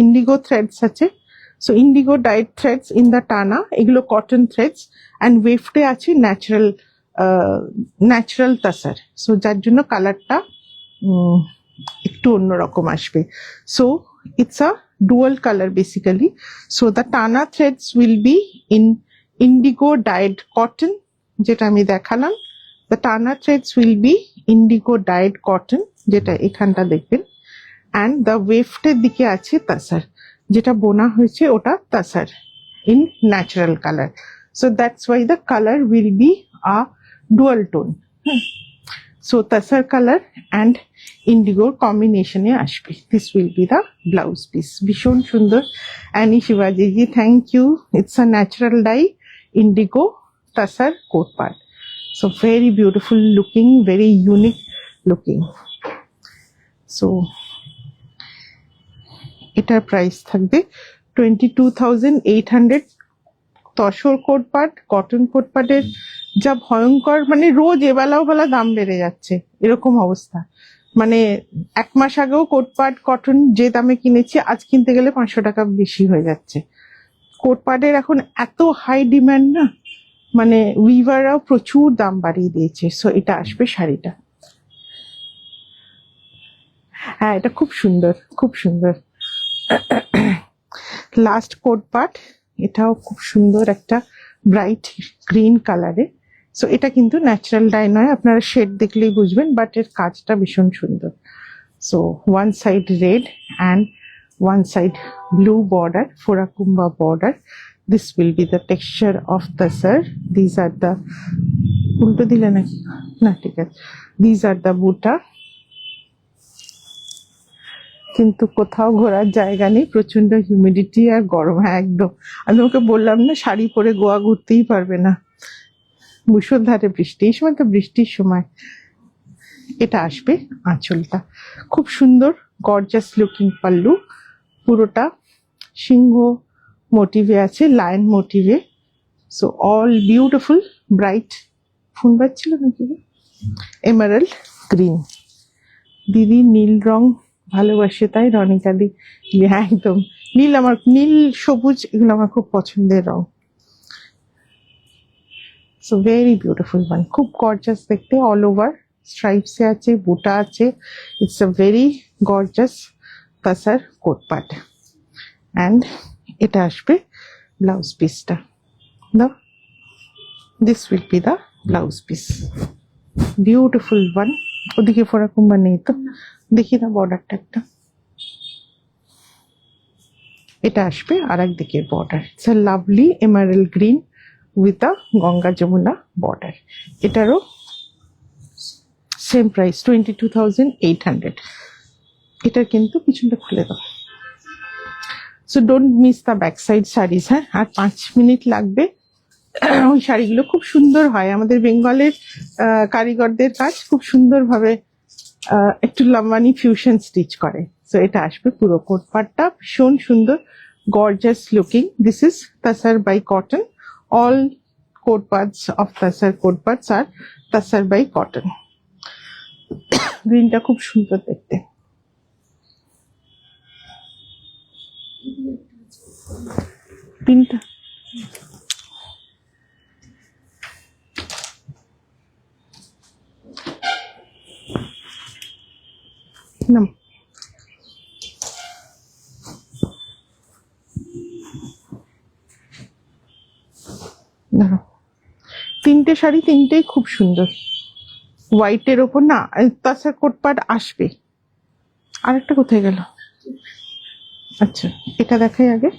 ইন্ডিগো থ্রেডস আছে, সো ইন্ডিগো ডাইট থ্রেডস ইন দ্য টানা, এগুলো কটন থ্রেডস, অ্যান্ড ওয়েফটে আছে ন্যাচারাল তাসার। সো যার জন্য কালারটা একটু অন্যরকম আসবে। So it's a dual color basically. So the Tana threads will be in indigo dyed cotton, যেটা আমি দেখালাম। The Tana threads will be indigo dyed cotton, যেটা এখানটা দেখবেন। And the weft এর দিকে আছে তাসার, যেটা বোনা হয়েছে ওটা তাসার in natural color. So that's why the color will be a dual tone. So tasar color and indigo combination e ashbe. This will be the blouse piece. Bishon Sundar and Shivaji ji, thank you. It's a natural dye indigo tasar coat part. So very beautiful looking, very unique looking. So এটার প্রাইস থাকবে 22,800। তসর কোট পাট, কটন কোট পাটের যা ভয়ঙ্কর, মানে রোজ এবেলাও বেলা দাম বেড়ে যাচ্ছে, এরকম অবস্থা। মানে 1 মাস আগেও কোট পাট কটন যে দামে কিনেছি, আজ কিনতে গেলে 500 টাকা বেশি হয়ে যাচ্ছে। কোট পাটের এখন এত হাই ডিমান্ড না, মানে উইভাররাও প্রচুর দাম বাড়িয়ে দিয়েছে। সো এটা আসবে শাড়িটা। হ্যাঁ, এটা খুব সুন্দর, খুব সুন্দর। লাস্ট কোট পাট, এটাও খুব সুন্দর একটা ব্রাইট গ্রিন কালারে। সো এটা কিন্তু ন্যাচারাল ডাই নয়, আপনারা শেড দেখলেই বুঝবেন, বাট এর কাজটা ভীষণ সুন্দর। So one side red and one side blue border, ফোরাকুম্বা border. This will be the texture of the sari. This are the, উল্টো দিলে নাকি না, ঠিক আছে। দিস আর দ্য বুটা। কিন্তু কোথাও ঘোরার জায়গা নেই, প্রচন্ড হিউমিডিটি আর গরম। হ্যাঁ একদম, আমি তোমাকে বললাম না শাড়ি পরে গোয়া ঘুরতেই পারবে না, মুষলধারে বৃষ্টি। এই সময় তো বৃষ্টির সময়। এটা আসবে আঁচলটা, খুব সুন্দর গর্জাস লুকিং পাল্লু, পুরোটা সিংহ মোটিভে আছে, লায়ন মোটিভে। So all beautiful bright. Phone বাজছিল নাকি? Emerald green. দিদি নীল রং ভালোবাসে তাই রনিকা দি। হ্যাঁ একদম, নীল আমার, নীল সবুজ এগুলো আমার খুব পছন্দের রং। সো ভেরি বিউটিফুল ওয়ান, খুব গর্জাস দেখতে, অল ওভার স্ট্রাইপস এ আছে, বুটা আছে। It's a very gorgeous tussar Kotpad. And এটা আসবে ব্লাউজ পিসটা। দাও, this will be the blouse piece. Beautiful one. ওদিকে ফোরাকুম্বা নেই তো, দেখি না বর্ডারটা একটা। এটা আসবে আর একদিকে border. It's a lovely emerald green with a Ganga Jamuna border. এটারও সেম প্রাইস 22,800। এটার কিন্তু পিছনটা খুলে দাও। So don't miss the back side saris. হ্যাঁ, আর 5 মিনিট লাগবে। ওই শাড়িগুলো খুব সুন্দর হয়, আমাদের বেঙ্গলের কারিগরদের কাজ, খুব সুন্দরভাবে একটু লাম্বানি ফিউশন স্টিচ করে। সো এটা আসবে পুরো কোট পাটটা, ভীষণ সুন্দর gorgeous looking. This is tussar by cotton. All coat parts of tussar coat parts are tussar by cotton. গ্রিনটা খুব সুন্দর দেখতে। পিনটা নাম ধরো। 3টে শাড়ি, 3টেই খুব সুন্দর। হোয়াইটের ওপর না তাসার কোট পাট আসবে। আরেকটা কোথায় গেল? আচ্ছা, এটা দেখাই আগে।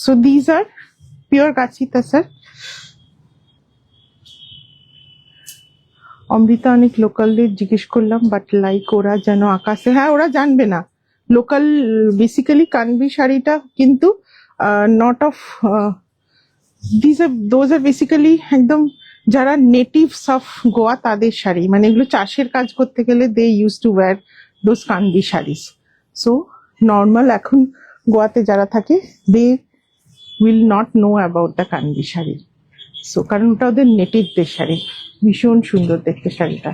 সো দিজ আর পিওর গাছি তাসার। অমৃতা অনেক লোকালদের জিজ্ঞেস করলাম, বাট লাইক ওরা যেন আকাশে, হ্যাঁ ওরা জানবে না। লোকাল বেসিক্যালি কানভি শাড়িটা কিন্তু not of those are basically একদম যারা নেটিভস অফ গোয়া তাদের শাড়ি, মানে এগুলো চাষের কাজ করতে গেলে they use to wear those Kunbi saris. So normal এখন গোয়াতে যারা থাকে they will not know about the Kunbi sari. So কারণ ওটা ওদের নেটিভদের শাড়ি। ভীষণ সুন্দর দেখতে শাড়িটা।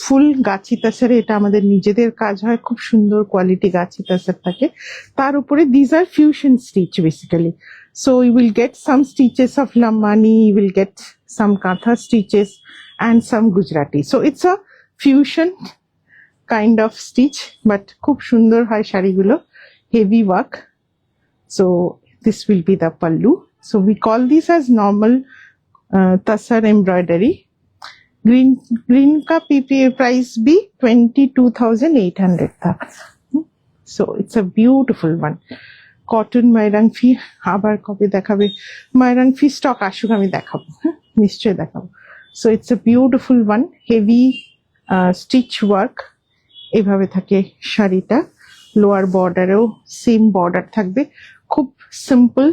ফুল গাছি তাসারে, এটা আমাদের নিজেদের কাজ হয়, খুব সুন্দর কোয়ালিটি গাছি তাসার থাকে। তার উপরে these are fusion stitch basically. So you will get some stitches of Lambani, you will get some kantha stitches and some Gujarati. So it's a fusion kind of stitch, but খুব সুন্দর হয় শাড়িগুলো। heavy work. So this will be the pallu. So we call this as normal tassar embroidery. Green ka PPA price be 22,800 tha. So it's a beautiful one. Cotton Mairangfi আবার কবে দেখাবে, Mairangfi stock আসুক আমি দেখাবো, নিশ্চয়ই দেখাবো। So it's a beautiful one, heavy stitch work এভাবে থাকে শাড়িটা, লোয়ার বর্ডারেও সেম বর্ডার থাকবে, খুব সিম্পল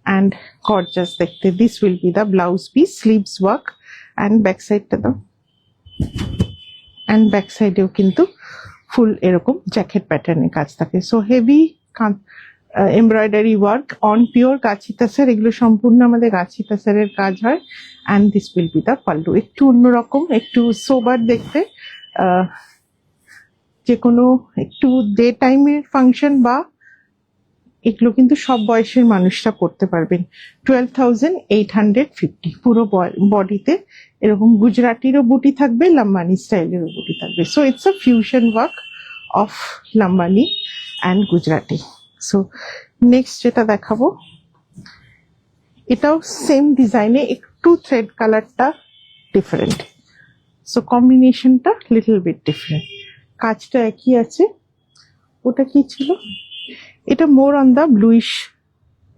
and gorgeous দেখতে। This will be the blouse piece, sleeves work and back side টা দাও, and back side এও কিন্তু ফুল এরকম জ্যাকেট প্যাটার্নের কাজ থাকে। So heavy embroidery work on pure গাছি তাসার, এগুলো সম্পূর্ণ আমাদের গাছি তাসারের কাজ হয়। And this will be the pallu, একটু অন্যরকম, একটু সোবার দেখতে, যে কোনো একটু ডে টাইমের ফাংশন বা এগুলো কিন্তু সব বয়সের মানুষরা পড়তে পারবেন। 12,850 পুরো বডিতে এরকম গুজরাটিরও বুটি থাকবে, লাম্বানি স্টাইলেরও বুটি থাকবে। So it's a fusion work of Lambani and Gujarati. So next যেটা দেখাবো, এটাও সেম ডিজাইনে, একটু থ্রেড কালারটা ডিফারেন্ট, সো কম্বিনেশনটা লিটল বিট ডিফারেন্ট। কাজটা একই আছে। ওটা কি ছিল, এটা মোর অন দা ব্লুইশ,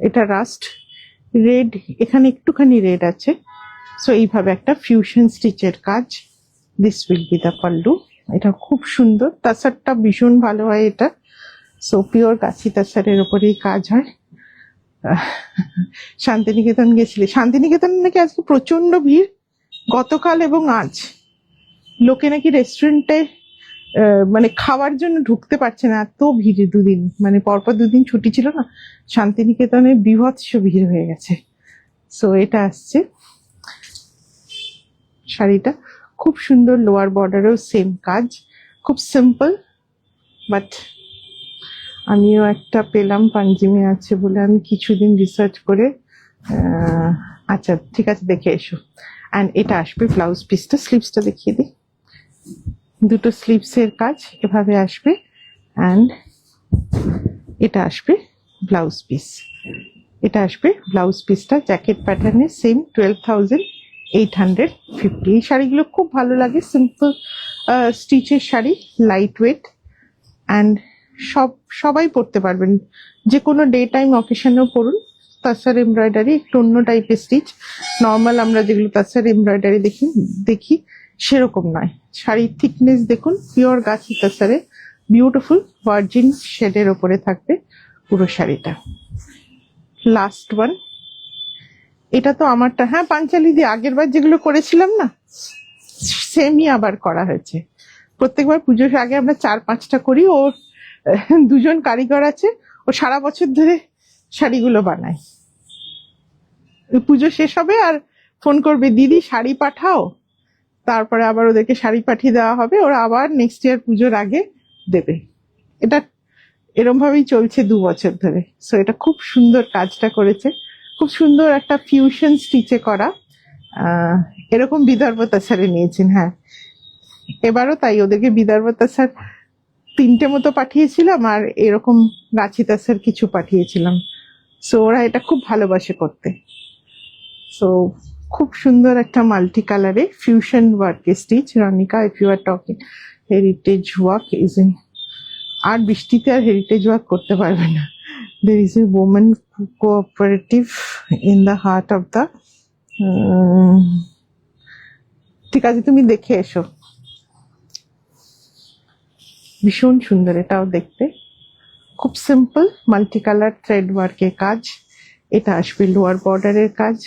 এটা রাস্ট রেড, এখানে একটুখানি রেড আছে। সো এইভাবে একটা ফিউশন স্টিচের কাজ। This will be the pallu. এটা খুব সুন্দর, তাসারটা ভীষণ ভালো হয় এটা। সো পিওর গাছি তাসারের ওপরেই কাজ হয়। শান্তিনিকেতন গেছিলে? শান্তিনিকেতন নাকি আজকে প্রচন্ড ভিড়, গতকাল এবং আজ। লোকে নাকি রেস্টুরেন্টে মানে খাওয়ার জন্য ঢুকতে পারছে না, এত ভিড়। দুদিন মানে পরপর দুদিন ছুটি ছিল না, শান্তিনিকেতনে বীভৎস ভিড় হয়ে গেছে। সো এটা আসছে শাড়িটা, খুব সুন্দর, লোয়ার বর্ডারেও সেম কাজ, খুব সিম্পল। বাট আমিও একটা পেলাম, পাঞ্জিমে আছে বলে আমি কিছুদিন রিসার্চ করে, আচ্ছা ঠিক আছে দেখে এসো। অ্যান্ড এটা আসবে ব্লাউজ পিসটা, স্লিভসটা দেখিয়ে দিই। দুটো স্লিভসের কাজ এভাবে আসবে, অ্যান্ড এটা আসবে ব্লাউজ পিস। এটা আসবে ব্লাউজ পিসটা জ্যাকেট প্যাটার্নে, সেম 12,850। এই শাড়িগুলো খুব ভালো লাগে, সিম্পল স্টিচের শাড়ি, লাইট ওয়েট, অ্যান্ড সবাই পরতে পারবেন, যে কোনো ডে টাইম অকেশনেও পরুন। তাসার এমব্রয়ডারি একটু অন্য টাইপের স্টিচ, নর্মাল আমরা যেগুলো তাসার এমব্রয়ডারি দেখি সেরকম নয়। শাড়ির থিকনেস দেখুন, পিওর গাছি তাসারে, বিউটিফুল ভার্জিন শেডের ওপরে থাকবে পুরো শাড়িটা। লাস্ট ওয়ান, এটা তো আমারটা, হ্যাঁ পাঞ্চালি দিয়ে আগের বার যেগুলো করেছিলাম না, সেমই আবার করা হয়েছে। প্রত্যেকবার পুজোর আগে আমরা 4-5টা করি। ওর দুজন কারিগর আছে, ও সারা বছর ধরে শাড়িগুলো বানায়। পুজো শেষ হবে আর ফোন করবে, দিদি শাড়ি পাঠাও, তারপরে আবার ওদেরকে শাড়ি পাঠিয়ে দেওয়া হবে, ওরা আবার নেক্সট ইয়ার পুজোর আগে দেবে। এটা এরম ভাবেই চলছে 2 বছর ধরে। সো এটা খুব সুন্দর কাজটা করেছে, খুব সুন্দর একটা ফিউশন স্টিচে করা। এরকম বিদর্ভ তাসারে নিয়েছেন, হ্যাঁ এবারও তাই, ওদেরকে বিদর্ভ তাসার 3টে মতো পাঠিয়েছিলাম, আর এরকম গাছি তাসার কিছু পাঠিয়েছিলাম। সো ওরা এটা খুব ভালোবাসে করতে। সো খুব সুন্দর একটা মাল্টি কালারে fusion work stitch. Ronika, if you are talking heritage work is in, আর বৃষ্টিতে আর হেরিটেজ ওয়ার্ক করতে পারবে না। There is a women cooperative in the heart of the, ঠিক আছে তুমি দেখে এসো, ভীষণ সুন্দর এটাও দেখতে, খুব সিম্পল মাল্টি কালার থ্রেড ওয়ার্কের কাজ। এটা আসবে লোয়ার বর্ডারের কাজ,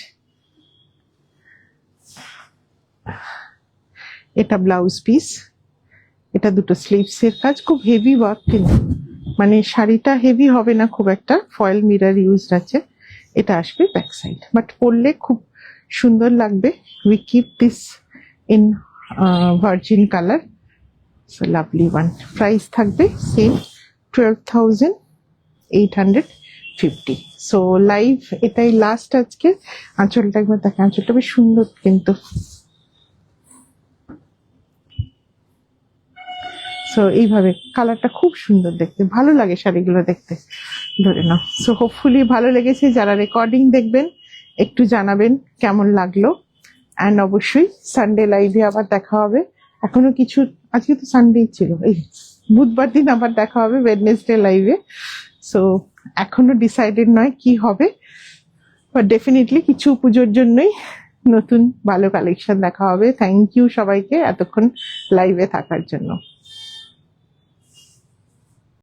এটা ব্লাউজ পিস, এটা দুটো স্লিভসের কাজ, খুব হেভি ওয়ার্ক কিন্তু, মানে শাড়িটা হেভি হবে না খুব একটা, ফয়েল মিরর ইউজ আছে। এটা আসবে ব্যাক সাইড, বাট পরলে খুব সুন্দর লাগবে। We keep this in virgin colour, so lovely one. Price থাকবে সেম 12,850। সো লাইভ এটাই লাস্ট আজকে। আঁচলটা একবার দেখে, আঁচলটা বেশ সুন্দর কিন্তু। সো এইভাবে কালারটা খুব সুন্দর দেখতে, ভালো লাগে শাড়িগুলো দেখতে, ধরে নাও। সো হোপফুলি ভালো লেগেছে। যারা রেকর্ডিং দেখবেন একটু জানাবেন কেমন লাগলো। অ্যান্ড অবশ্যই সানডে লাইভে আবার দেখা হবে। এখনো কিছু, আজকে তো সানডে ছিল, এই বুধবার দিন আবার দেখা হবে ওয়েডনেসডে লাইভে। সো এখনো ডিসাইডেড নয় কি হবে, বাট ডেফিনেটলি কিছু পুজোর জন্যই নতুন ভালো কালেকশন দেখা হবে। থ্যাংক ইউ সবাইকে এতক্ষণ লাইভে থাকার জন্য।